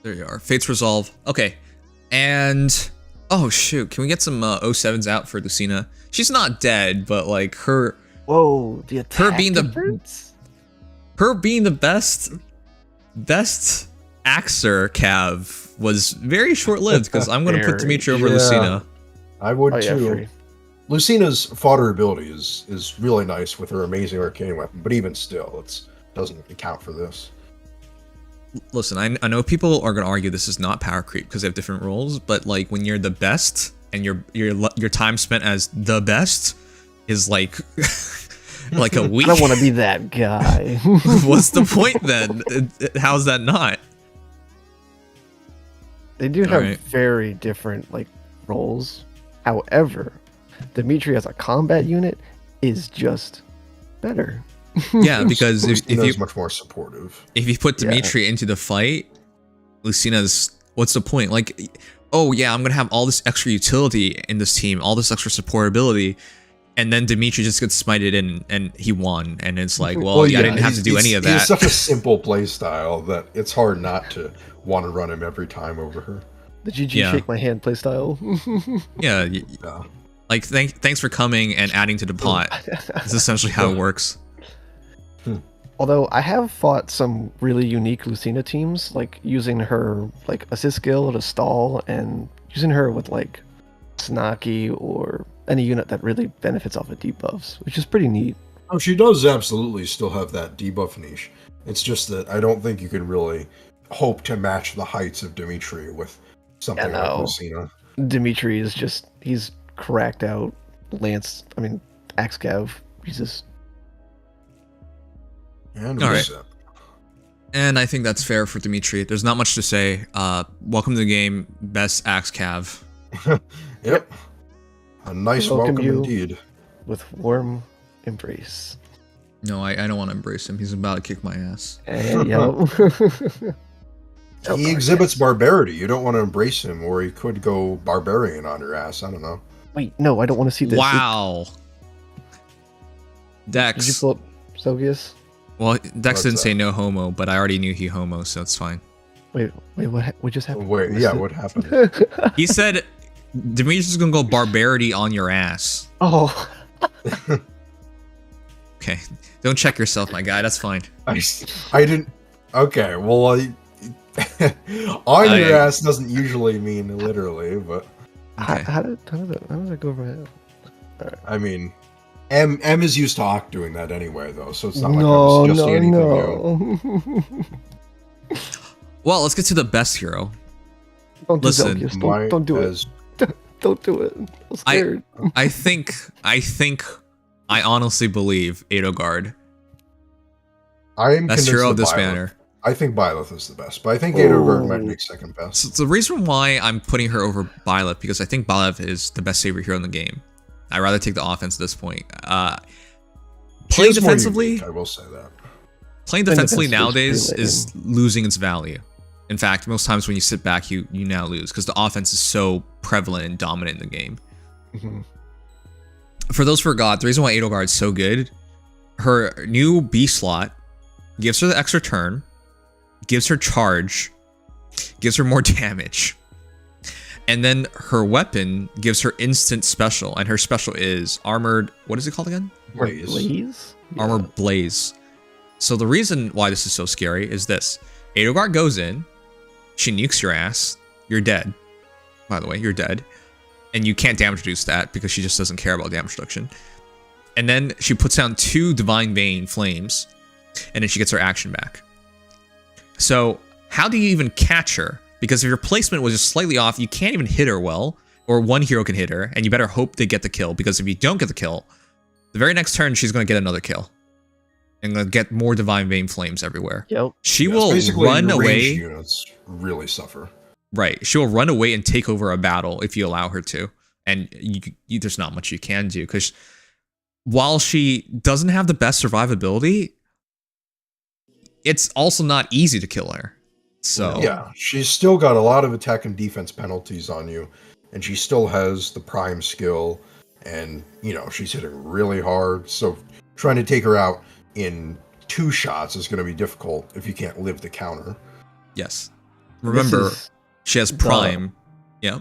There you are. Fate's Resolve. Okay. And... Oh, shoot. Can we get some 07s out for Lucina? She's not dead, but, like, her... Whoa, the attack her being the difference? Her being the best Axer Cav was very short-lived, because I'm going to put Dimitri over Lucina. I would, yeah, too. free. Lucina's fodder ability is really nice with her amazing arcane weapon, but even still, it doesn't account for this. Listen, I know people are going to argue this is not power creep because they have different roles, but like when you're the best and your time spent as the best is like like a week. I don't want to be that guy. What's the point then? How's that not? They do have very different like roles. However, Dimitri as a combat unit is just better. Yeah, because if you much more supportive. If you put Dimitri into the fight, Lucina's what's the point? Like, oh yeah, I'm gonna have all this extra utility in this team, all this extra supportability, and then Dimitri just gets smited in and he won, and it's like, well yeah, I didn't have to do any of that. He's such a simple play style that it's hard not to want to run him every time over her. The GG shake my hand playstyle. Yeah. Like thanks for coming and adding to the pot. That's essentially how it works. Although I have fought some really unique Lucina teams, like using her like assist skill to stall and using her with like Snaki or any unit that really benefits off of debuffs, which is pretty neat. Oh, she does absolutely still have that debuff niche. It's just that I don't think you can really hope to match the heights of Dimitri with something like Lucina. Dimitri is just, he's cracked out Axe Cav. Jesus. And all right. And I think that's fair for Dimitri. There's not much to say. Welcome to the game, best Axe Cav. Yep. A nice welcome indeed. With warm embrace. No, I don't want to embrace him. He's about to kick my ass. He exhibits barbarity. You don't want to embrace him, or he could go barbarian on your ass. I don't know. Wait, no, I don't want to see this. Wow. Dex. Did you pull up Sovius? Well, Dex didn't say no homo, but I already knew he homo, so it's fine. Wait, what just happened? Wait, yeah, what happened? He said Dimitri's gonna go barbarity on your ass. Oh. Okay, don't check yourself, my guy. That's fine. I didn't. Okay, well, on your ass doesn't usually mean literally, but okay. How does that go over my head? Right. I mean, M is used to Hawk doing that anyway, though, so it's not like I was suggesting anything new. Well, let's get to the best hero. Don't do Listen, don't do it. Don't do it. I'm scared. I think I honestly believe Edelgard I am best convinced hero of that this Byleth- banner. I think Byleth is the best, but I think Edelgard might make second best. So the reason why I'm putting her over Byleth, because I think Byleth is the best saber hero in the game. I'd rather take the offense at this point. Playing She's more defensively, unique, I will say that. playing defensively defensively nowadays is is losing its value. In fact, most times when you sit back, you now lose because the offense is so prevalent and dominant in the game. For those who forgot, the reason why Edelgard is so good, her new B slot gives her the extra turn, gives her charge, gives her more damage, and then her weapon gives her instant special, and her special is armored. What is it called again? Blaze? Armored Blaze. So the reason why this is so scary is this: Edelgard goes in, she nukes your ass, you're dead. By the way, you're dead, and you can't damage reduce that because she just doesn't care about damage reduction. And then she puts down 2 Divine Vein Flames, and then she gets her action back. So how do you even catch her? Because if your placement was just slightly off, you can't even hit her well, or one hero can hit her, and you better hope they get the kill, because if you don't get the kill, the very next turn she's going to get another kill. And going to get more Divine Vein Flames everywhere. Yep. She Yes, will basically, run your away. ranged units really suffer. Right. She will run away and take over a battle if you allow her to. And there's not much you can do, because while she doesn't have the best survivability, it's also not easy to kill her. So yeah, she's still got a lot of attack and defense penalties on you, and she still has the prime skill, and she's hitting really hard. So trying to take her out in 2 shots is going to be difficult if you can't live the counter. yes. Remember, she has prime. Yeah.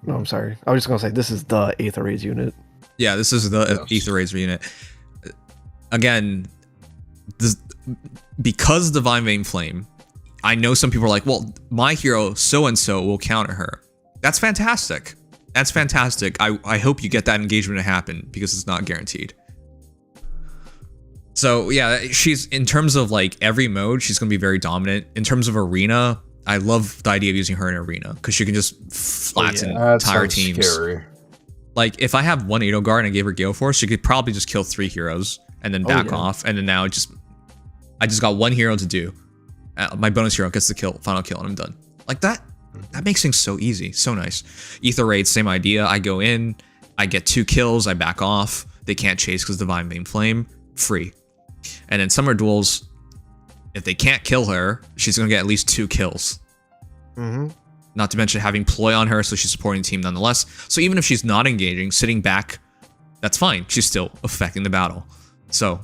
No, I'm sorry. I was just gonna say this is the Aether Rays unit. Yeah, this is the Yes. Aether Razor unit. Again, because Divine Vein Flame, I know some people are like, well, my hero so-and-so will counter her. That's fantastic. That's fantastic. I hope you get that engagement to happen, because it's not guaranteed. So yeah, she's, in terms of like every mode, she's going to be very dominant. In terms of arena, I love the idea of using her in arena, because she can just flatten That entire sounds teams. Scary. Like, if I have one Edelgard and I gave her Gale Force, she could probably just kill 3 heroes and then back yeah. off. And then now I just got 1 hero to do. My bonus hero gets the final kill, and I'm done. Like that makes things so easy, so nice. Aether Raid, same idea. I go in, I get 2 kills, I back off. They can't chase because Divine Vein Flame, free. And then Summer Duels, if they can't kill her, she's gonna get at least 2 kills. Not to mention having Ploy on her, so she's supporting the team nonetheless. So even if she's not engaging, sitting back, that's fine. She's still affecting the battle. So,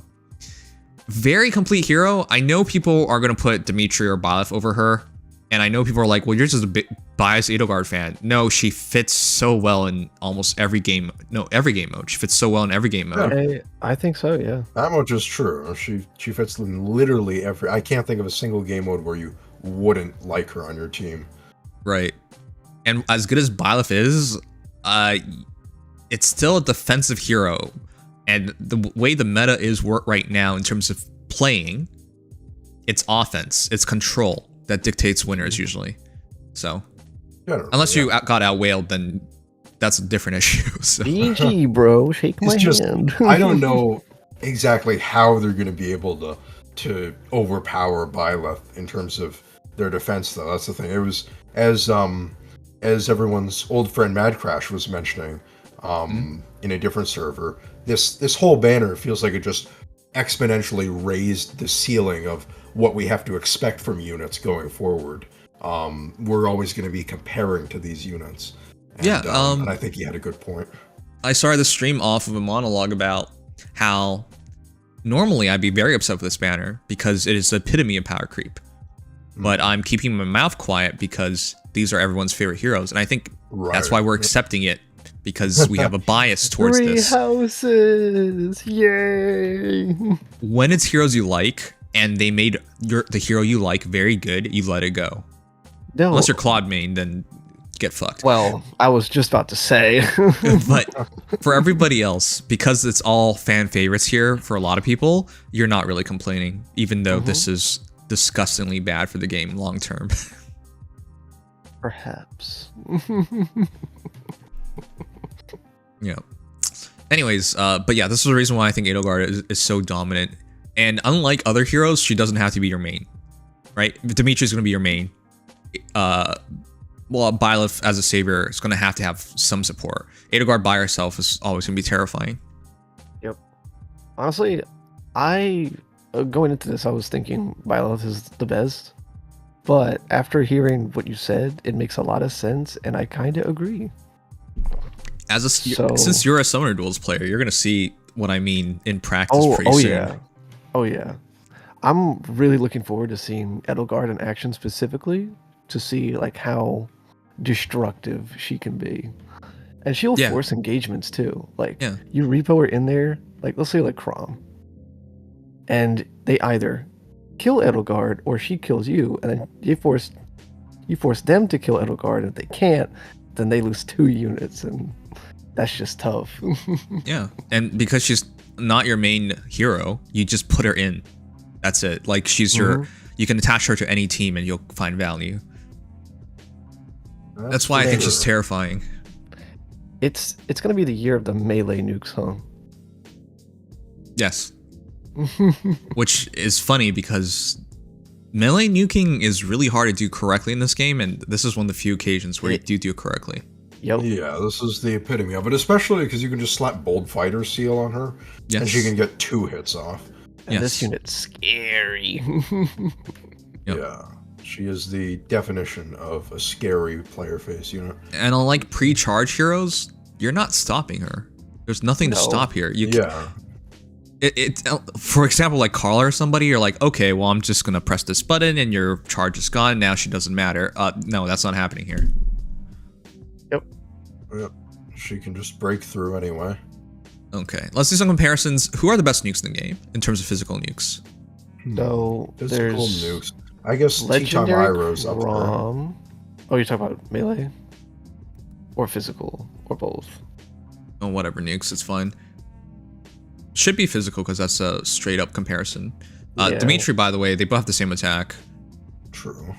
very complete hero. I know people are going to put Dimitri or Byleth over her. And I know people are like, well, you're just a bit biased Edelgard fan. No, she fits so well in almost every game. No, every game mode. She fits so well in every game mode. I think so, yeah. That much is true. She fits in literally every... I can't think of a single game mode where you wouldn't like her on your team. Right. And as good as Byleth is, it's still a defensive hero. And the way the meta is work right now in terms of playing, it's offense, it's control that dictates winners usually. So, unless you got outwailed, then that's a different issue. So. GG, bro. Shake my hand. I don't know exactly how they're going to be able to overpower Byleth in terms of their defense, though. That's the thing. It was as everyone's old friend Mad Crash was mentioning in a different server. This whole banner feels like it just exponentially raised the ceiling of what we have to expect from units going forward. We're always going to be comparing to these units. And, and I think he had a good point. I started the stream off of a monologue about how normally I'd be very upset with this banner because it is the epitome of power creep. But I'm keeping my mouth quiet because these are everyone's favorite heroes. And I think that's why we're accepting it, because we have a bias towards 3 this. houses! Yay! When it's heroes you like, and they made the hero you like very good, you let it go. No. Unless you're Claude main, then get fucked. Well, I was just about to say. But for everybody else, because it's all fan favorites here, for a lot of people, you're not really complaining, even though this is disgustingly bad for the game long term. Perhaps. Yeah. Anyways, but yeah, this is the reason why I think Edelgard is so dominant. And unlike other heroes, she doesn't have to be your main, right? Dimitri's going to be your main. Well, Byleth as a savior is going to have some support. Edelgard by herself is always going to be terrifying. Yep. Honestly, going into this, I was thinking Byleth is the best. But after hearing what you said, it makes a lot of sense, and I kind of agree. Since you're a Summoner Duels player, you're going to see what I mean in practice pretty soon. Oh, yeah. I'm really looking forward to seeing Edelgard in action specifically to see like how destructive she can be. And she'll force engagements too. Like you repo her in there, like let's say like Chrom. And they either kill Edelgard or she kills you, and then you force them to kill Edelgard, and if they can't, then they lose 2 units, and that's just tough. Yeah. And because she's not your main hero, you just put her in. That's it. Like she's you can attach her to any team and you'll find value. That's why I think she's terrifying. It's gonna be the year of the melee nukes, huh? Yes. Which is funny because melee nuking is really hard to do correctly in this game, and this is one of the few occasions where you do it correctly. Yep. Yeah, this is the epitome of it, especially because you can just slap Bold Fighter Seal on her, and she can get 2 hits off. And this unit's scary. Yeah, she is the definition of a scary player face unit. And unlike pre-charge heroes, you're not stopping her. There's nothing to stop here. For example, like Carla or somebody, you're like, okay, well, I'm just gonna press this button and your charge is gone. Now she doesn't matter. No, that's not happening here. Yep. She can just break through anyway. Okay, let's do some comparisons. Who are the best nukes in the game in terms of physical nukes? So physical there's nukes. I guess legendary Iroh's up there. Oh, you're talking about melee? Or physical? Or both? Oh, whatever nukes, it's fine. Should be physical because that's a straight up comparison. Dimitri, by the way, they both have the same attack. True.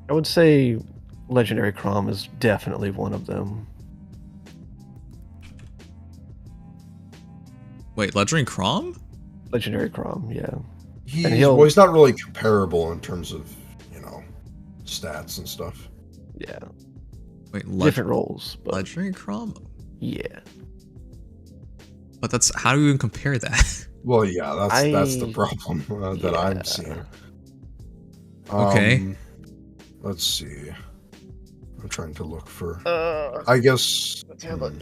I would say Legendary Chrom is definitely one of them. Wait, Legendary Chrom? Legendary Chrom, yeah. He's not really comparable in terms of, stats and stuff. Yeah. Wait, different roles. But Legendary Chrom? Yeah. But how do you even compare that? Well, yeah, that's the problem that I'm seeing. Okay. Let's see. I'm trying to look for. I guess. Let's have a.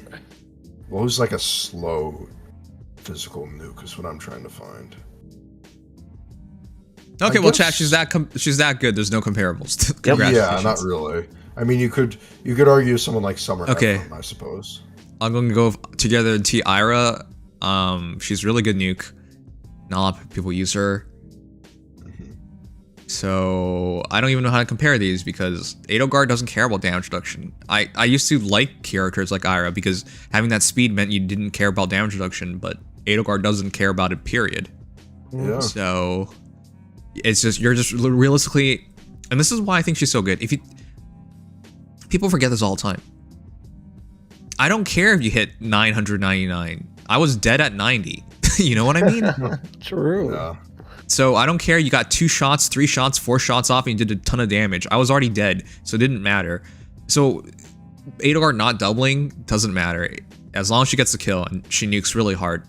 Well, who's like a slow physical nuke is what I'm trying to find. Okay, well, chat. She's that good. There's no comparables. Yeah, not really. I mean, you could argue someone like Summer. Okay. Ephraim, I suppose. I'm going to go together and T Ira. She's really good nuke. Not a lot of people use her. So I don't even know how to compare these because Edelgard doesn't care about damage reduction. I used to like characters like Ira because having that speed meant you didn't care about damage reduction, but Edelgard doesn't care about it, period. Yeah. So it's just, you're just realistically, and this is why I think she's so good. People forget this all the time. I don't care if you hit 999. I was dead at 90. You know what I mean? True. Yeah. So I don't care. You got 2 shots, 3 shots, 4 shots off, and you did a ton of damage. I was already dead, so it didn't matter. So Edelgard not doubling doesn't matter. As long as she gets the kill and she nukes really hard,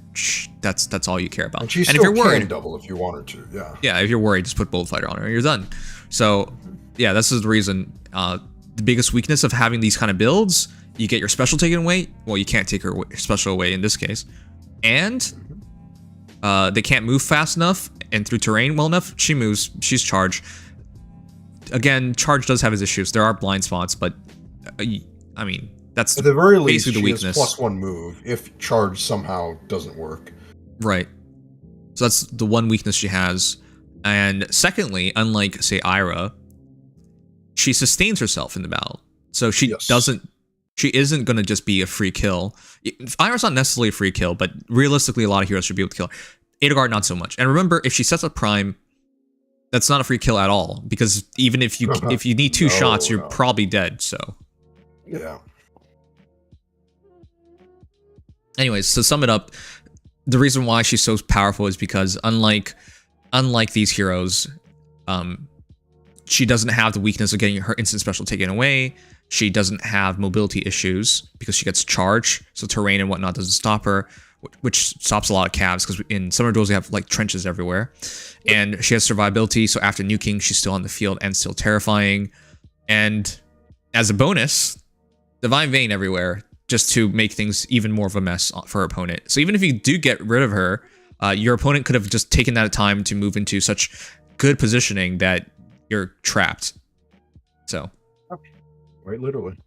that's all you care about. And she if still you're worried, can double if you want her to. Yeah. Yeah, if you're worried, just put Bold Fighter on her and you're done. So yeah, this is the reason. The biggest weakness of having these kind of builds, you get your special taken away. Well, you can't take her special away in this case. And they can't move fast enough and through terrain well enough. She moves. She's charged. Again, charge does have its issues. There are blind spots, but I mean, that's at the very least basically the weakness. Has +1 move if charge somehow doesn't work. Right. So that's the one weakness she has. And secondly, unlike say Ira, she sustains herself in the battle. So she isn't going to just be a free kill. Ira's not necessarily a free kill, but realistically, a lot of heroes should be able to kill her. Edelgard, not so much. And remember, if she sets up Prime, that's not a free kill at all. Because even if you need 2 shots, you're probably dead. So yeah. Anyways, to sum it up, the reason why she's so powerful is because unlike these heroes, she doesn't have the weakness of getting her instant special taken away. She doesn't have mobility issues because she gets charged, so terrain and whatnot doesn't stop her, which stops a lot of cabs because in summer duels we have like trenches everywhere. And she has survivability, so after nuking, she's still on the field and still terrifying. And as a bonus, Divine Vein everywhere, just to make things even more of a mess for her opponent. So even if you do get rid of her, your opponent could have just taken that time to move into such good positioning that you're trapped. So. Right, literally.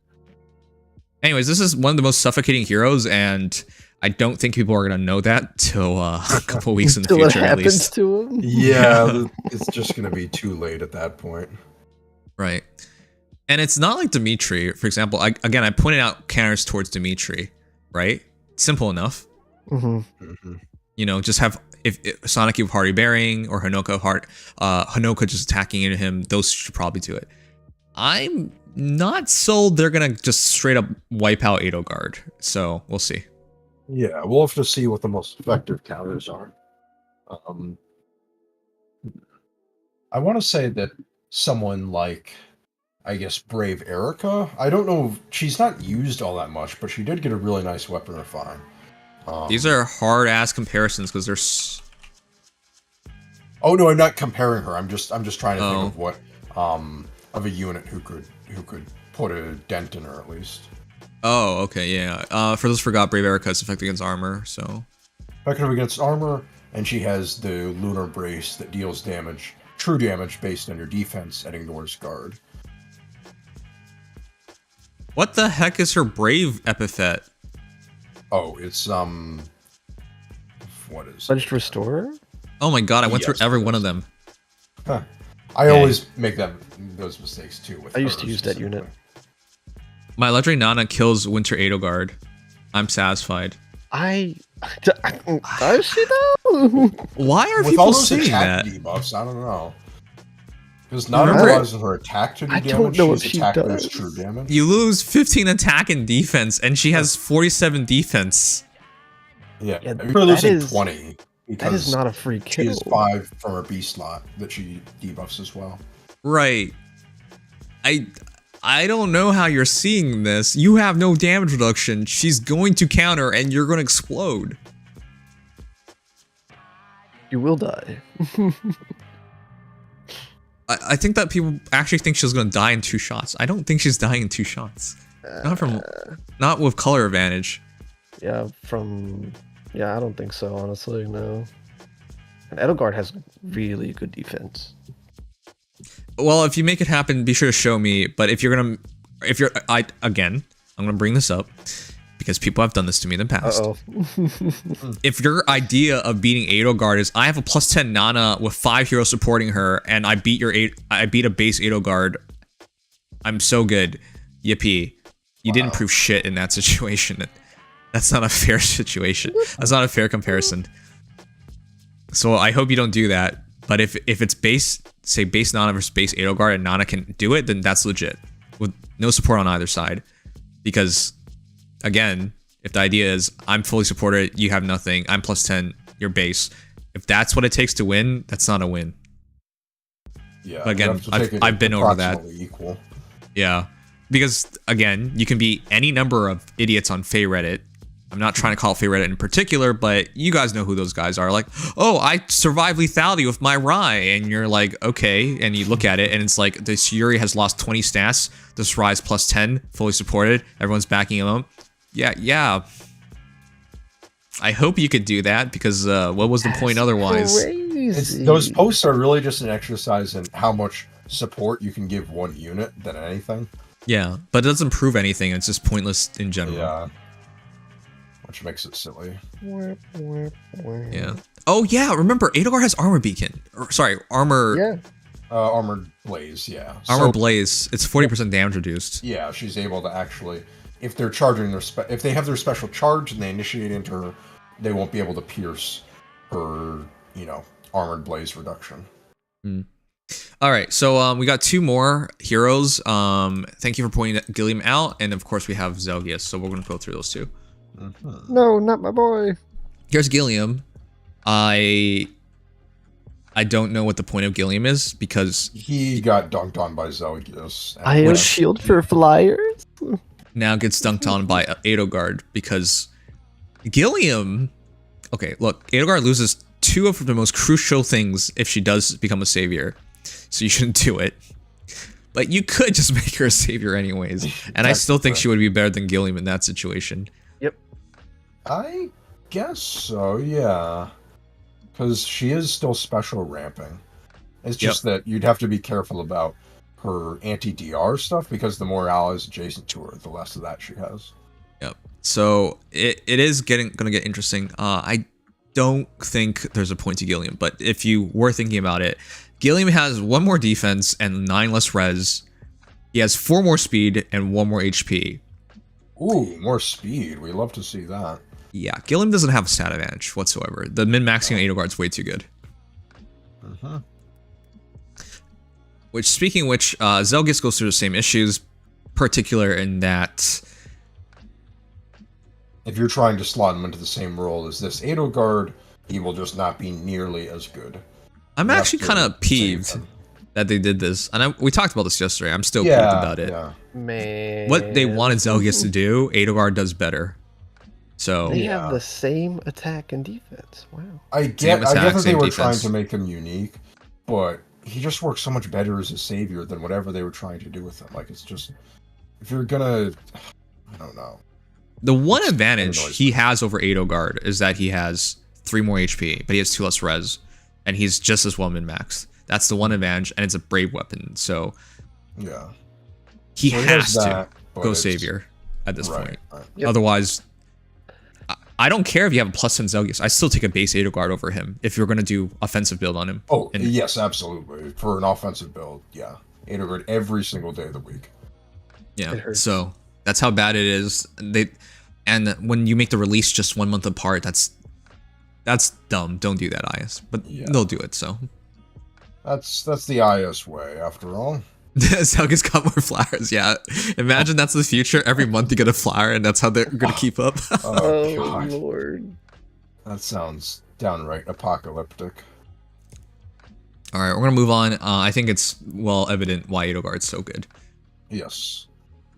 Anyways, this is one of the most suffocating heroes, and I don't think people are going to know that till a couple weeks in the future, at least. To him? Yeah, it's just going to be too late at that point. Right. And it's not like Dimitri, for example. I pointed out counters towards Dimitri, right? Simple enough. You know, just have if Sonic with Hardy Bearing or Hanoka just attacking into him. Those should probably do it. I'm not sold they're gonna just straight up wipe out Edelgard, so we'll see. Yeah, we'll have to see what the most effective counters are. I want to say that someone like, I guess, Brave Erica, I don't know, she's not used all that much, but she did get a really nice weapon refine. These are hard-ass comparisons because they're... Oh no, I'm not comparing her. I'm just trying to think of what of a unit who could put a dent in her at least. Oh, okay, yeah. For those who forgot, Brave Erica is effective against armor, so... Effective against armor, and she has the Lunar Brace that deals damage, true damage based on your defense and ignores guard. What the heck is her Brave epithet? Oh, it's what is Pledged Restorer? Oh my god, I went through every one of them. Huh. I always make those mistakes too. With I used to use that unit. My legendary Nana kills Winter Edelgard. I'm satisfied. Does she though? Why are with people all those saying attack that? debuffs, I don't know. Because Nana realizes her attack to do damage. don't know if she's she attack does. does true damage. You lose 15 attack and defense, and she has 47 defense. Yeah, Yeah, you're losing that is- 20. That is not a free She kill. has 5 from her B slot that she debuffs as well. Right. I don't know how you're seeing this. You have no damage reduction. She's going to counter, and you're going to explode. You will die. I think that people actually think she's going to die in 2 shots. I don't think she's dying in 2 shots. Not with color advantage. Yeah, I don't think so, honestly, no. And Edelgard has really good defense. Well, if you make it happen, be sure to show me. But I'm gonna bring this up because people have done this to me in the past. If your idea of beating Edelgard is I have a +10 Nana with 5 heroes supporting her, and I beat a base Edelgard, I'm so good. Yippee! You didn't prove shit in that situation. That's not a fair situation. That's not a fair comparison. So I hope you don't do that. But if it's base Nana versus base Edelgard and Nana can do it, then that's legit. With no support on either side. Because, again, if the idea is I'm fully supported, you have nothing, I'm +10, you're base. If that's what it takes to win, that's not a win. Yeah. But again, I've been over that. Equal. Yeah. Because, again, you can beat any number of idiots on Fey Reddit. I'm not trying to call Fey Reddit in particular, but you guys know who those guys are. Like, oh, I survived lethality with my Rai. And you're like, okay. And you look at it, and it's like, this Yuri has lost 20 stats. This Rai's +10, fully supported. Everyone's backing him up. Yeah. I hope you could do that, because what was the point otherwise? Those posts are really just an exercise in how much support you can give one unit than anything. Yeah, but it doesn't prove anything. It's just pointless in general. Yeah. Which makes it silly. Yeah. Oh yeah, remember Edelgard has armor beacon. Armor. Yeah. Armored Blaze, yeah. Armor Blaze. It's 40% damage reduced. Yeah, she's able to actually, if they're charging if they have their special charge and they initiate into her, they won't be able to pierce her, Armored Blaze reduction. All right, so we got 2 more heroes. Thank you for pointing Gilliam out, and of course we have Zelgius. So we're gonna go through those 2. No, not my boy. Here's Gilliam. I don't know what the point of Gilliam is because he got dunked on by Zelgius. Iron Shield for flyers. Now gets dunked on by Edelgard because Gilliam. Okay, look, Edelgard loses 2 of the most crucial things if she does become a savior, so you shouldn't do it. But you could just make her a savior anyways, and I still think she would be better than Gilliam in that situation. Yep. I guess so, yeah. Because she is still special ramping. It's just that you'd have to be careful about her anti-DR stuff, because the more allies adjacent to her, the less of that she has. Yep. So it is going to get interesting. I don't think there's a point to Gilliam, but if you were thinking about it, Gilliam has 1 more defense and 9 less res. He has 4 more speed and 1 more HP. Ooh, more speed. We love to see that. Yeah, Gilliam doesn't have a stat advantage whatsoever. The min-maxing on Edelgard's way too good. Which, speaking of which, Zelgius goes through the same issues, particular in that if you're trying to slot him into the same role as this Edelgard, he will just not be nearly as good. I'm actually kind of peeved that they did this, and we talked about this yesterday. I'm still peeved about it. Yeah. Man. What they wanted Zelgius to do, Edelgard does better. So they have the same attack and defense. Wow. I get that they were trying to make him unique, but he just works so much better as a savior than whatever they were trying to do with him. Like, it's just, if you're gonna, I don't know. The one advantage he has over Edelgard is that he has 3 more HP, but he has 2 less res, and he's just as well min-maxed. That's the one advantage, and it's a brave weapon, so yeah, he has to go savior at this point. Yep. Otherwise, I don't care if you have a +10 Zelgius. I still take a base Edelgard over him if you're going to do offensive build on him. Oh, yes, absolutely. For an offensive build, yeah. Edelgard every single day of the week. Yeah, so that's how bad it is. And when you make the release just 1 month apart, that's dumb. Don't do that, IS. But they'll do it, so. That's the IS way, after all. Zelgius got more flowers, yeah. Imagine that's the future. Every month you get a flower, and that's how they're going to keep up. Oh, Lord. That sounds downright apocalyptic. Alright, we're going to move on. I think it's well evident why Edelgard's so good. Yes.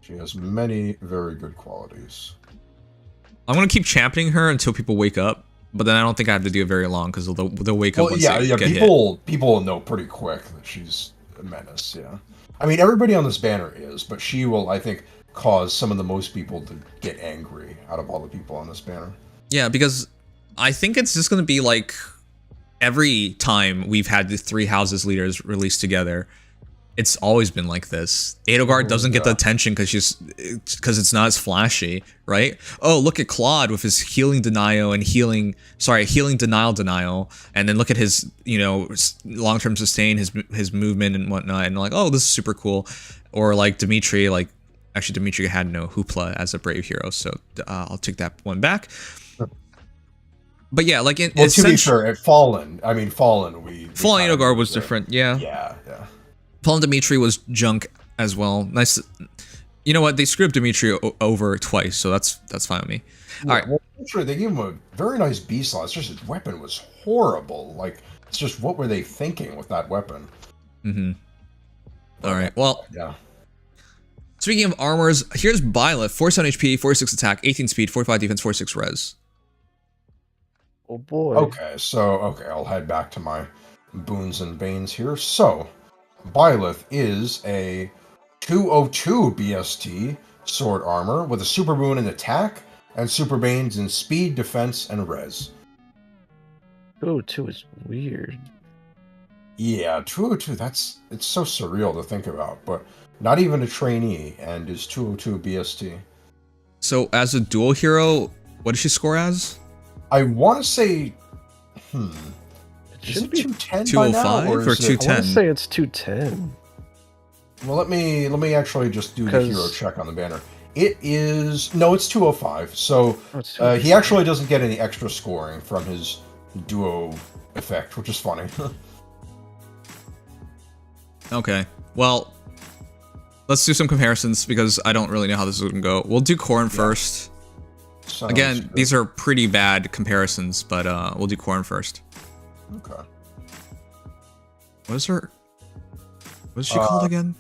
She has many very good qualities. I'm going to keep championing her until people wake up, but then I don't think I have to do it very long, because they'll wake up once they get hit. People know pretty quick that she's a menace, yeah. I mean, everybody on this banner is, but she will, I think, cause some of the most people to get angry out of all the people on this banner. Yeah, because I think it's just going to be like every time we've had the 3 houses leaders released together, it's always been like this. Edelgard doesn't get the attention because it's not as flashy, right? Oh, look at Claude with his healing denial and healing denial, and then look at his, long-term sustain, his movement and whatnot, and like, oh, this is super cool. Or like Dimitri, actually Dimitri had no hoopla as a brave hero, so I'll take that one back. But yeah, like to be fair, Fallen Edelgard was different, yeah. Yeah. Fallen Dimitri was junk as well. Nice. You know what? They screwed Dimitri over twice, so that's fine with me. All right. Well, they gave him a very nice B slot. It's just his weapon was horrible. Like, it's just, what were they thinking with that weapon? All right. Well. Yeah. Speaking of armors, here's Byleth: 47 HP, 46 attack, 18 speed, 45 defense, 46 res. Oh boy. Okay, I'll head back to my boons and banes here. So, Byleth is a 202 BST sword armor with a super boon in attack and super banes in speed, defense, and res. 202 is weird. Yeah, 202, it's so surreal to think about, but not even a trainee and is 202 BST. So as a dual hero, what does she score as? I want to say, Should it 210 205 or 210? I want to say it's 210. Well, let me actually just do the hero check on the banner. It's 205. So he actually doesn't get any extra scoring from his duo effect, which is funny. Okay, well, let's do some comparisons because I don't really know how this is going to go. We'll do Corrin first. Again, these are pretty bad comparisons, but we'll do Corrin first. Okay. What is she called again?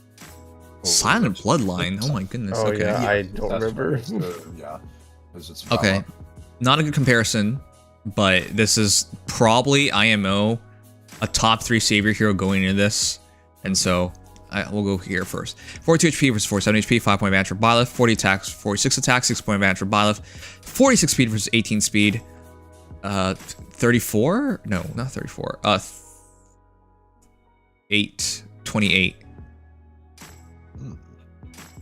Silent Bloodline. Oh my goodness. Oh okay. yeah, I don't remember. Yeah. It's Okay. Not a good comparison, but this is probably IMO, a top 3 savior hero going into this, and so we'll go here first. 42 HP versus 47 HP, 5 point advantage for Byleth. 40 attacks, 46 attacks, 6 point advantage for Byleth. 46 speed versus 18 speed. 34? No, not 34. 28.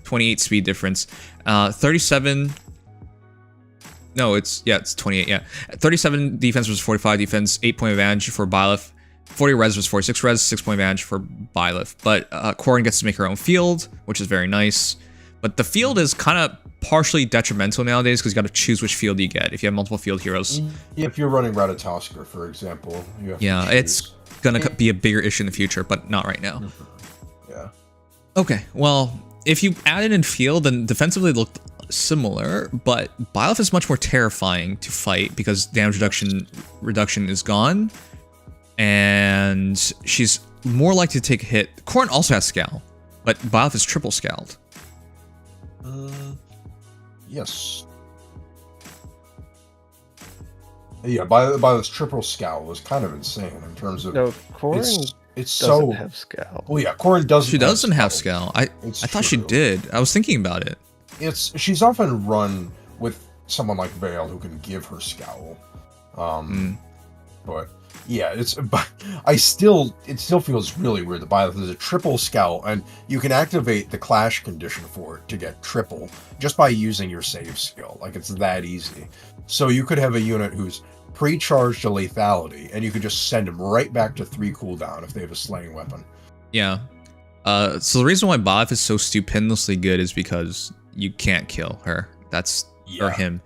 28 speed difference. 37. No, it's 28. Yeah, 37 defense versus 45 defense. 8 point advantage for Byleth. 40 res versus 46 res. 6 point advantage for Byleth. But Corrin gets to make her own field, which is very nice. But the field is kind of partially detrimental nowadays because you got to choose which field you get if you have multiple field heroes. Yeah, if you're running Ratatosker, for example, you have yeah, to choose. it's gonna be a bigger issue in the future, but not right now. Yeah. Okay, well, if you added in field, then defensively it looked similar, but Byleth is much more terrifying to fight because damage reduction is gone, and she's more likely to take a hit. Corrin also has Scowl, but Byleth is triple scowled. Yes. Yeah, by this triple scowl was kind of insane in terms of No, Corrin it's doesn't so have Scowl. well. Yeah, Corrin doesn't. She doesn't have Scowl. I It's thought she true. did. I was thinking about it. She's often run with someone like Vale who can give her Scowl. But yeah, but it still feels really weird. The Byleth is a triple Scowl, and you can activate the Clash condition for it to get triple just by using your save skill. Like, it's that easy. So you could have a unit who's pre-charged to lethality, and you could just send them right back to 3 cooldown if they have a slaying weapon. Yeah. So the reason why Byleth is so stupendously good is because you can't kill her. Or him.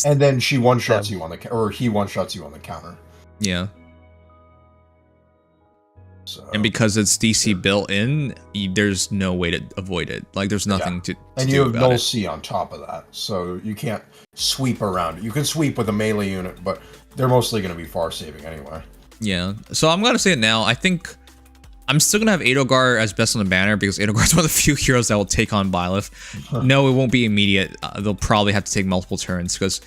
And then she one-shots you on or he one-shots you on the counter. Yeah. So, And because it's DC built in, there's no way to avoid it. Like, there's nothing to and do you have about null it. C on top of that, so you can't sweep around it. You can sweep with a melee unit, but they're mostly going to be far saving anyway. Yeah. So I'm going to say it now. I think I'm still going to have Edelgard as best on the banner because Edelgard's one of the few heroes that will take on Byleth. No, it won't be immediate. They'll probably have to take multiple turns because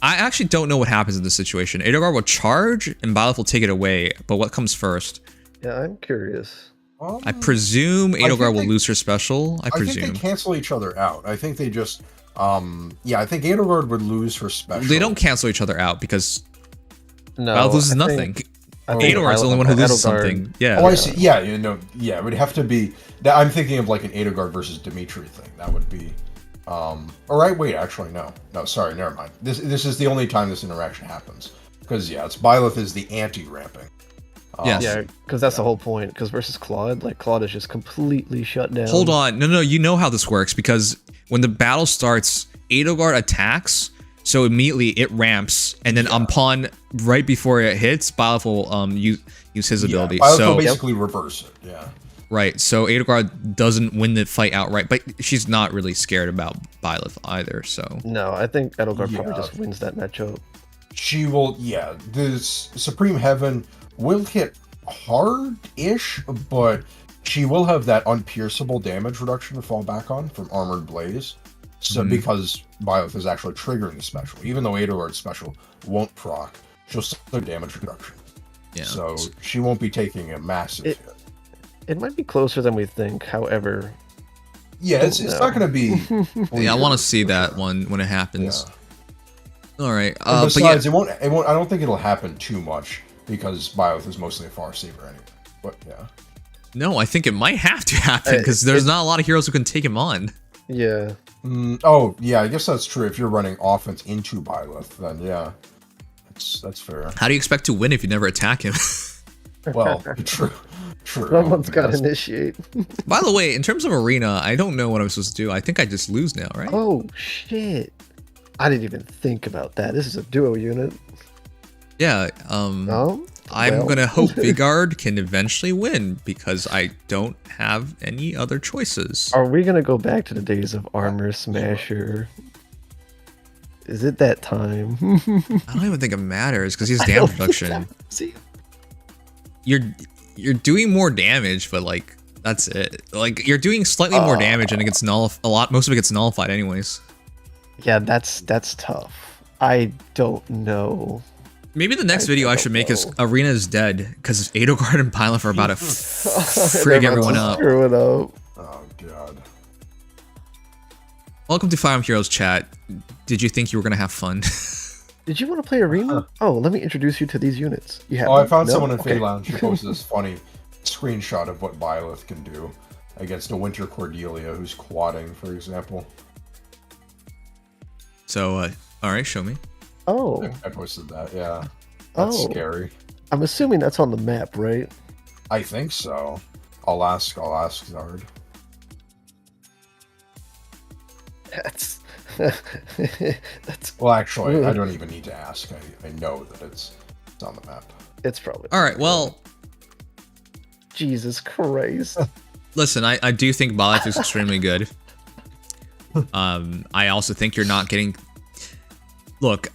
I actually don't know what happens in this situation. Edelgard will charge and Byleth will take it away, but what comes first? Yeah, I'm curious. I presume Edelgard will lose her special. I presume. think they cancel each other out. I think they just, I think Edelgard would lose her special. They don't cancel each other out because No, Byleth loses nothing. Edelgard's the only one who loses something. Yeah. Oh, I see. Yeah, it would have to be. I'm thinking of like an Edelgard versus Dimitri thing. That would be. Wait, actually, no. No, sorry, never mind. This is the only time this interaction happens. Because, it's Byleth is the anti-ramping. Yes. Yeah, because that's the whole point. Because versus Claude, like, Claude is just completely shut down. Hold on. No, you know how this works because when the battle starts, Edelgard attacks, so immediately it ramps, and then upon right before it hits, Byleth will use his ability. Byleth so will basically reverse it. Yeah. Right. So Edelgard doesn't win the fight outright, but she's not really scared about Byleth either. So No, I think Edelgard probably just wins that matchup. She will. Yeah, this Supreme Heaven will hit hard-ish, but she will have that unpierceable damage reduction to fall back on from Armored Blaze. So because Byleth is actually triggering the special, even though Edelgard's special won't proc, she'll still have damage reduction. yeah. So she won't be taking a massive hit. It might be closer than we think, however. Yeah, it's not going to be. Yeah, I want to see that one when it happens. Yeah. All right. And but yeah, besides, it won't. I don't think it'll happen too much because Byleth is mostly a far saver anyway. But yeah. no, I think it might have to happen because there's not a lot of heroes who can take him on. Yeah. I guess that's true. If you're running offense into Byleth, then yeah, that's fair. How do you expect to win if you never attack him? Well, true. Someone's got to initiate. By the way, in terms of arena, I don't know what I'm supposed to do. I think I just lose now, right? Oh, shit. I didn't even think about that. This is a duo unit. Yeah. I'm gonna hope Vigard can eventually win because I don't have any other choices. Are we gonna go back to the days of Armor Smasher? Is it that time? I don't even think it matters because he's damage reduction. See, You're doing more damage, but like that's it. Like you're doing slightly more damage, and it gets most of it gets nullified anyways. yeah, that's tough. I don't know. Maybe the next video I should make is Arena is dead because Edelgard and Byleth are about to frig everyone up. Screw it up. Oh god. Welcome to Fire Emblem Heroes chat. Did you think you were gonna have fun? Did you want to play Arena? Oh, let me introduce you to these units. You have Oh, I found no? someone in Okay. Fey Lounge who posted this funny screenshot of what Byleth can do against a Winter Cordelia who's quadding, for example. So, all right, show me. Oh, I posted that, yeah. That's Oh. scary. I'm assuming that's on the map, right? I think so. I'll ask Zard. That's Well, actually, I don't even need to ask. I know that it's on the map. it's probably. All right, well, Jesus Christ. listen, I do think Byleth is extremely good. I also think you're not getting. Look,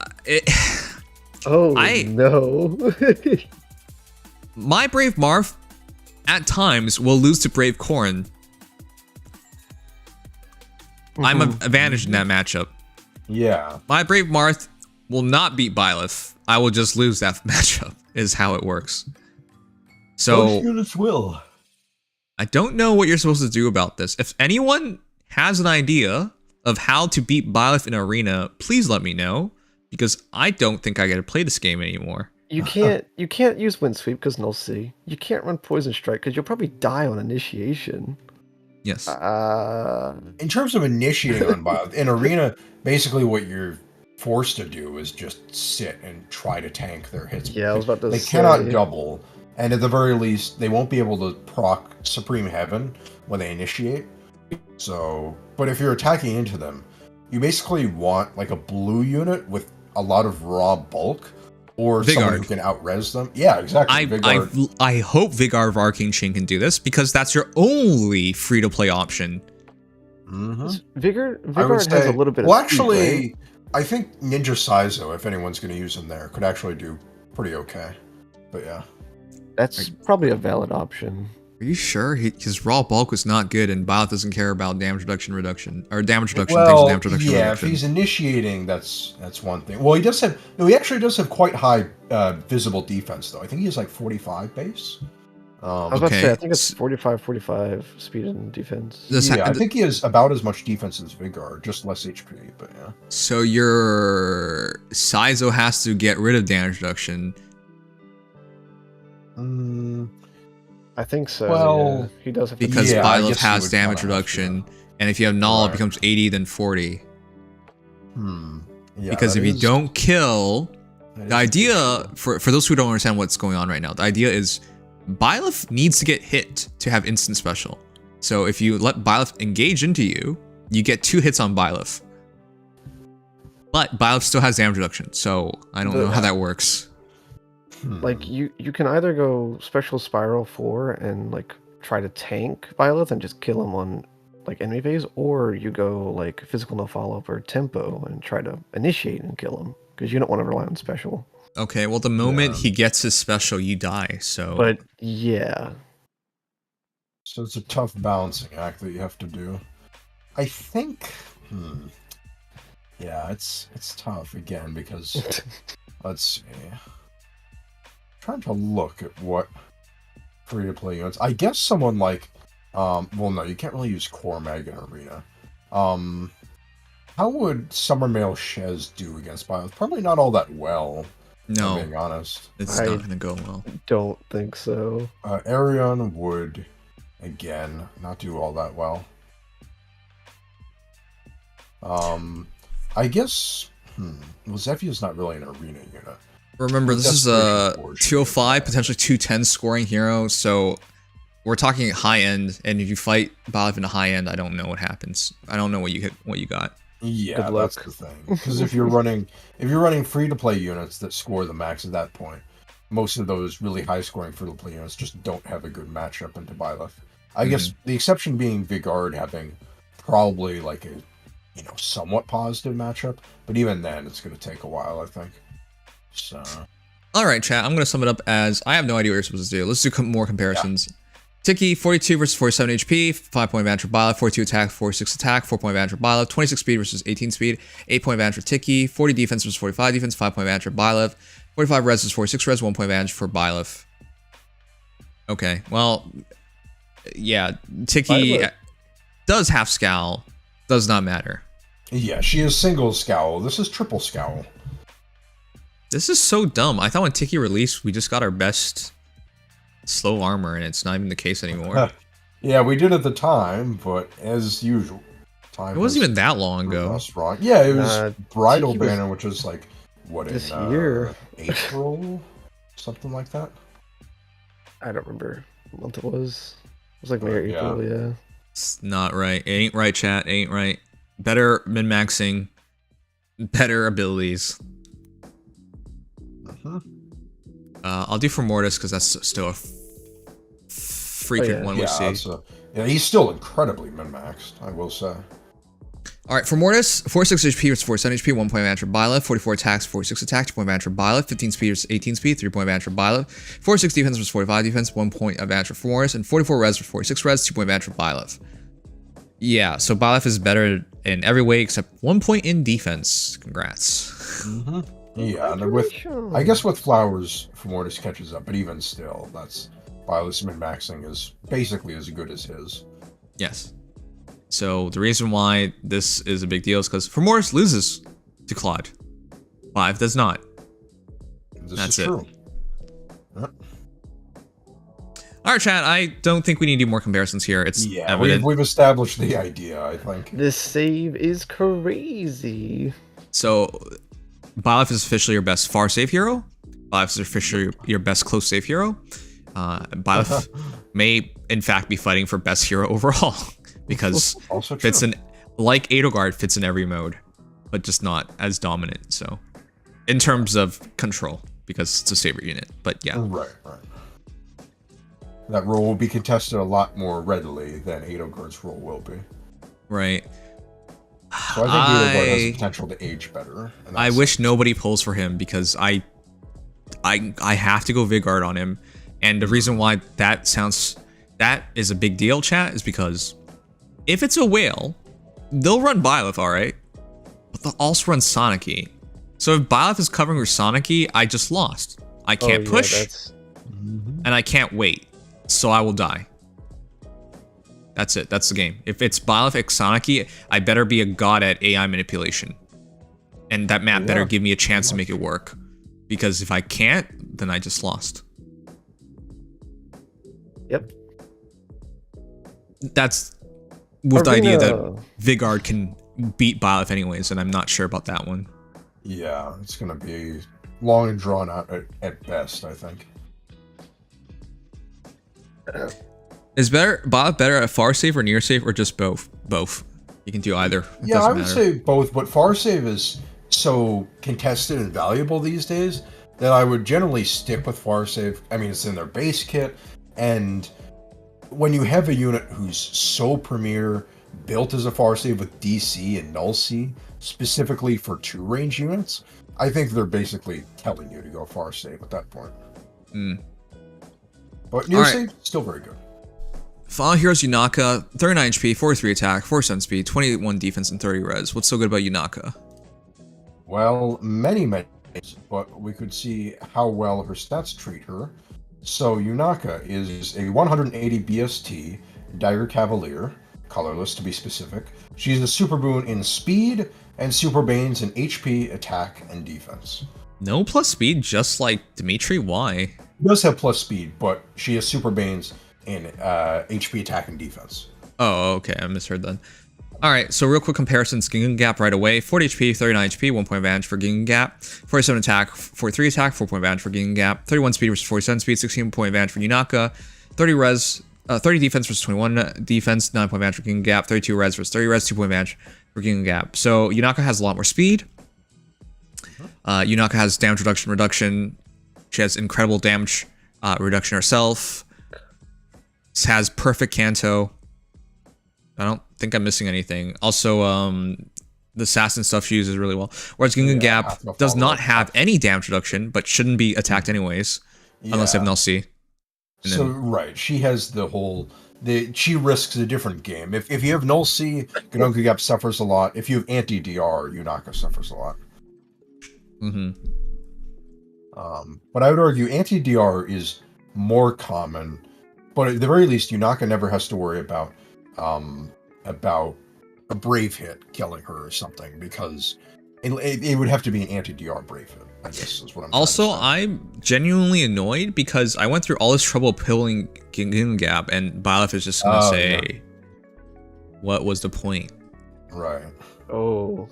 Oh I- no. my Brave Marth at times will lose to Brave Corrin. I'm advantaged in that matchup. Yeah. My Brave Marth will not beat Byleth. I will just lose that matchup, is how it works. So, units will. I don't know what you're supposed to do about this. If anyone has an idea of how to beat Byleth in Arena, please let me know, because I don't think I get to play this game anymore. You can't use Wind Sweep because null C. You can't run Poison Strike because you'll probably die on initiation. Yes. In terms of initiating on Byleth, in Arena, basically what you're forced to do is just sit and try to tank their hits. Yeah, I was about to They say. cannot double, and at the very least, they won't be able to proc Supreme Heaven when they initiate. So, but if you're attacking into them, you basically want like a blue unit with a lot of raw bulk, or someone who Vigard. can out-res them. Yeah, exactly. Vigard. I hope Vigard of Arcane Chain can do this, because that's your only free-to-play option. Vigard I would has say- a little bit well, of speed, actually, right? I think Ninja Saizo, if anyone's going to use him there, could actually do pretty okay. But yeah. That's probably a valid option. Are you sure? His raw bulk was not good, and Byleth doesn't care about damage reduction, or damage reduction, things Well, with damage reduction. yeah, reduction. if he's initiating, that's one thing. Well, he does have, no, he actually does have quite high visible defense, though. I think he has like 45 base. I was about to Okay. say, I think it's 45 speed and defense. Yeah, I think he has about as much defense as Vigard, just less HP, but yeah. So your Saizo has to get rid of damage reduction. I think so. Well, yeah. He does have to Because Yeah, I Byleth guess you has would damage kinda have to, reduction, and if you have null, it Right. becomes 80, then 40. Yeah, Because that if you is- don't kill, that is the a idea, big for those who don't understand what's going on right now, the idea is Byleth needs to get hit to have instant special. So if you let Byleth engage into you, you get 2 hits on Byleth. But Byleth still has damage reduction, so I don't know how that works. like you can either go special spiral 4 and like try to tank Byleth and just kill him on like enemy phase, or you go like physical no follow up or tempo and try to initiate and kill him because you don't want to rely on special. Okay, well, the moment he gets his special, you die, so... But yeah, So it's a tough balancing act that you have to do. I think, yeah, it's tough again because let's see. Trying to look at what free-to-play units. I guess someone like, well, no, you can't really use Core Mag in Arena. How would Summermail Shez do against Byleth? Probably not all that well. If I'm No, being honest. it's I- not gonna go well. don't think so. Arion would, again, not do all that well. I guess, well, Zephyr's not really an arena unit. Remember, this is a Desperation Force. 205, potentially 210 scoring hero, so we're talking high end, and if you fight Byleth in a high end, I don't know what happens. I don't know what you got. Yeah, Good luck. that's the thing. Because if you're running free-to-play units that score the max at that point, most of those really high-scoring free-to-play units just don't have a good matchup into Byleth. I guess the exception being Vigard having probably like a somewhat positive matchup. But even then, it's going to take a while, I think. So. All right, chat. I'm going to sum it up as I have no idea what you're supposed to do. Let's do more comparisons. Yeah. Tiki, 42 versus 47 HP, 5-point advantage for Byleth, 42 attack, 46 attack, 4-point advantage for Byleth, 26 speed versus 18 speed, 8-point advantage for Tiki, 40 defense versus 45 defense, 5-point advantage for Byleth, 45 res versus 46 res, 1-point advantage for Byleth. Okay, well, yeah, Tiki does have Scowl, does not matter. Yeah, she is single Scowl. This is triple Scowl. This is so dumb. I thought when Tiki released, we just got our best slow armor, and it's not even the case anymore. Yeah, we did at the time, but as usual, it wasn't even that long ago. Wrong. Yeah, it was Bridal Banner, which is like what this year, April, something like that. I don't remember what month it was. It was like May or April. Yeah, it's not right. It ain't right, chat. It ain't right. Better min-maxing, better abilities. I'll do for Mortis because that's still a frequent one we see. Yeah, he's still incredibly min-maxed, I will say. All right, for Mortis, 46 HP versus 47 HP, 1-point advantage for Byleth, 44 attacks, 46 attack, 2-point advantage for Byleth, 15 speed versus 18 speed, 3-point advantage for Byleth, 46 defense versus 45 defense, 1-point advantage for Mortis, and 44 res versus 46 res, 2-point advantage for Byleth. Yeah, so Byleth is better in every way except 1 point in defense. Congrats. Yeah, and I guess with Flowers, Mortis catches up, but even still, Byleth's min-maxing is basically as good as his. Yes. So the reason why this is a big deal is because Mortis loses to Claude. 5 does not. That's it. True. Yep. All right, chat. I don't think we need to do more comparisons here. It's evident. We've established the idea, I think. This save is crazy. So, Byleth is officially your best far save hero. Byleth is officially your best close save hero. Byleth may, in fact, be fighting for best hero overall because fits in, like Edelgard, fits in every mode, but just not as dominant. So, in terms of control, because it's a saber unit. But yeah, right. That role will be contested a lot more readily than Edelgard's role will be. Right. So I think Edelgard has the potential to age better. I wish nobody pulls for him because I have to go Vigard on him. And the reason why that is a big deal, chat, is because if it's a whale, they'll run Byleth, alright? But they'll also run Sonic-y. So if Byleth is covering her Sonic-y, I just lost. I can't push, and I can't wait. So I will die. That's it. That's the game. If it's Byleth x Sonic-y, I better be a god at AI manipulation. And that map better give me a chance to make it work. Because if I can't, then I just lost. Yep. That's with the idea that Vigard can beat Byleth anyways, and I'm not sure about that one. Yeah, it's going to be long and drawn out at best, I think. Is Byleth better at far save or near save or just both? Both. You can do either. Yeah, I would say both, but far save is so contested and valuable these days that I would generally stick with far save. I mean, it's in their base kit, and when you have a unit who's so premier, built as a far save with DC and null C, specifically for 2 range units, I think they're basically telling you to go far save at that point. But near save, still very good. Final Heroes Yunaka, 39 HP, 43 attack, 47 speed, 21 defense, and 30 res. What's so good about Yunaka? Well, many, but we could see how well her stats treat her. So Yunaka is a 180 BST, Dagger Cavalier, colorless to be specific. She's a super boon in speed and super banes in HP, attack, and defense. No plus speed, just like Dimitri? Why? She does have plus speed, but she has super banes in HP, attack, and defense. Oh, okay. I misheard then. All right, so real quick comparisons. Gingham Gap right away. 40 HP, 39 HP, 1 point advantage for Gingham Gap. 47 attack, 43 attack, 4 point advantage for Gingham Gap. 31 speed versus 47 speed, 16 point advantage for Yunaka. 30 res, 30 defense versus 21 defense, 9 point advantage for Gingham Gap. 32 res versus 30 res, 2 point advantage for Gingham Gap. So Yunaka has a lot more speed. Yunaka has damage reduction. She has incredible damage reduction herself. Has perfect Kanto. I don't think I'm missing anything. Also, the assassin stuff she uses really well. Whereas Gingham Gap does not have any damage reduction, but shouldn't be attacked anyways, unless they have an LC. So right, she has the whole. She risks a different game. If you have null C, Gingham Gap suffers a lot. If you have anti-DR, Yunaka suffers a lot. But I would argue anti-DR is more common, but at the very least, Yunaka never has to worry about a brave hit killing her or something, because it would have to be an anti-DR brave hit, I guess is what I'm Also, I'm genuinely annoyed because I went through all this trouble pulling Gingham Gap, and Byleth is just gonna say, what was the point? Right. Oh.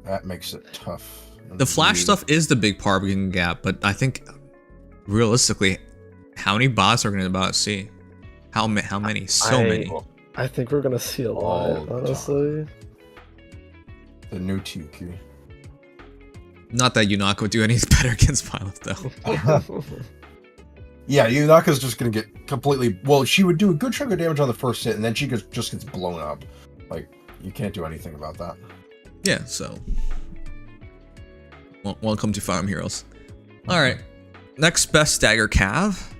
That makes it tough. The flash stuff is the big part of Gingham Gap, but I think realistically, how many bots are going to about see? How many? So many. I think we're gonna see a lot, honestly. The new Tiki. Not that Yunaka would do any better against Byleth, though. Yeah, Yunaka's just gonna get completely. Well, she would do a good chunk of damage on the first hit, and then she just gets blown up. Like, you can't do anything about that. Yeah, so. Welcome to Fire Emblem Heroes. Alright. Next best dagger cav.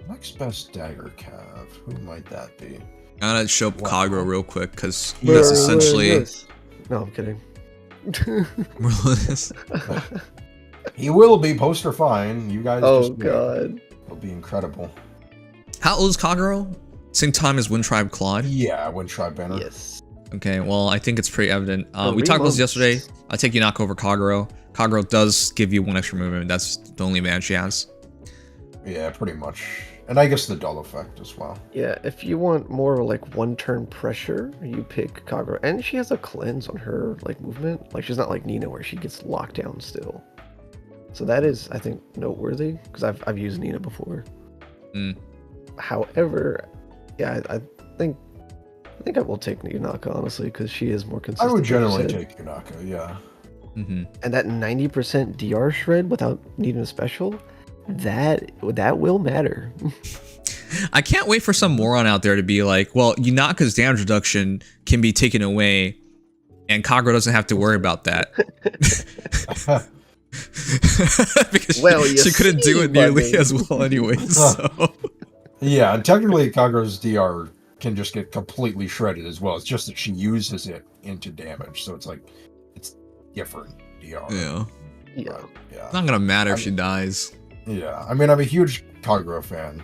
Next best dagger cav. Who might that be? I'm gonna show up Kagura real quick, because that's essentially. No, I'm kidding. He will be poster fine. You guys. Oh god. It'll be incredible. How old is Kagura? Same time as Wind Tribe Claude? Yeah, Wind Tribe banner. Yes. Okay, well, I think it's pretty evident. We talked about this yesterday. I take Yunaka over Kagura. Kagura does give you 1 extra movement. That's the only advantage she has. Yeah, pretty much. And I guess the dull effect as well. Yeah, if you want more like 1-turn pressure, you pick Kagura. And she has a cleanse on her like movement. Like, she's not like Nina where she gets locked down still. So that is, I think, noteworthy, because I've used Nina before. However, yeah, I think I will take Yunaka, honestly, because she is more consistent. I would generally take Yunaka, yeah. And that 90% DR shred without needing a special, that will matter. I can't wait for some moron out there to be like, well, Yunaka's damage reduction can be taken away, and Kagura doesn't have to worry about that. Because she couldn't do it nearly as well anyway. So. Yeah, and technically Kagura's DR can just get completely shredded as well. It's just that she uses it into damage, so it's like it's different DR. Yeah. Yeah. It's not gonna matter if she dies. Yeah, I mean, I'm a huge Kagura fan,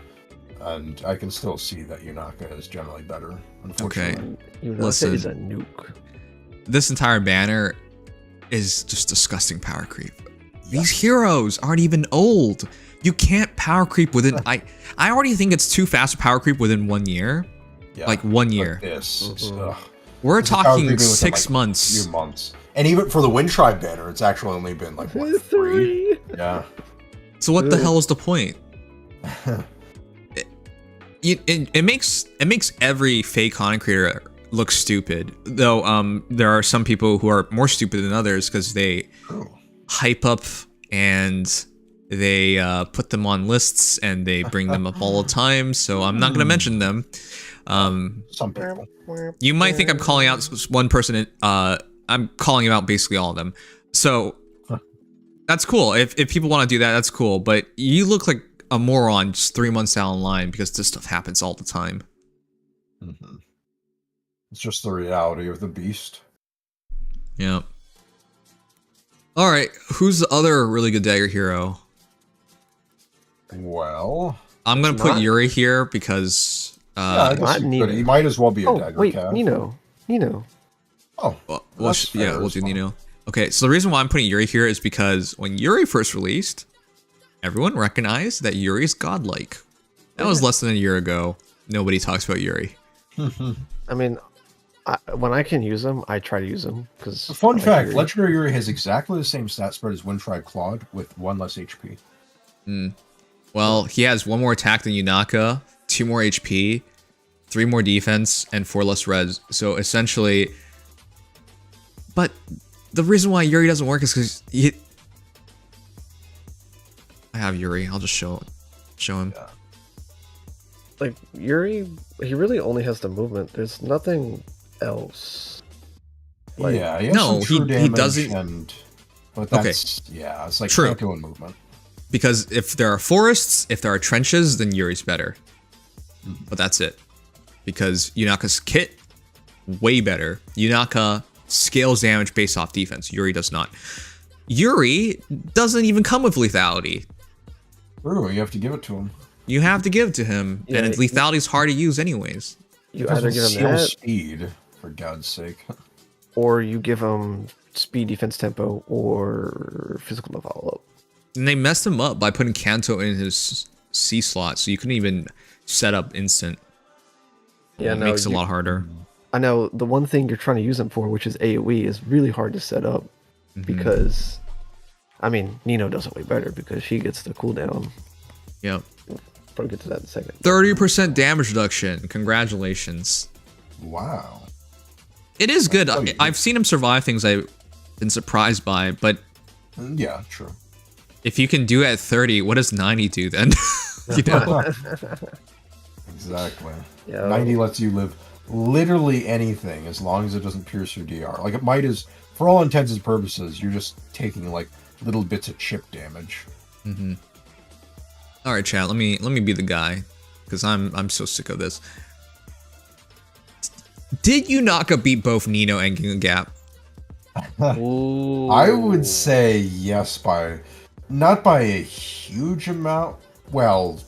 and I can still see that Yunaka is generally better. Unfortunately. Okay, Yunaka is a nuke. This entire banner is just disgusting power creep. These heroes aren't even old. You can't power creep within. I already think it's too fast to power creep within 1 year. Yeah, like 1 year. We're talking 6 months. Few months. And even for the Wind Tribe banner, it's actually only been like what, 3? Yeah. So what the hell is the point? It makes every fake content creator look stupid. Though there are some people who are more stupid than others because they hype up and they put them on lists and they bring them up all the time. So I'm not gonna mention them. Some people. You might think I'm calling out one person. I'm calling out basically all of them. So that's cool. If people want to do that, that's cool. But you look like a moron just 3 months down the line because this stuff happens all the time. It's just the reality of the beast. Yeah. All right. Who's the other really good dagger hero? Well, I'm gonna put Yuri here because I guess he might as well be a dagger. Wait, Nino. Oh, well, we'll do Nino. Okay, so the reason why I'm putting Yuri here is because when Yuri first released, everyone recognized that Yuri is godlike. That was less than a year ago. Nobody talks about Yuri. I mean, when I can use him, I try to use him. Because fun fact, Yuri. Legendary Yuri has exactly the same stat spread as Wind Tribe Claude with 1 less HP. Well, he has 1 more attack than Yunaka, 2 more HP, 3 more defense, and 4 less res. So essentially, but the reason why Yuri doesn't work is because I have Yuri. I'll just show him. Yeah. Like Yuri, he really only has the movement. There's nothing else. Like, yeah, he has No, some true he damage doesn't. but that's yeah, it's like True. can't go in movement. Because if there are forests, if there are trenches, then Yuri's better. But that's it. Because Yunaka's kit, way better. Yunaka scales damage based off defense. Yuri does not. Yuri doesn't even come with lethality. True, you have to give it to him. You have to give it to him. Yeah, and lethality is hard to use anyways. you Doesn't either give him seal that, speed, for God's sake. or you give him speed, defense, tempo, or physical to follow up. And they messed him up by putting Kanto in his C slot, so you couldn't even set up instant. Yeah, It no, makes it a lot harder. I know the one thing you're trying to use him for, which is AoE, is really hard to set up because, I mean, Nino does it way better because she gets the cooldown. Yep. Probably get to that in a second. 30% damage reduction. Congratulations. Wow. It is good. pretty good. I've seen him survive things I've been surprised by, but Yeah, true. if you can do it at 30, what does 90 do then? You know? Exactly. Yeah. 90 lets you live literally anything as long as it doesn't pierce your DR. Like, it might is, for all intents and purposes, you're just taking like little bits of chip damage. All right, chat. Let me be the guy, because I'm so sick of this. Did Yunaka beat both Nino and Ginga Gap? Ooh. I would say yes, by not by a huge amount. Well,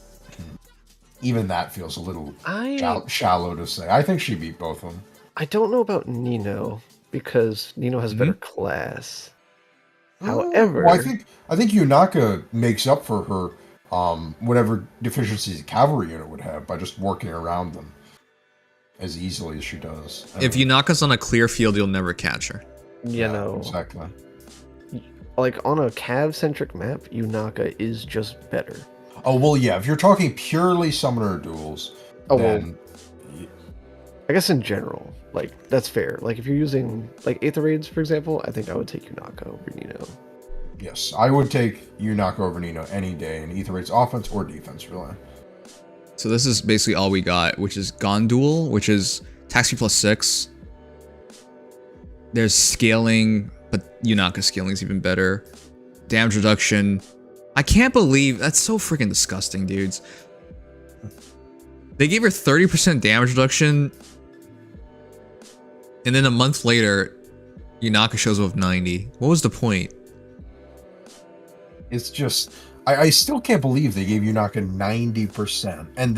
even that feels a little shallow to say. I think she beat both of them. I don't know about Nino because Nino has better class. However, Well, I think Yunaka makes up for her whatever deficiencies a cavalry unit would have by just working around them as easily as she does. If Yunaka's on a clear field, you'll never catch her. you know, exactly. like on a Cav-centric map, Yunaka is just better. Oh well, yeah. If you're talking purely summoner duels, Oh, well, then I guess in general, like that's fair. Like if you're using like Aether Raids, for example, I think I would take Yunaka over Nino. yes, I would take Yunaka over Nino any day in Aether Raid's offense or defense, really. So this is basically all we got, which is Gondul, which is taxi +6. There's scaling, but Yunaka scaling is even better. Damage reduction. I can't believe that's so freaking disgusting, dudes. They gave her 30% damage reduction, and then a month later, Yunaka shows up with 90. What was the point? It's just, I still can't believe they gave Yunaka 90%, and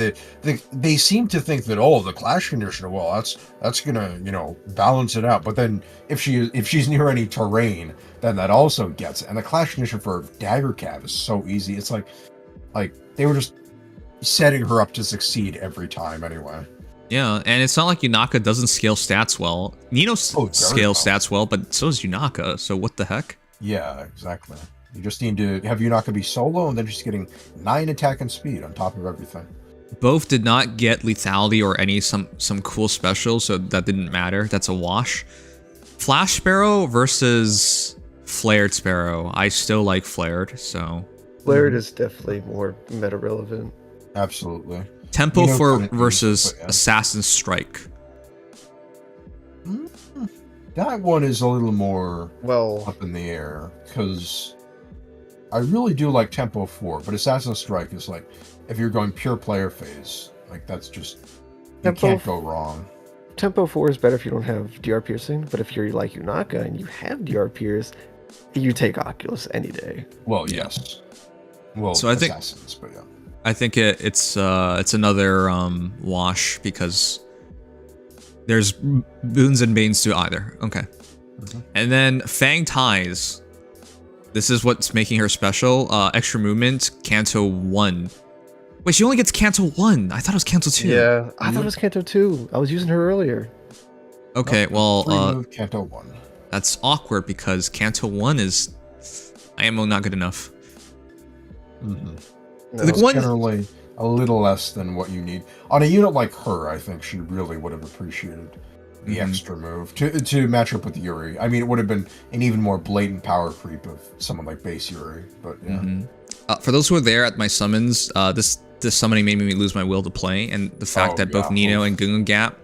they seem to think that the clash conditioner, well, that's gonna balance it out. But then if she's near any terrain, then that also gets it. And the clash conditioner for Dagger Cav is so easy. It's like they were just setting her up to succeed every time anyway. Yeah, and it's not like Yunaka doesn't scale stats well. Nino scales stats well, but so does Yunaka. So what the heck? Yeah, exactly. You just need to have Yunaka be solo, and then just getting 9 attack and speed on top of everything. Both did not get lethality or some cool specials, so that didn't matter. That's a wash. Flash Sparrow versus Flared Sparrow. I still like Flared, so... Flared is definitely more meta relevant. Absolutely. Tempo for couldn't versus use it, but yeah. Assassin's Strike. That one is a little more Well, up in the air, because I really do like Tempo 4, but Assassin's Strike is like, if you're going pure player phase, like that's just, you Tempo can't go wrong. Tempo 4 is better if you don't have DR piercing, but if you're like Yunaka and you have DR pierce, you take Oculus any day. Well, yes. Well, So I think- Assassins, but yeah. I think it's another wash because there's boons and banes to either. Okay. And then Fang Ties. This is what's making her special. Extra movement, Canto 1. Wait, she only gets Canto 1. I thought it was Canto 2. Yeah, I thought it was Kanto 2. I was using her earlier. Okay, well, Remove Canto 1. that's awkward because Canto 1 is IMO not good enough. No, Like one, Generally a little less than what you need. On a unit like her, I think she really would have appreciated the extra move to match up with Yuri. I mean, it would have been an even more blatant power creep of someone like base Yuri, but yeah. for those who were there at my summons, this summoning made me lose my will to play, and the fact that both Nino and Gungan Gap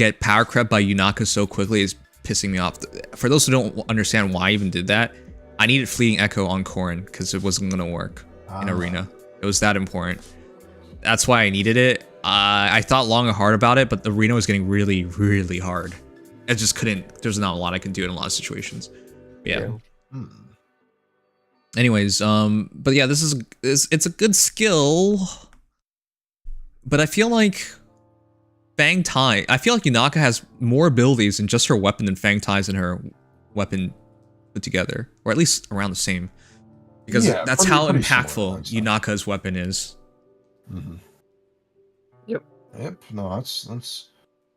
get power crept by Yunaka so quickly is pissing me off. For those who don't understand why I even did that, I needed Fleeting Echo on Corrin because it wasn't going to work in Arena. It was that important. That's why I needed it. I thought long and hard about it, but the Arena was getting really, really hard. I just couldn't. There's not a lot I can do in a lot of situations. Yeah. Anyways, but yeah, it's a good skill, but I feel like Fang Tai. I feel like Yunaka has more abilities in just her weapon than Fang Tai's in her weapon put together, or at least around the same, because that's how impactful Yunaka's weapon is. Yep. No, that's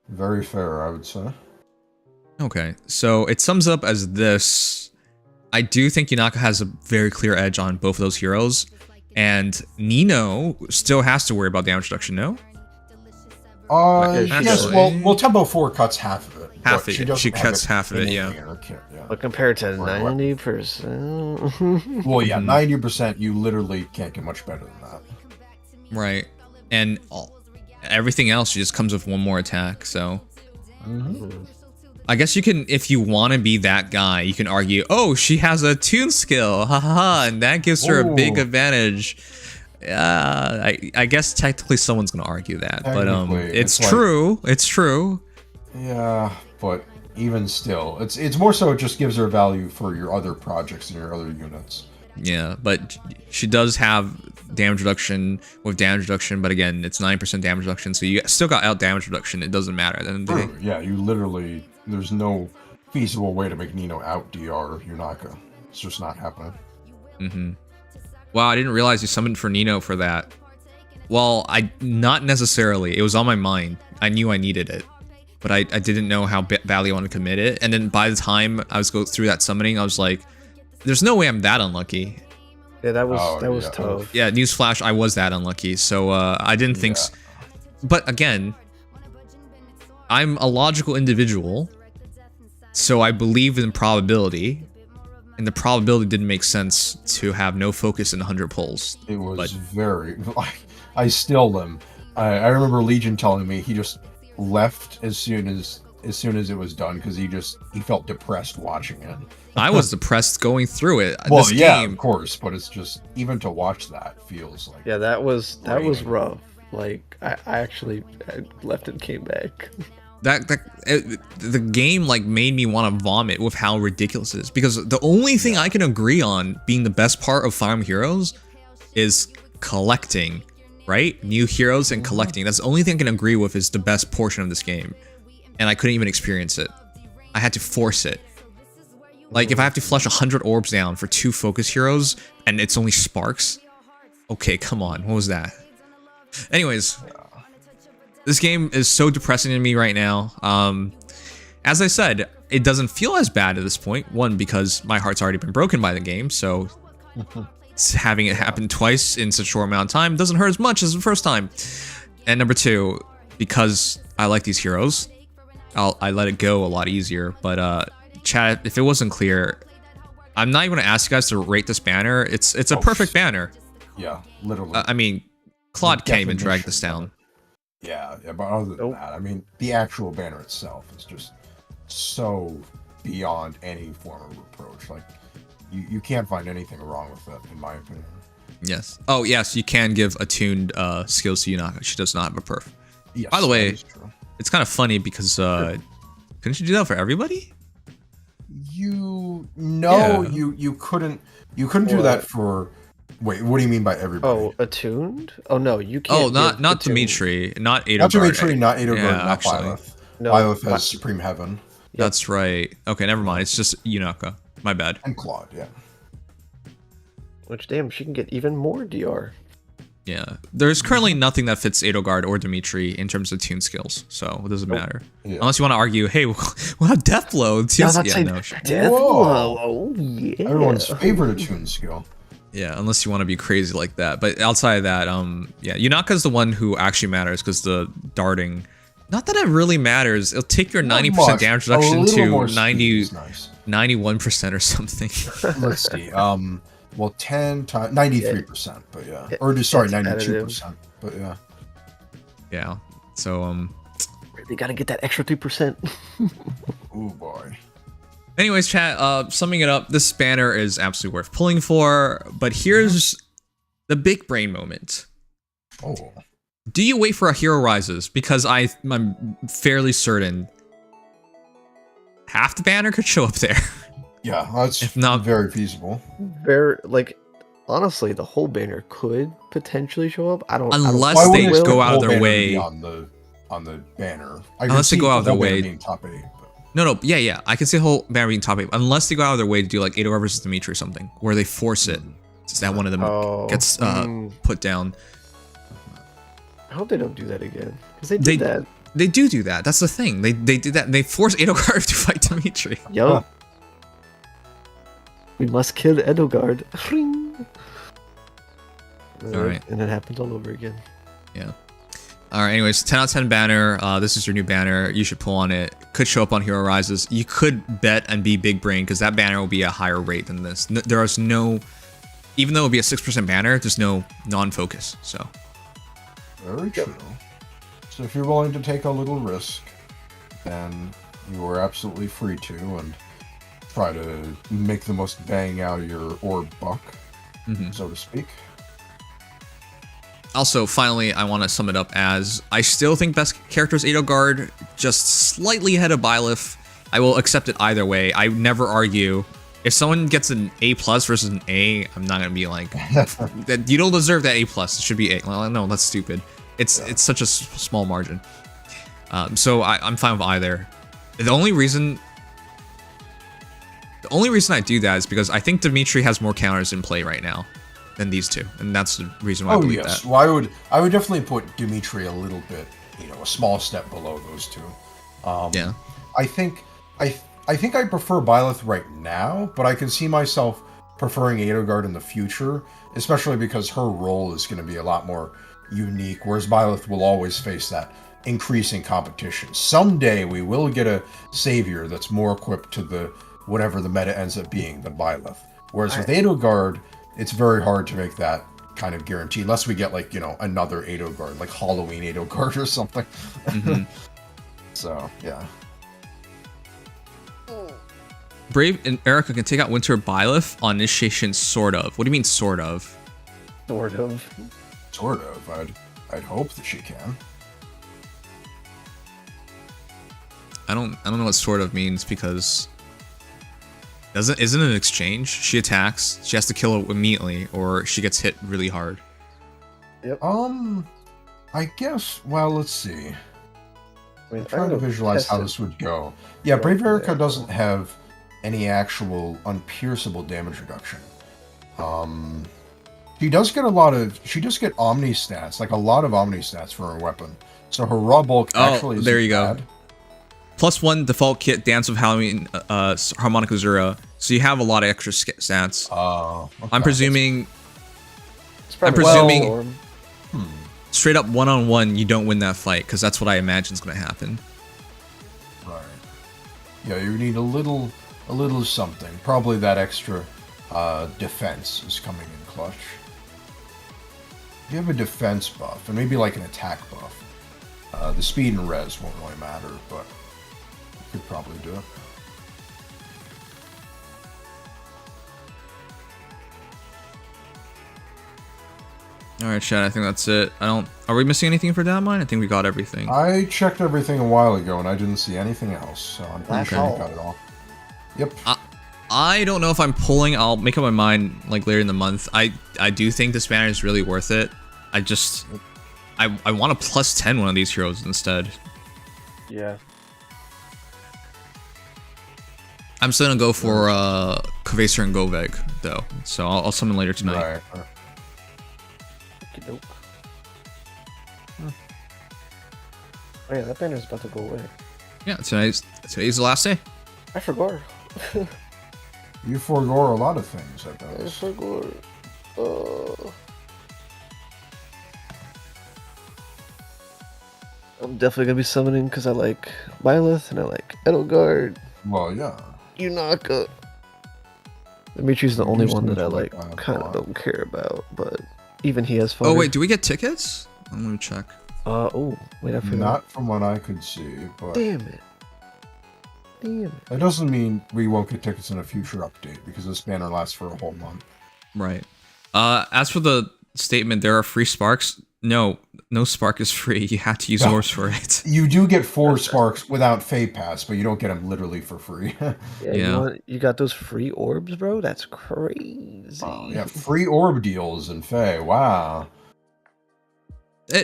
very fair, I would say. Okay, so it sums up as this. I do think Yunaka has a very clear edge on both of those heroes, and Nino still has to worry about damage reduction, no? Yes, well, Tempo 4 cuts half of it. Half of it. She cuts half of it, yeah. But compared to 90%... Well, yeah, 90%, you literally can't get much better than that. Right. And everything else just comes with one more attack, so... I guess you can, if you want to be that guy, you can argue, oh, she has a tune skill, haha, and that gives her a big advantage. I guess technically someone's gonna argue that, but it's true. It's true. Yeah, but even still, it's more so it just gives her value for your other projects and your other units. Yeah, but she does have damage reduction with damage reduction, but again, it's 9% damage reduction, so you still got out damage reduction. It doesn't matter. Yeah, you literally, there's no feasible way to make Nino out DR Yunaka. It's just not happening. Wow, I didn't realize you summoned for Nino for that. Well, not necessarily. It was on my mind. I knew I needed it, but I didn't know how badly I wanted to commit it. And then by the time I was going through that summoning, I was like, there's no way I'm that unlucky. Yeah, that was tough. Yeah, newsflash, I was that unlucky. So I didn't think... But again, I'm a logical individual, so I believe in probability. And the probability didn't make sense to have no focus and 100 pulls. It was very... I still am. I remember Legion telling me he just left as soon as it was done because he felt depressed watching it. I was depressed going through it. Well, game, of course, but it's just even to watch that feels like that was rough. Like I actually left and came back. The game like made me want to vomit with how ridiculous it is, because the only thing I can agree on being the best part of Fire Emblem Heroes is collecting, right? New heroes and collecting. That's the only thing I can agree with is the best portion of this game, and I couldn't even experience it. I had to force it. Like if I have to flush 100 orbs down for 2 focus heroes and it's only sparks, okay, come on, what was that? Anyways. This game is so depressing to me right now. As I said, it doesn't feel as bad at this point. One, because my heart's already been broken by the game, so having it happen twice in such a short amount of time doesn't hurt as much as the first time. And number 2, because I like these heroes, I let it go a lot easier. But chat, if it wasn't clear, I'm not even gonna ask you guys to rate this banner. It's a perfect banner. Yeah, literally. I mean, Claude can't even drag this down. Yeah, but other than that, I mean, the actual banner itself is just so beyond any form of reproach. Like, you can't find anything wrong with it, in my opinion. Yes. Oh, yes, you can give attuned skills to Yunaka. She does not have a perf. Yes, by the way, it's kind of funny because couldn't you do that for everybody? You couldn't do that for... Wait, what do you mean by everybody? Oh, attuned? Oh no, you can't. Oh, not Dimitri, not Edelgard. Not Dimitri, not Edelgard, not actually. Byleth. No, Byleth has Supreme Heaven. Yep. That's right. Okay, never mind. It's just Yunaka. My bad. And Claude, yeah. Which, damn, she can get even more DR. Yeah. There's currently nothing that fits Edelgard or Dimitri in terms of tune skills, so it doesn't matter. Yeah. Unless you want to argue, hey, we'll have Deathblow. Deathblow, oh yeah. Everyone's favorite attune skill. Yeah, unless you want to be crazy like that. But outside of that, yeah, Yunaka's the one who actually matters because the darting. Not that it really matters. It'll take your 90% damage reduction to 91% or something. Let's see. Well, 10 times 93%, but yeah. Or sorry, 92%, but yeah. Yeah. So They gotta get that extra 3%. Oh boy. Anyways, chat, summing it up, this banner is absolutely worth pulling for, but here's the big brain moment. Oh. Do you wait for a Hero Rises? Because I'm fairly certain half the banner could show up there. Yeah, that's if not very feasible. Very, like, honestly, the whole banner could potentially show up. Unless they go out of their way on the banner. Unless they go out of their way. Being top 8, but... No, yeah. I can see the whole banner being top 8. Unless they go out of their way to do like Edelgard versus Dimitri or something, where they force it so that one of them gets put down. I hope they don't do that again, because they did that. They do that. That's the thing. They did that. And they forced Edelgard to fight Dimitri. Yo. We must kill Edelgard. Alright. And it happens all over again. Yeah. Alright, anyways, 10 out of 10 banner. This is your new banner. You should pull on it. Could show up on Hero Rises. You could bet and be big brain, because that banner will be a higher rate than this. There is no... Even though it would be a 6% banner, there's no non-focus, so... Very true. So if you're willing to take a little risk, then you are absolutely free to, and try to make the most bang out of your orb buck, so to speak. Also, finally, I want to sum it up as I still think best character is Edelgard, just slightly ahead of Byleth. I will accept it either way. I never argue. If someone gets an A+ versus an A, I'm not gonna be like, that you don't deserve that A+. It should be A. Well, no, that's stupid. It's such a small margin. So I'm fine with either. The only reason I do that is because I think Dimitri has more counters in play right now than these two, and that's the reason why I believe that. Well, I would definitely put Dimitri a little bit, a small step below those two. Yeah. I think I prefer Byleth right now, but I can see myself preferring Edelgard in the future, especially because her role is going to be a lot more unique, whereas Byleth will always face that increasing competition. Someday we will get a savior that's more equipped to the whatever the meta ends up being than Byleth. Whereas with Edelgard, it's very hard to make that kind of guarantee, unless we get like, another Edelgard, like Halloween Edelgard or something. So, yeah. Brave and Erica can take out Winter Byleth on initiation, sort of. What do you mean, sort of? Sort of. Sort of. I'd hope that she can. I don't know what sort of means, because isn't it an exchange? She attacks, she has to kill it immediately, or she gets hit really hard. Yep. I guess, well, let's see. I'm trying to to visualize how this would go. Yeah, Brave Erica doesn't have any actual unpierceable damage reduction. She does get Omni stats, like a lot of Omni stats for her weapon. So her raw bulk actually is there you bad. go. +1 default kit, Dance of Halloween, Harmonic Azura. So you have a lot of extra stats. Okay. I'm presuming straight up one-on-one, you don't win that fight, because that's what I imagine is going to happen. Right. Yeah, you need a little something. Probably that extra defense is coming in clutch. You have a defense buff, and maybe like an attack buff. The speed and res won't really matter, but you could probably do it. Alright, chat, I think that's it. Are we missing anything for Datamine? I think we got everything. I checked everything a while ago, and I didn't see anything else, so I'm pretty sure we got it all. Yep. I don't know if I'm pulling. I'll make up my mind like later in the month. I do think this banner is really worth it. I want a +10 one of these heroes instead. Yeah. I'm still gonna go for Kvaser and Goveg though, so I'll summon later tonight. Right. Okey-doke. Oh yeah, that banner's about to go away. Yeah, today's the last day. I forgot. You forego a lot of things, I I guess. forgot. I'm definitely gonna be summoning because I like Byleth and I like Edelgard, Well, yeah. Yunaka. Dimitri's the only one that I like, Byleth kind a of lot. don't care about, but even he has fun. Oh wait, do we get tickets? Let me check. Oh, wait, I forgot. Not from what I could see, but Damn it. Damn it. that doesn't mean we won't get tickets in a future update because this banner lasts for a whole month. Right. As for the statement, there are free sparks. No spark is free. You have to use orbs for it. You do get 4 sparks without Fey Pass, but you don't get them literally for free. Yeah. You got those free orbs, bro? That's crazy. Yeah, free orb deals in Fey. Wow.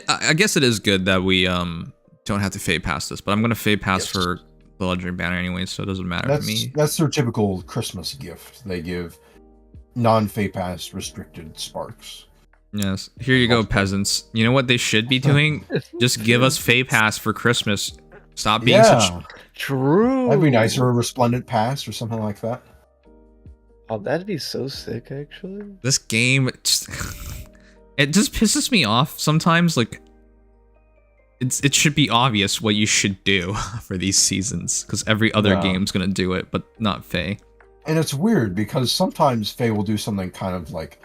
I guess it is good that we don't have to fade past this, but I'm gonna fade past for the legendary banner anyway, so it doesn't matter to me. That's their typical Christmas gift. They give non-Fey Pass restricted sparks. Yes. Here you go, peasants. You know what they should be doing? Just give us Fey Pass for Christmas. Stop being such... True. That'd be nice, or a Resplendent Pass or something like that. Oh, that'd be so sick, actually. This game, it just pisses me off sometimes. Like, it should be obvious what you should do for these seasons, because every other game's gonna do it, but not Fey. And it's weird because sometimes Fey will do something kind of like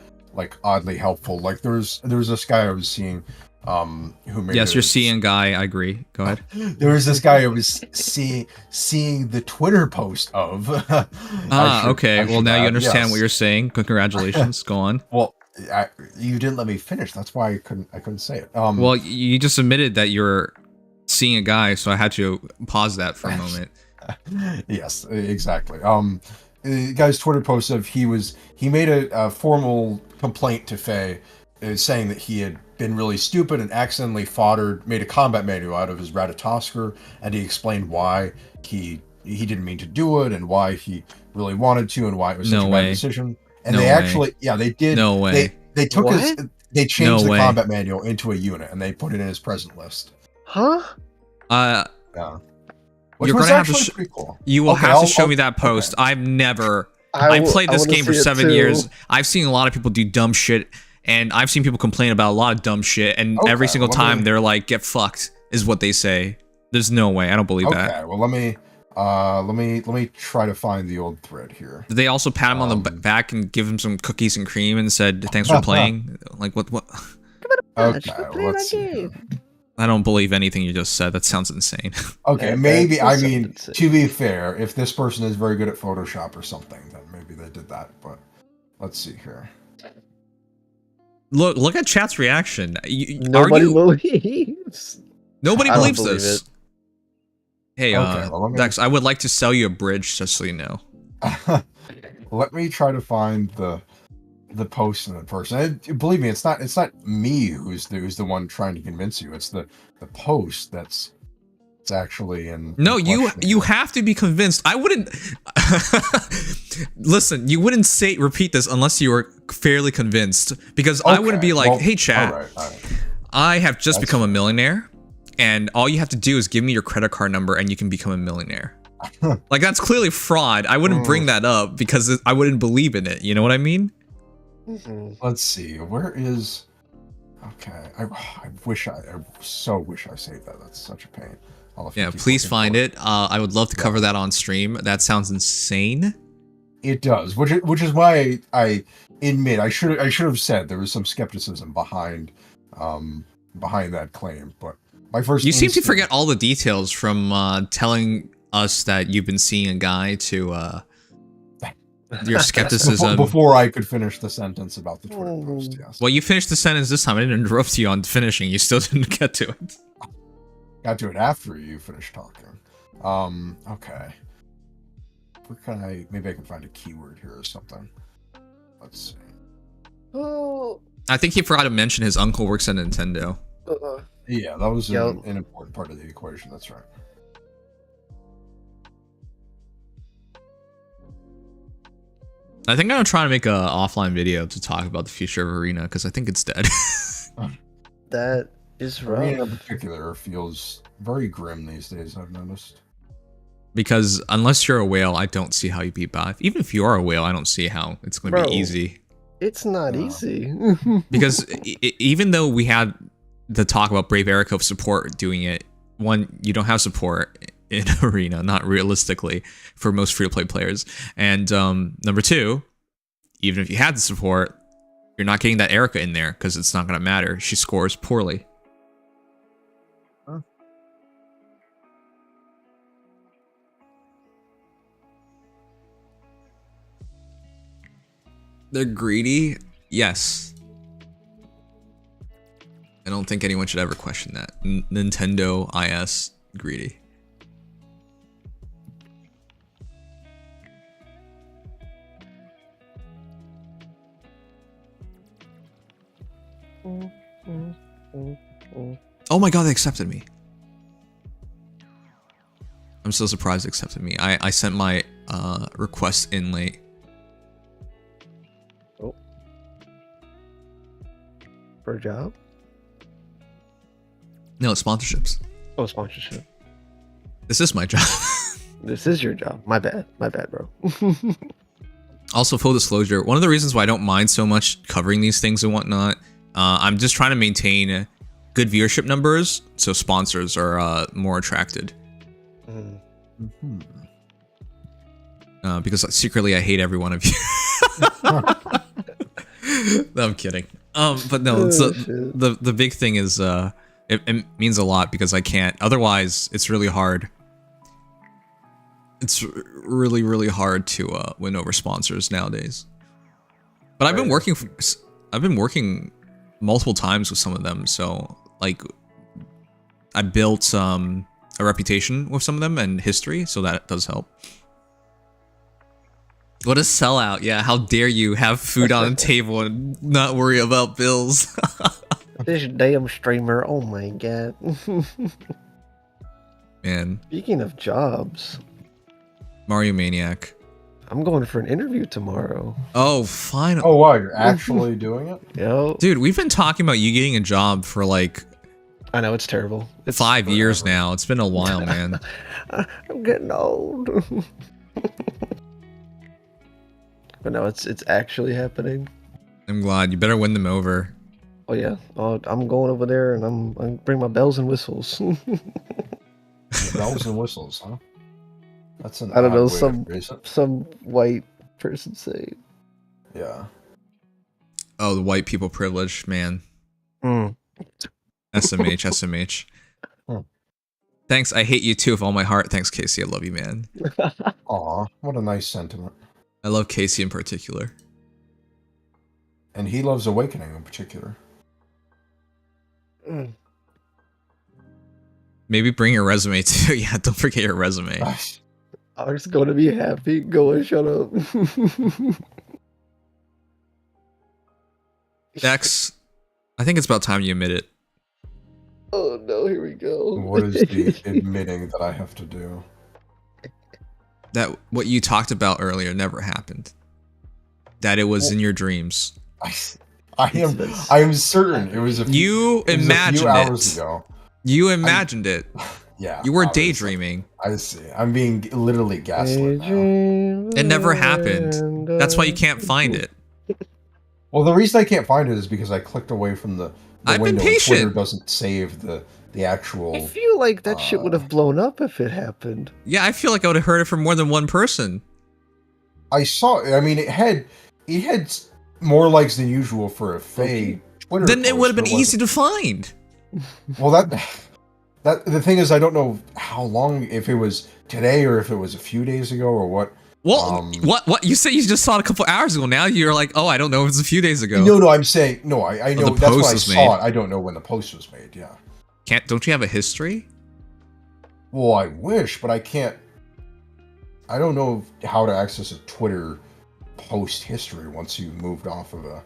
oddly helpful. Like there was this guy I was seeing who made you're seeing guy, I agree. Go ahead. There was this guy I was seeing the Twitter post of. Okay. Well, now you understand what you're saying. Congratulations. Go on. Well, you didn't let me finish. That's why I couldn't say it. Well, you just admitted that you're seeing a guy, so I had to pause that for a moment. Yes, exactly. The guy's Twitter post of he made a formal complaint to Fey, saying that he had been really stupid and accidentally made a combat manual out of his Ratatosker, and he explained why he didn't mean to do it and why he really wanted to and why it was such a bad decision. And they actually, they did. No way. They took they changed the combat manual into a unit and they put it in his present list. Huh? Yeah. Which You're was gonna have to. pretty cool. You will have to show me that post. I've never. I played this game for 7 years. I've seen a lot of people do dumb shit, and I've seen people complain about a lot of dumb shit. And every single time they're like, "Get fucked," is what they say. There's no way. I don't believe that. Okay. Well, let me try to find the old thread here. Did they also pat him on the back and give him some cookies and cream and said, "Thanks for playing"? Like what? Okay. Let's see. I don't believe anything you just said. That sounds insane. Okay, maybe, I mean, to be fair, if this person is very good at Photoshop or something, then maybe they did that, but let's see here. Look at chat's reaction. Nobody believes. Nobody believes believe this. it. Hey, Dex, I would like to sell you a bridge, just so you know. Let me try to find the post in the person. Believe me, it's not me who's the one trying to convince you. It's the post it's actually in. No, you have to be convinced. I wouldn't listen. You wouldn't repeat this unless you were fairly convinced, because I wouldn't be like, "Hey, chat, all right. I have just become a millionaire, and all you have to do is give me your credit card number, and you can become a millionaire." Like, that's clearly fraud. I wouldn't bring that up because I wouldn't believe in it. You know what I mean? Let's see. Where is? Okay. I so wish I saved that. That's such a pain. Yeah, please find it. I would love to cover that on stream. That sounds insane. It does, which is why I admit I should have said there was some skepticism behind that claim. But my first. You seem to forget all the details from telling us that you've been seeing a guy to. Your skepticism. Before I could finish the sentence about the Twitter post, yes. Well, you finished the sentence this time. I didn't interrupt you on finishing. You still didn't get to it. Got to it after you finished talking. Okay. Where can maybe I can find a keyword here or something. Let's see. Oh. I think he forgot to mention his uncle works at Nintendo. Yeah, that was an important part of the equation. That's right. I think I'm trying to make an offline video to talk about the future of Arena, because I think it's dead. That is right. Arena in particular feels very grim these days, I've noticed. Because unless you're a whale, I don't see how you beat Byleth. Even if you are a whale, I don't see how it's going to be easy. It's not easy. Because even though we had the talk about Brave Erica support doing it, one, you don't have support in Arena, not realistically, for most free-to-play players. And number two, even if you had the support, you're not getting that Erica in there because it's not going to matter. She scores poorly. They're greedy? Yes. I don't think anyone should ever question that. Nintendo IS greedy. Oh my god, they accepted me. I'm so surprised they accepted me. I sent my request in late. Oh. For a job? No, sponsorships. Oh, sponsorship. This is my job. This is your job. My bad, bro. Also, full disclosure, one of the reasons why I don't mind so much covering these things and whatnot, I'm just trying to maintain good viewership numbers, so sponsors are more attracted. Because secretly I hate every one of you. No, I'm kidding. But no, the big thing is it means a lot because I can't. Otherwise, it's really hard. It's really, really hard to win over sponsors nowadays. But I've been working multiple times with some of them, so like I built a reputation with some of them and history, so that does help. What a sellout! Yeah, how dare you have food on the table and not worry about bills? This damn streamer! Oh my god! Man. Speaking of jobs, Mario Maniac. I'm going for an interview tomorrow. Oh, fine. Oh wow, you're actually doing it? Yo, dude, we've been talking about you getting a job for like. I know it's terrible. It's 5 years now. It's been a while, man. I'm getting old. But no, it's actually happening. I'm glad. You better win them over. Oh yeah, I'm going over there and I'm bring my bells and whistles. Bells and whistles, huh? That's an I don't know, odd way some white person say. Yeah. Oh, the white people privilege, man. Mm. SMH, SMH. Thanks, I hate you too with all my heart. Thanks, Casey. I love you, man. Aw, what a nice sentiment. I love Casey in particular. And he loves Awakening in particular. Mm. Maybe bring your resume too. Yeah, don't forget your resume. I'm just going to be happy. Go and shut up. Dex, I think it's about time you admit it. Oh no, here we go. What is the admitting that I have to do? That what you talked about earlier never happened. That it was in your dreams. I am certain it was a few, hours ago. You imagined it. Yeah. You were daydreaming. I see. I'm being literally gaslit now. It never happened. That's why you can't find it. Well, the reason I can't find it is because I clicked away from the I've window. been patient. Twitter doesn't save the actual. I feel like that shit would have blown up if it happened. Yeah, I feel like I would have heard it from more than one person. I saw. I mean, it had more likes than usual for a fake Twitter. Then it would have been easy to find. Well, that the thing is, I don't know how long, if it was today or if it was a few days ago or what. Well, what? You said you just saw it a couple hours ago. Now you're like, oh, I don't know if it's a few days ago. No, I'm saying no. I know the that's post why I was saw made. it. I don't know when the post was made. Yeah. Don't you have a history? Well, I wish, but I can't. I don't know how to access a Twitter post history once you moved off of a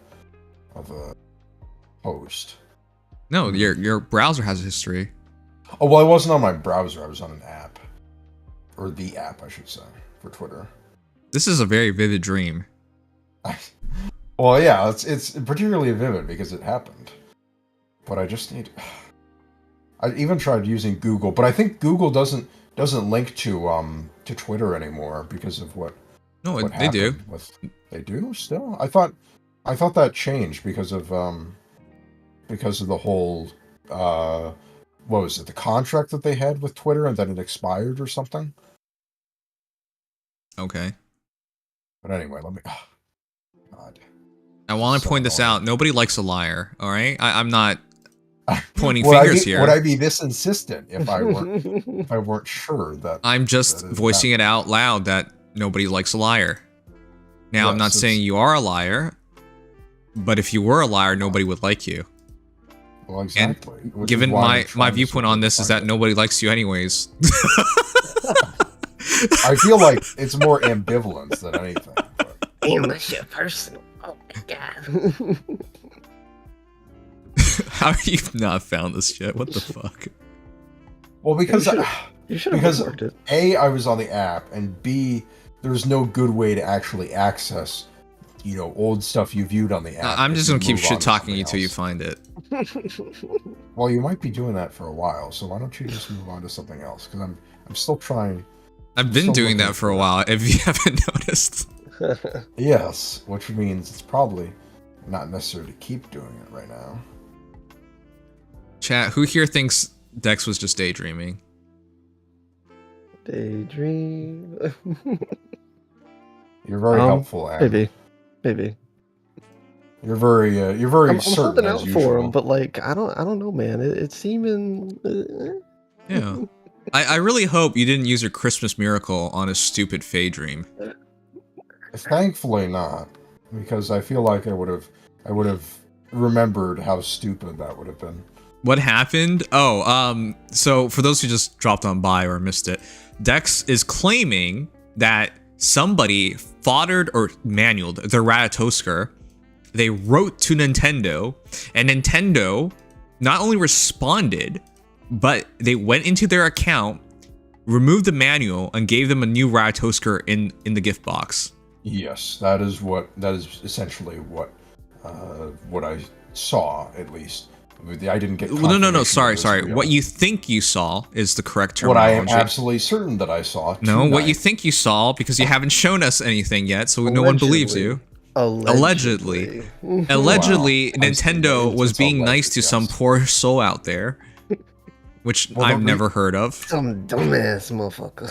post. No, your browser has a history. Oh well, I wasn't on my browser. I was on an app, or the app, I should say, for Twitter. This is a very vivid dream. Well, yeah, it's particularly vivid because it happened. But I just need. I even tried using Google, but I think Google doesn't link to Twitter anymore because of what. No, what they do. They do still. I thought that changed because of the whole what was it, the contract that they had with Twitter and then it expired or something. Okay. But anyway, let me. Oh, God. I want to point this out. Nobody likes a liar. All right, I'm not pointing would fingers here. Would I be this insistent if I weren't sure that? I'm just voicing it out loud that nobody likes a liar. Now, Yeah, I'm not saying you are a liar. But if you were a liar, nobody would like you. Well, exactly. And given my viewpoint on this is that nobody likes you anyways. I feel like it's more ambivalence than anything. Damn, that shit personal. Oh my god. How have you not found this shit? What the fuck? Well, because you should have worked it. A, I was on the app, and B, there's no good way to actually access, old stuff you viewed on the app. I'm just gonna keep shit talking you till you find it. Well, you might be doing that for a while, so why don't you just move on to something else? Because I'm still trying. I've been doing that for a while, if you haven't noticed. Yes, which means it's probably not necessary to keep doing it right now. Chat, who here thinks Dex was just daydreaming? Daydream. You're very helpful, Adam. Maybe. You're very I'm certain holding as out usual. for him, but like I don't know, man. It's seeming. Yeah. I really hope you didn't use your Christmas miracle on a stupid Fae dream. Thankfully not, because I feel like I would have remembered how stupid that would have been. What happened? Oh, so for those who just dropped on by or missed it, Dex is claiming that somebody foddered or manualed their Ratatoskr. They wrote to Nintendo, and Nintendo not only responded, but they went into their account, removed the manual, and gave them a new Ratatoskr in the gift box. Yes, that is essentially what I saw, at least. I didn't get. No. Sorry. What you think you saw is the correct terminology. What I am absolutely certain that I saw. No, what you think you saw, because you haven't shown us anything yet, so no one believes you. Allegedly, Wow. Nintendo was being nice to some poor soul out there, which I've never heard of. Some dumbass motherfucker.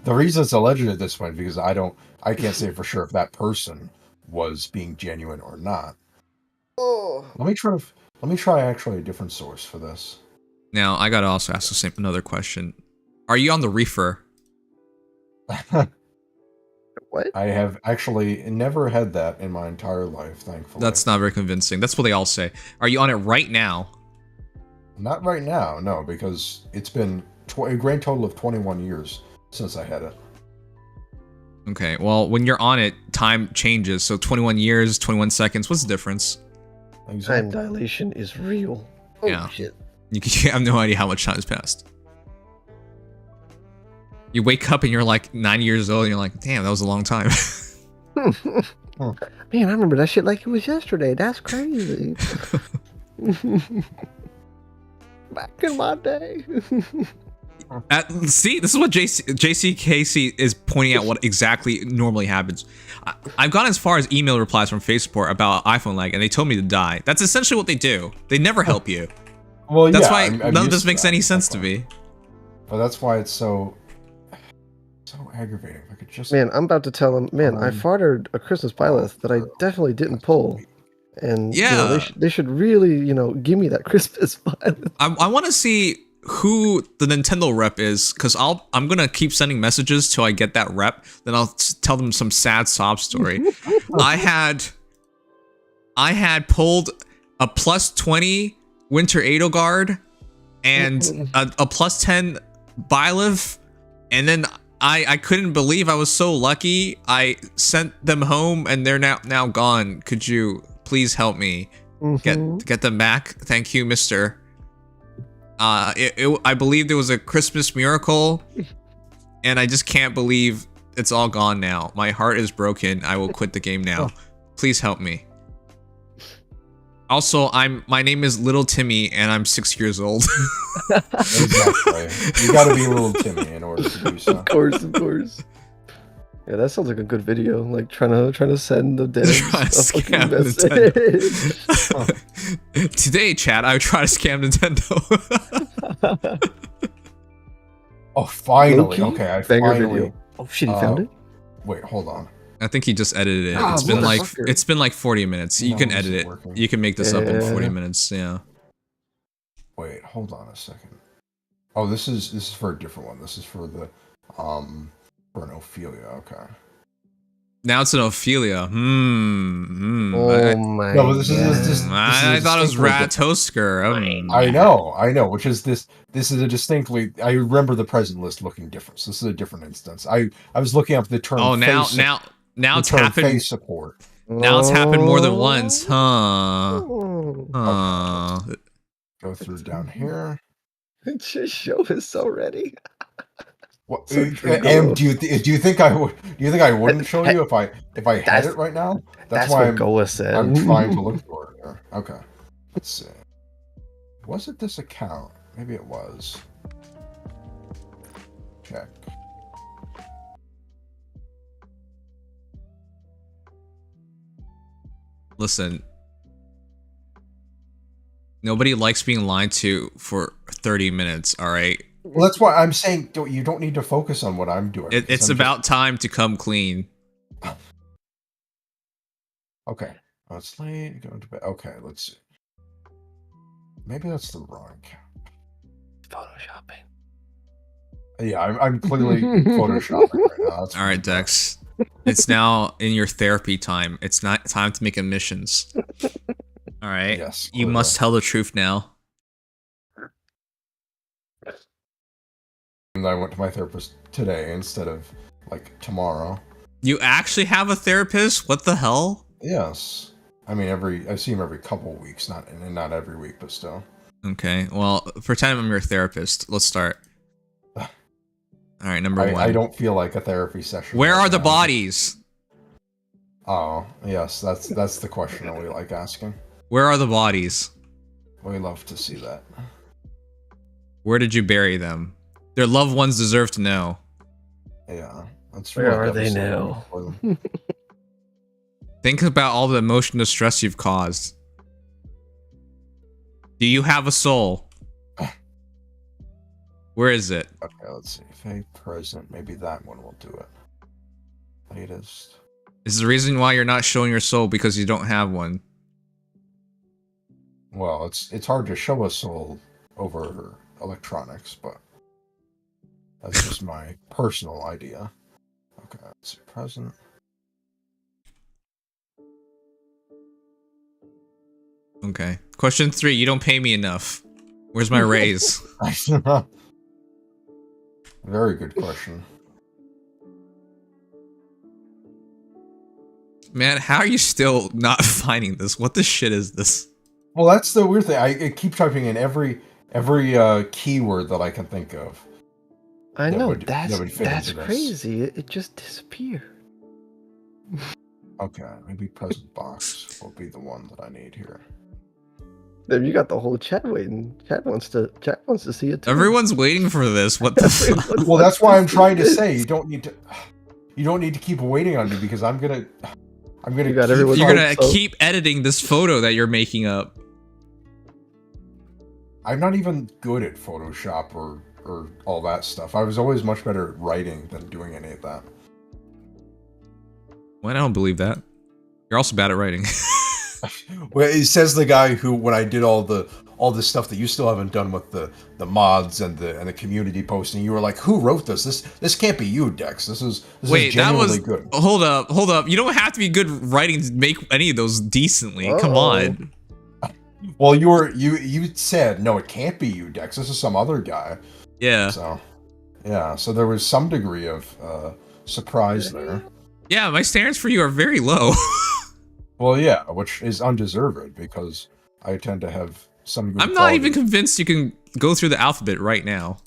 The reason it's alleged at this point because I can't say for sure if that person was being genuine or not. Oh. Let me try actually a different source for this. Now I gotta also ask another question. Are you on the reefer? What? I have actually never had that in my entire life, thankfully. That's not very convincing. That's what they all say. Are you on it right now? Not right now, no, because it's been a grand total of 21 years since I had it. Okay, well, when you're on it, time changes. So 21 years, 21 seconds, what's the difference? Time dilation is real. Oh, yeah. Shit. You have no idea how much time has passed. You wake up and you're like 9 years old and you're like, damn, that was a long time. Man, I remember that shit like it was yesterday. That's crazy. Back in my day. See, this is what JC Casey is pointing out what exactly normally happens. I've gone as far as email replies from Facebook about iPhone lag, and they told me to die. That's essentially what they do. They never help you. Well, that's yeah, why I'm none of this makes any sense to me. But that's why it's so aggravating. I could just man, I'm about to tell him, man, I farted a Christmas Byleth that I definitely didn't pull. And yeah, they should really, give me that Christmas Byleth. I want to see who the Nintendo rep is, because I'm gonna keep sending messages till I get that rep. Then I'll tell them some sad sob story. I had pulled a +20 Winter Edelgard and a +10 Byleth, and then I couldn't believe I was so lucky. I sent them home and they're now gone. Could you please help me get them back? Thank you, mister. I believe there was a Christmas miracle, and I just can't believe it's all gone now. My heart is broken. I will quit the game now. Please help me. Also, my name is Little Timmy, and I'm 6 years old. Exactly. You gotta be Little Timmy in order to do so. Of course. Yeah, that sounds like a good video. Like trying to send the dead a fucking message. Today, chat, I would try to scam Nintendo. Oh, finally. Low-key? Okay, I Banger finally. video. Oh shit, he found it? Wait, hold on. I think he just edited it. Ah, It's been like 40 minutes. You can edit it. Working. You can make this up in 40 minutes. Yeah. Wait, hold on a second. Oh, this is for a different one. This is for the for an Ophelia. Okay. Now it's an Ophelia. Oh my No, but this is I thought it was distinctly Ratosker. I know. Which is this? This is a distinctly. I remember the present list looking different. So this is a different instance. I was looking up the term. Oh, now it's happened. Face support. Now it's happened more than once, huh? Go through down here. Just show us already. What, So and do you think I would? Do you think I wouldn't show you if I had it right now? That's why what Goa said. I'm trying to look for it here. Okay, let's see. Was it this account? Maybe it was. Check. Listen. Nobody likes being lied to for 30 minutes, all right? Well, that's why I'm saying you don't need to focus on what I'm doing. It's about time to come clean. Okay. Oh, it's late. Go to bed. Okay, let's see. Maybe that's the wrong account. Photoshopping. Yeah, I'm clearly photoshopping right now. That's All right, Dex. It's now in your therapy time. It's not time to make admissions. All right. Yes. You must tell the truth now. And I went to my therapist today instead of like tomorrow. You actually have a therapist? What the hell? Yes. I mean, I see him every couple weeks, not every week, but still. Okay. Well, pretend I'm your therapist. Let's start. All right, number one. I don't feel like a therapy session. Where right are the now. bodies? Oh, yes, that's the question that we like asking. Where are the bodies? We love to see that. Where did you bury them? Their loved ones deserve to know. Yeah. That's Where are they now? Think about all the emotion and stress you've caused. Do you have a soul? Where is it? Okay, let's see. Fate present. Maybe that one will do it. Latest. Is the reason why you're not showing your soul because you don't have one? Well, it's hard to show a soul over electronics, but that's just my personal idea. Okay, let's see. Present. Okay. Question 3. You don't pay me enough. Where's my raise? Very good question. Man, how are you still not finding this? What the shit is this? Well, that's the weird thing. I keep typing in every keyword that I can think of. I that know, would that's fit into this. crazy. It just disappeared. Okay, maybe present box will be the one that I need here. Then you got the whole chat waiting. Chat wants to see it too. Everyone's waiting for this. What the fuck? Well, that's why I'm trying to say you don't need to keep waiting on me because I'm gonna You got everyone- You're gonna So- keep editing this photo that you're making up. I'm not even good at Photoshop or all that stuff. I was always much better at writing than doing any of that. Well, I don't believe that. You're also bad at writing. Well, it says the guy who, when I did all the stuff that you still haven't done with the mods and the community posting, you were like, "Who wrote this? This can't be you, Dex. This is genuinely good." Hold up. You don't have to be good writing to make any of those decently. Come on. Well, you said no, it can't be you, Dex. This is some other guy. Yeah. So, yeah. So there was some degree of surprise there. Yeah, my standards for you are very low. Well, yeah, which is undeserved because I tend to have some good I'm not quality. even convinced you can go through the alphabet right now.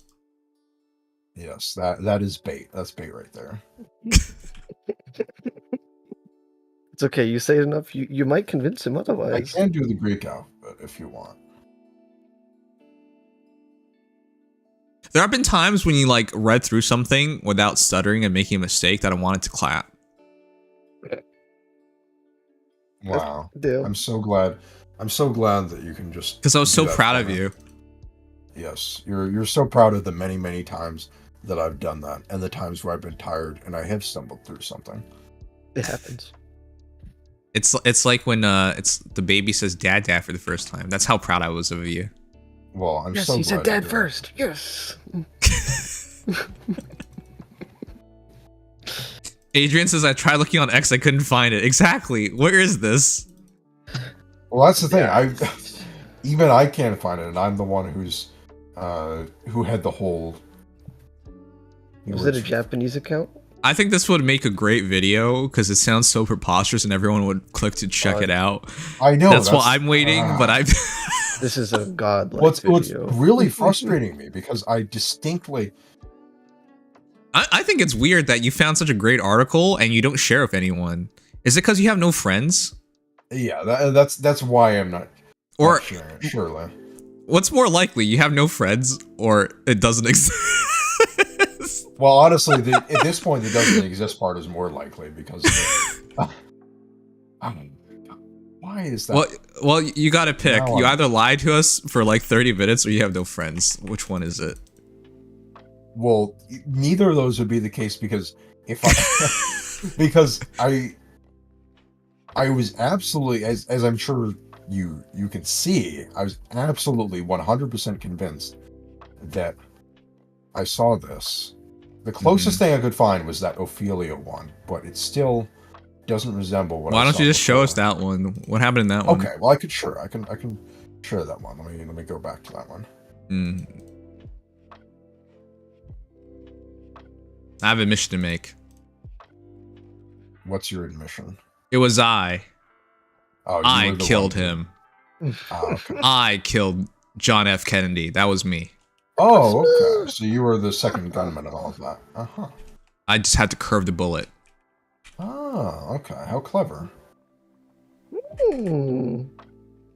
Yes, that is bait. That's bait right there. It's okay. You say it enough, you might convince him I otherwise. can do the Greek alphabet if you want. There have been times when you like read through something without stuttering and making a mistake that I wanted to clap. Wow. Deal. I'm so glad that you can just Because I was do so that proud for of me. you. Yes, you're so proud of the many times that I've done that, and the times where I've been tired and I have stumbled through something. It happens. It's like when it's the baby says dad for the first time. That's how proud I was of you. Well, I'm Yes, so he glad said you dad did. first. Yes. Adrian says, I tried looking on X, I couldn't find it. Exactly. Where is this? Well, that's the thing. Even I can't find it, and I'm the one who had the whole. Was it a Japanese account? I think this would make a great video because it sounds so preposterous and everyone would click to check it out. I know. That's why I'm waiting, but I'm. This is a godlike What's video. really frustrating me because I distinctly. I think it's weird that you found such a great article and you don't share with anyone. Is it because you have no friends? Yeah, that's why I'm not. Or sharing it, surely. What's more likely, you have no friends or it doesn't exist? Well, honestly, at this point, the doesn't exist part is more likely because. Why is that? Well, you gotta pick. No, you either lied to us for like 30 minutes or you have no friends. Which one is it? Well, neither of those would be the case because because I was absolutely, as I'm sure you can see, I was absolutely 100% convinced that I saw this. The closest thing I could find was that Ophelia one, but it still doesn't resemble what. Why don't you just show us that one? What happened in that one? Okay, well I can share that one. Let me go back to that one. I have a admission to make. What's your admission? It was I. Oh, I killed him. Okay. I killed John F. Kennedy. That was me. Oh, okay. So you were the second gunman and all of that. Uh-huh. I just had to curve the bullet. Oh, okay. How clever.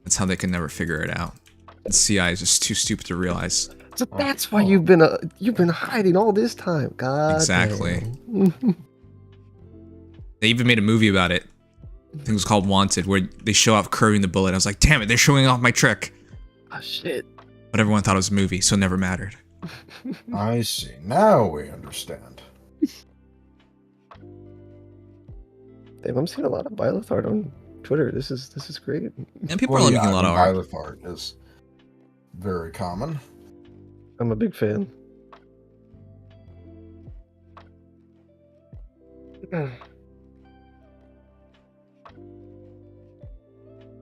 That's how they can never figure it out. The CI is just too stupid to realize. So that's why you've been hiding all this time. God. Exactly. They even made a movie about it. I think it was called Wanted, where they show off curving the bullet. I was like, damn it, they're showing off my trick. Oh shit. But everyone thought it was a movie, so it never mattered. I see. Now we understand. Damn, I'm seeing a lot of Byleth art on Twitter. This is great. And people are making a lot of art. Byleth art is very common. I'm a big fan.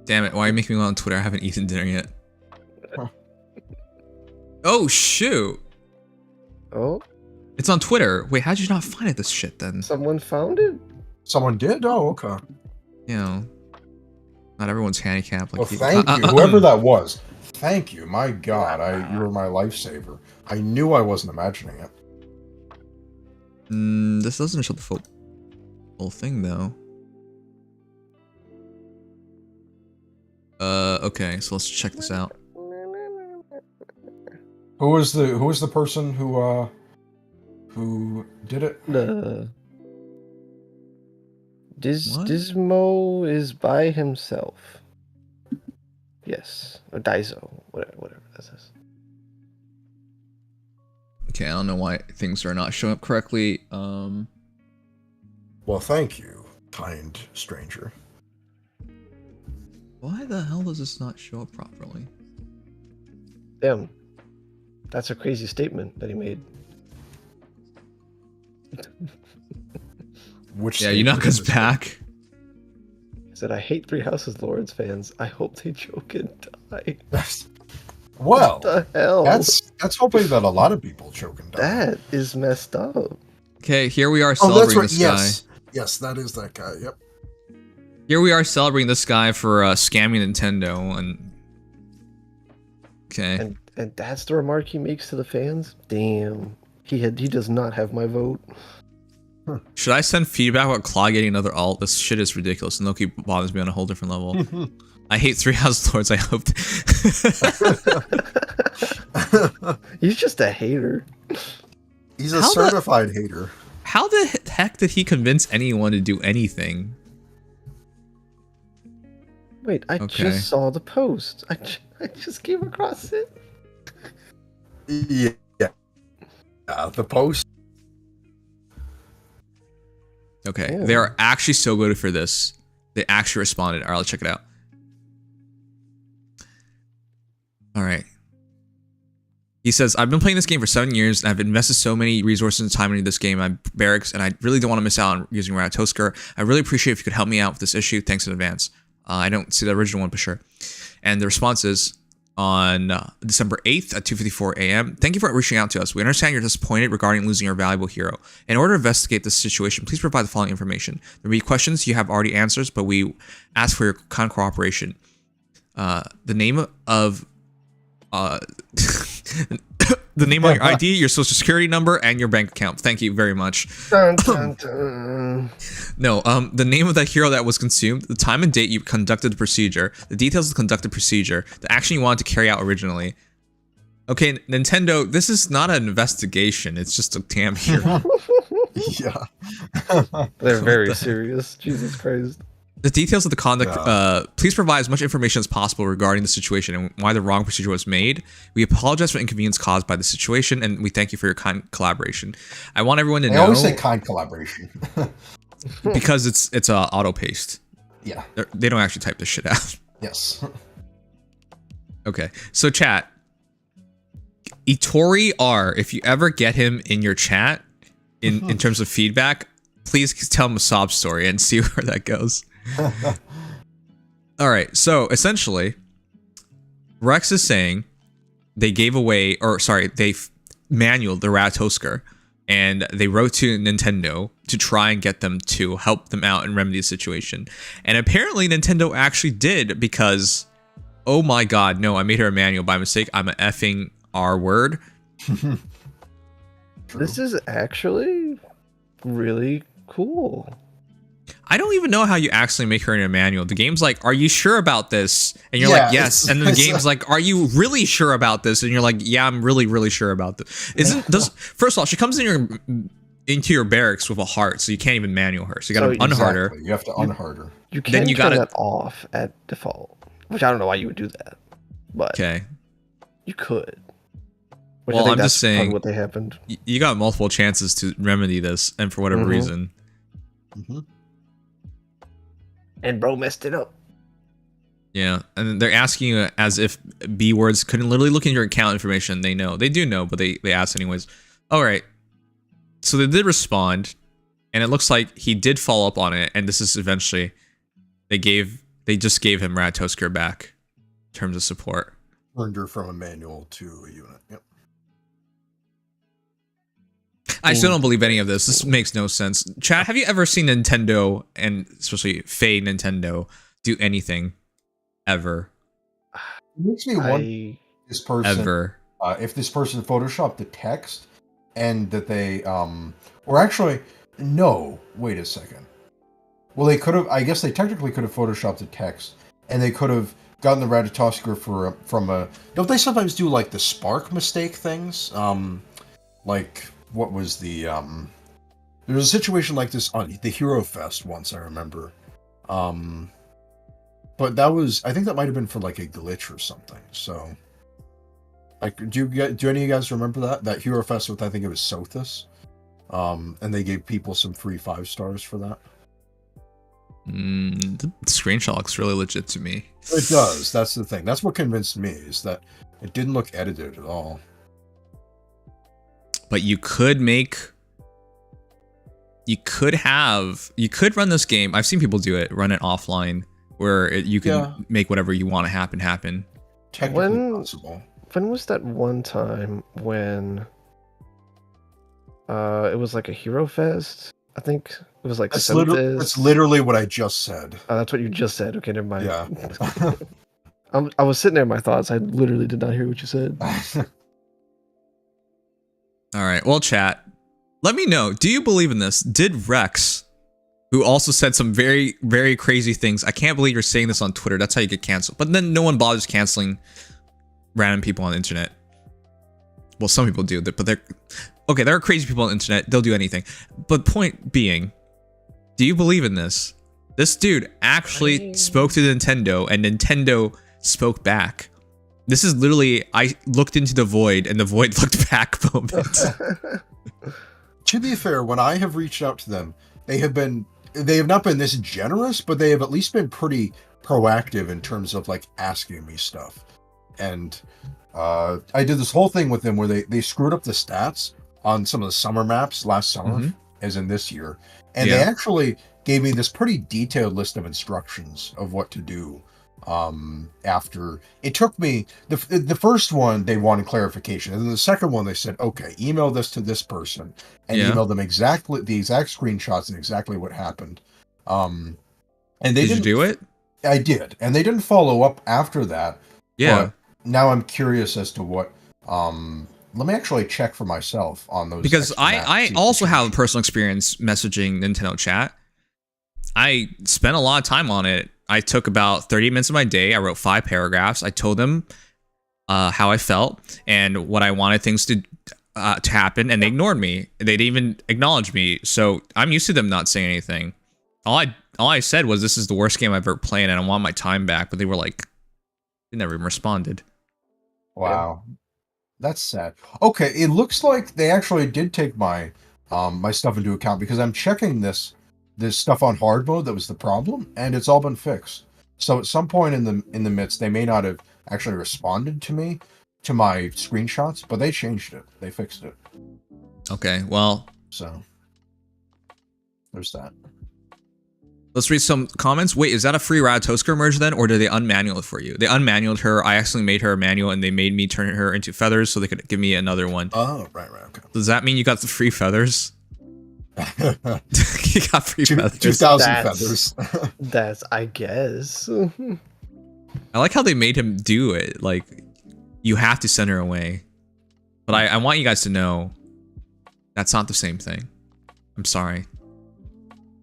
Damn it, why are you making me go on Twitter? I haven't eaten dinner yet. Oh, shoot. Oh? It's on Twitter. Wait, how'd you not find it, this shit, then? Someone found it? Someone did? Oh, okay. You know, not everyone's handicapped. Like Well, thank you. Whoever that was. Thank you. My God, you were my lifesaver. I knew I wasn't imagining it. This doesn't show the full thing, though. Okay, so let's check this out. Who was the person who did it? Dismo is by himself. Yes, or Daiso, whatever this is. Okay, I don't know why things are not showing up correctly. Well, thank you, kind stranger. Why the hell does this not show up properly? Damn, that's a crazy statement that he made. Which yeah, Yunaka's back. He said, I hate Three Houses Lords fans. I hope they choke and die. Well, what the hell? That's hoping that a lot of people choke and die. That is messed up. Okay, here we are celebrating this guy. Yes, that is that guy. Yep. Here we are celebrating this guy for scamming Nintendo and. Okay. And that's the remark he makes to the fans. Damn, he does not have my vote. Should I send feedback about Claude getting another alt? This shit is ridiculous and Loki bothers me on a whole different level. I hate Three House Lords. I hope. He's just a hater. He's a certified hater. How the heck did he convince anyone to do anything? Wait, I just saw the post. I just came across it. Yeah. The post. Okay, they are actually so good for this. They actually responded. All right, let's check it out. All right. He says, I've been playing this game for 7 years, and I've invested so many resources and time into this game. I'm barracks, and I really don't want to miss out on using Ratatoskr. I really appreciate if you could help me out with this issue. Thanks in advance. I don't see the original one for sure. And the response is, on December 8th at 2:54 a.m. Thank you for reaching out to us. We understand you're disappointed regarding losing your valuable hero. In order to investigate this situation, please provide the following information. There will be questions you have already answers, but we ask for your kind cooperation. The name of the name on your ID, your social security number, and your bank account. Thank you very much. Dun, dun, dun. No, the name of that hero that was consumed, the time and date you conducted the procedure, the details of the conducted procedure, the action you wanted to carry out originally. Okay, Nintendo, this is not an investigation. It's just a damn hero. Yeah. They're very serious. Jesus Christ. The details of the conduct, please provide as much information as possible regarding the situation and why the wrong procedure was made. We apologize for inconvenience caused by the situation, and we thank you for your kind collaboration. I want everyone to know... I always say kind collaboration. Because it's auto-paced. Yeah. They don't actually type this shit out. Yes. Okay, so chat. Itori R, if you ever get him in your chat, in terms of feedback, please tell him a sob story and see where that goes. All right, so essentially, Rex is saying they gave away, or sorry, they manualed the Ratatoskr, and they wrote to Nintendo to try and get them to help them out and remedy the situation. And apparently Nintendo actually did, because, oh my god, no, I made her a manual by mistake. I'm an effing R word. This is actually really cool. I don't even know how you actually make her in a manual. The game's like, are you sure about this? And you're like, yes. And then the game's like, are you really sure about this? And you're like, yeah, I'm really, really sure about this. First of all, she comes into your barracks with a heart, so you can't even manual her. So you gotta unheart her. You have to unheart her. You can't turn that off at default, which I don't know why you would do that. But okay, you could. Well, I'm just saying what they happened. You got multiple chances to remedy this, and for whatever reason. And bro messed it up. Yeah, and they're asking you as if B words couldn't literally look in your account information. They know. They do know, but they ask anyways. All right. So they did respond, and it looks like he did follow up on it, and this is eventually they just gave him Ratatoskr back in terms of support. Turned her from a manual to a unit. Yep. I still don't believe any of this. This makes no sense. Chat, have you ever seen Nintendo, and especially Fey Nintendo, do anything ever? It makes me wonder this person, ever. If this person photoshopped the text and that they, or actually, no, wait a second. Well, they could have, I guess they technically could have photoshopped the text, and they could have gotten the Ratatoskr from a, don't they sometimes do like the spark mistake things? Like, what was the there was a situation like this on the Hero Fest once, I remember, but that was, I think that might have been for like a glitch or something. So like, do any of you guys remember that Hero Fest with, I think it was Sothis, and they gave people some free 5 stars for that? The screenshot looks really legit to me. It does. That's the thing. That's what convinced me, is that it didn't look edited at all. But you could run this game. I've seen people do it, run it offline, where you can make whatever you want to happen. Technically possible. When was that one time when it was like a Hero Fest? I think it was like that's literally what I just said. Oh, that's what you just said. Okay, never mind. Yeah. I was sitting there in my thoughts. I literally did not hear what you said. All right, well, chat, let me know. Do you believe in this? Did Rex, who also said some very, very crazy things, I can't believe you're saying this on Twitter. That's how you get canceled. But then no one bothers canceling random people on the internet. Well, some people do, but there are crazy people on the internet. They'll do anything. But point being, do you believe in this? This dude actually spoke to Nintendo, and Nintendo spoke back. This is literally, I looked into the void, and the void looked back moment. To be fair, when I have reached out to them, they have not been this generous, but they have at least been pretty proactive in terms of like asking me stuff. And I did this whole thing with them where they screwed up the stats on some of the summer maps last summer, as in this year, and they actually gave me this pretty detailed list of instructions of what to do. After it took me the first one, they wanted clarification, and then the second one they said, okay, email this to this person, and email them exactly the exact screenshots and exactly what happened. And they did you do it? I did, and they didn't follow up after that. Yeah. But now I'm curious as to what. Let me actually check for myself on those. Because I also have a personal experience messaging Nintendo chat. I spent a lot of time on it. I took about 30 minutes of my day. I wrote 5 paragraphs. I told them how I felt and what I wanted things to happen, and they ignored me. They didn't even acknowledge me. So I'm used to them not saying anything. All I said was, this is the worst game I've ever played, and I want my time back. But they were like, they never even responded. Wow, that's sad. Okay, it looks like they actually did take my my stuff into account, because I'm checking this stuff on hard mode that was the problem, and it's all been fixed. So at some point in the midst, they may not have actually responded to my screenshots, but they changed it. They fixed it. Okay, well, so there's that. Let's read some comments. Wait, is that a free Ratatoskr merge then, or did they unmanual it for you? They unmanualed her. I accidentally made her a manual, and they made me turn her into feathers so they could give me another one. Oh, right, okay. Does that mean you got the free feathers? You got free feathers. 2,000 feathers. That's, I guess. I like how they made him do it. Like, you have to send her away. But I want you guys to know that's not the same thing. I'm sorry.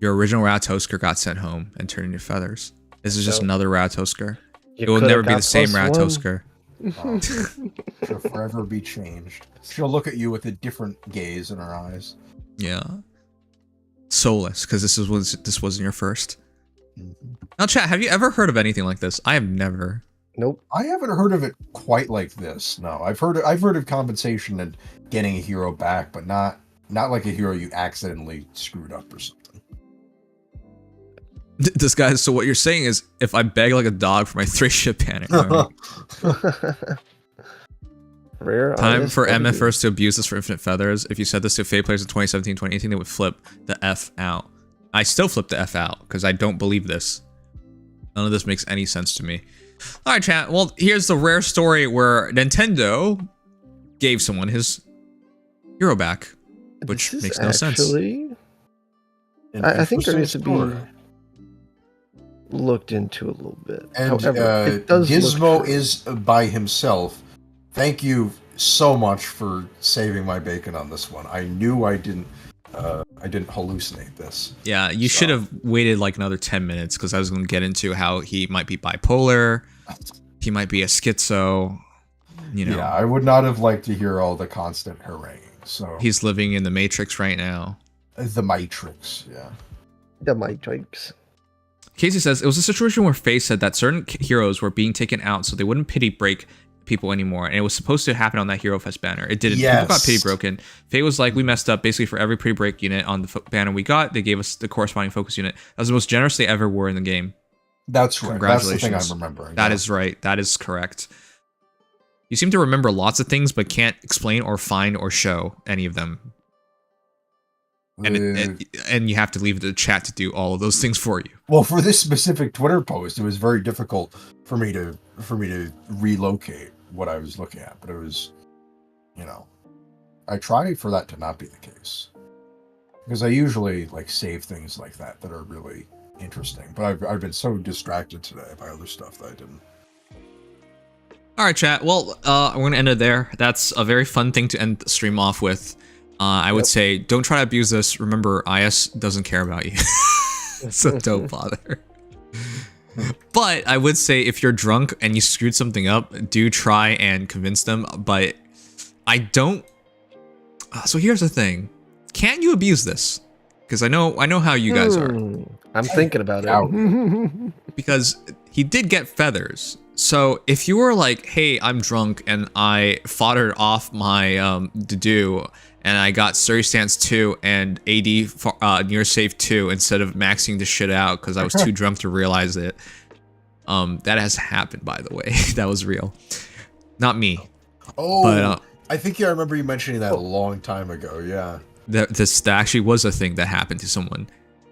Your original Ratatoskr got sent home and turned into feathers. This is just another Ratatoskr. It will never be the same Ratatoskr. She'll forever be changed. She'll look at you with a different gaze in her eyes. Yeah. Soulless, because this wasn't your first. Now, chat, have you ever heard of anything like this? I have never. Nope. I haven't heard of it quite like this. No, I've heard of compensation and getting a hero back, but not like a hero you accidentally screwed up or something. This guy. So what you're saying is, if I beg like a dog for my 3-ship panic, Rare time for MFers to abuse this for infinite feathers. If you said this to Fate players in 2017, 2018, they would flip the F out. I still flip the F out because I don't believe this. None of this makes any sense to me. All right, chat. Well, here's the rare story where Nintendo gave someone his hero back, which makes no sense. I think there needs to be looked into a little bit. And however, it does Gizmo is by himself. Thank you so much for saving my bacon on this one. I knew I didn't hallucinate this. Yeah, you should have waited like another 10 minutes, because I was going to get into how he might be bipolar, he might be a schizo, you know. Yeah, I would not have liked to hear all the constant haranguing. So he's living in the Matrix right now. The Matrix, yeah. The Matrix. Casey says, it was a situation where Faye said that certain heroes were being taken out so they wouldn't pity break people anymore, and it was supposed to happen on that Hero Fest banner. It didn't. Yes. People got pity broken. Faye was like, we messed up. Basically, for every pre-break unit on the banner we got, they gave us the corresponding focus unit. That was the most generous they ever were in the game. That's right. Congratulations. That's the thing I'm remembering. That is right. That is correct. You seem to remember lots of things, but can't explain or find or show any of them. And you have to leave the chat to do all of those things for you. Well, for this specific Twitter post, it was very difficult for me to relocate what I was looking at, but it was, I try for that to not be the case, because I usually like save things like that are really interesting. But I've been so distracted today by other stuff that I didn't. All right, chat. Well, we're gonna end it there. That's a very fun thing to end the stream off with. I would say don't try to abuse this. Remember, IS doesn't care about you, so don't bother. But I would say if you're drunk and you screwed something up, do try and convince them. But I don't. So here's the thing: can you abuse this? Because I know how you guys are. I'm thinking about it. Because he did get feathers. So if you were like, hey, I'm drunk and I foddered off my Dedu and I got Surrey Stance 2 and AD near safe 2 instead of maxing the shit out because I was too drunk to realize it. That has happened, by the way. That was real. Not me. Oh, But, I think I remember you mentioning that a long time ago. Yeah. This actually was a thing that happened to someone.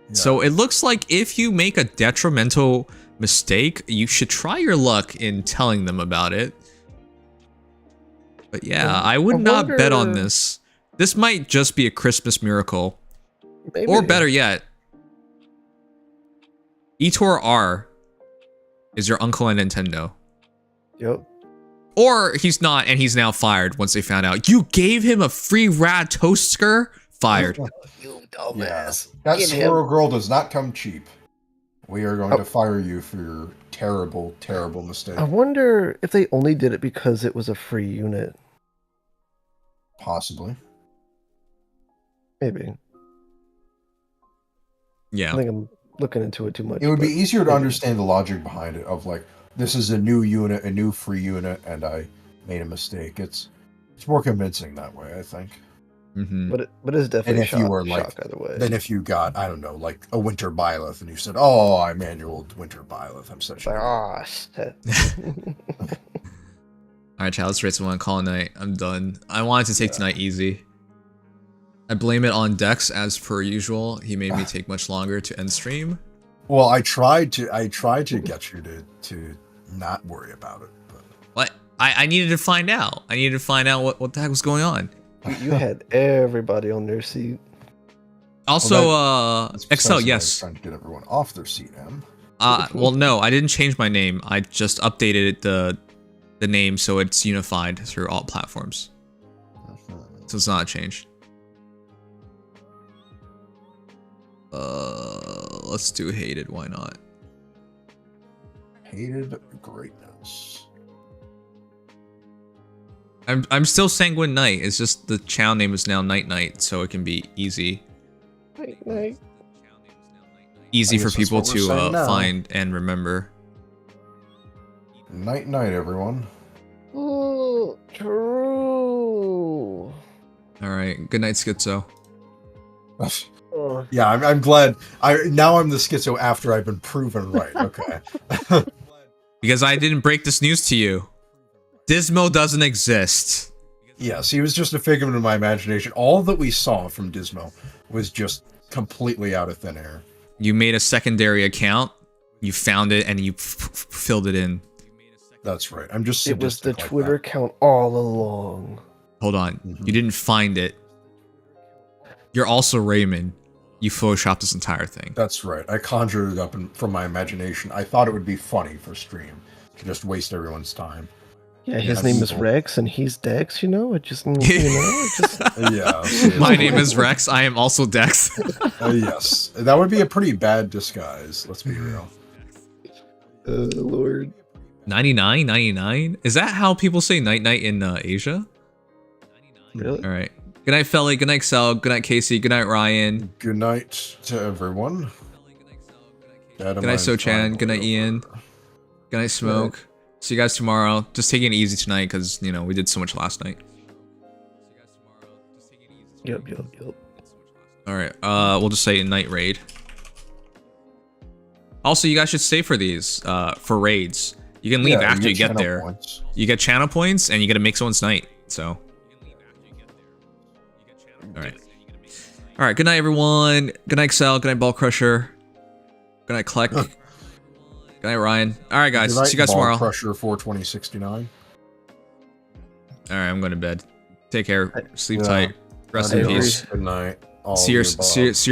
Yeah. So it looks like if you make a detrimental mistake, you should try your luck in telling them about it. But yeah, I would not bet on this. This might just be a Christmas miracle. Maybe. Or better yet, Etor R is your uncle at Nintendo. Yep. Or he's not, and he's now fired once they found out. You gave him a free rat toaster? Fired. You dumbass. That Get Squirrel him. Girl does not come cheap. We are going to fire you for your terrible, terrible mistake. I wonder if they only did it because it was a free unit. Possibly. Maybe. Yeah. I think I'm looking into it too much. It would be but easier to maybe. understand the logic behind it of like, this is a new unit, a new free unit, and I made a mistake. It's more convincing that way, I think. Mm-hmm. But it's definitely And if you were like, either way. then if you got, I don't know, like a winter Byleth, and you said, "Oh, I manualed winter Byleth. I'm such Like, a." shit. Alright, chat, let's rate someone, call it night. I'm done. I wanted to take tonight easy. I blame it on Dex as per usual. He made me take much longer to end stream. Well, I tried to get you to not worry about it, but What? I needed to find out. I needed to find out what the heck was going on. You had everybody on their seat. Also, That's Excel, precisely why I was yes. trying to get everyone off their seat, Em. Well, no, I didn't change my name. I just updated the name so it's unified through all platforms. So it's not a change. Let's do hated. Why not? Hated greatness. I'm still Sanguine Knight. It's just the channel name is now Night Knight, so it can be easy. Night. Easy I for guess that's people what we're to saying now. find and remember. Night, night, everyone. Oh, true. All right. Good night, Schizo. Oh. yeah, I'm glad. Now I'm the schizo after I've been proven right. Okay. Because I didn't break this news to you. Dismo doesn't exist. Yes, he was just a figment of my imagination. All that we saw from Dismo was just completely out of thin air. You made a secondary account, you found it, and you filled it in. That's right. I'm just It was the sadistic like Twitter that. account all along. Hold on. Mhm. You didn't find it. You're also Raymond. You photoshopped this entire thing. That's right. I conjured it up from my imagination. I thought it would be funny for stream to just waste everyone's time. Yeah, his Yes. name is Rex and he's Dex, you know? It just, Yeah. My name is Rex. I am also Dex. Yes. That would be a pretty bad disguise. Let's be real. Lord. 99? Is that how people say night night in Asia? Really? All right. Good night, Felly. Good night, Excel. Good night, Casey. Good night, Ryan. Good night to everyone. Good night, Sochan. Good night, Ian. Good night, Smoke. See you guys tomorrow. Just taking it easy tonight because, you know, we did so much last night. Yep. All right. We'll just say night raid. Also, you guys should stay for these for raids. You can leave after you get there. Points. You get channel points and you get to make someone's night. So. All right. All right. Good night, everyone. Good night, Excel. Good night, Ball Crusher. Good night, Kleck. Good night, Ryan. All right, guys. See you guys tomorrow. Crusher 42069. All right. I'm going to bed. Take care. Sleep Yeah. tight. Rest in peace. Good night. All See your of the above. psychiatrist.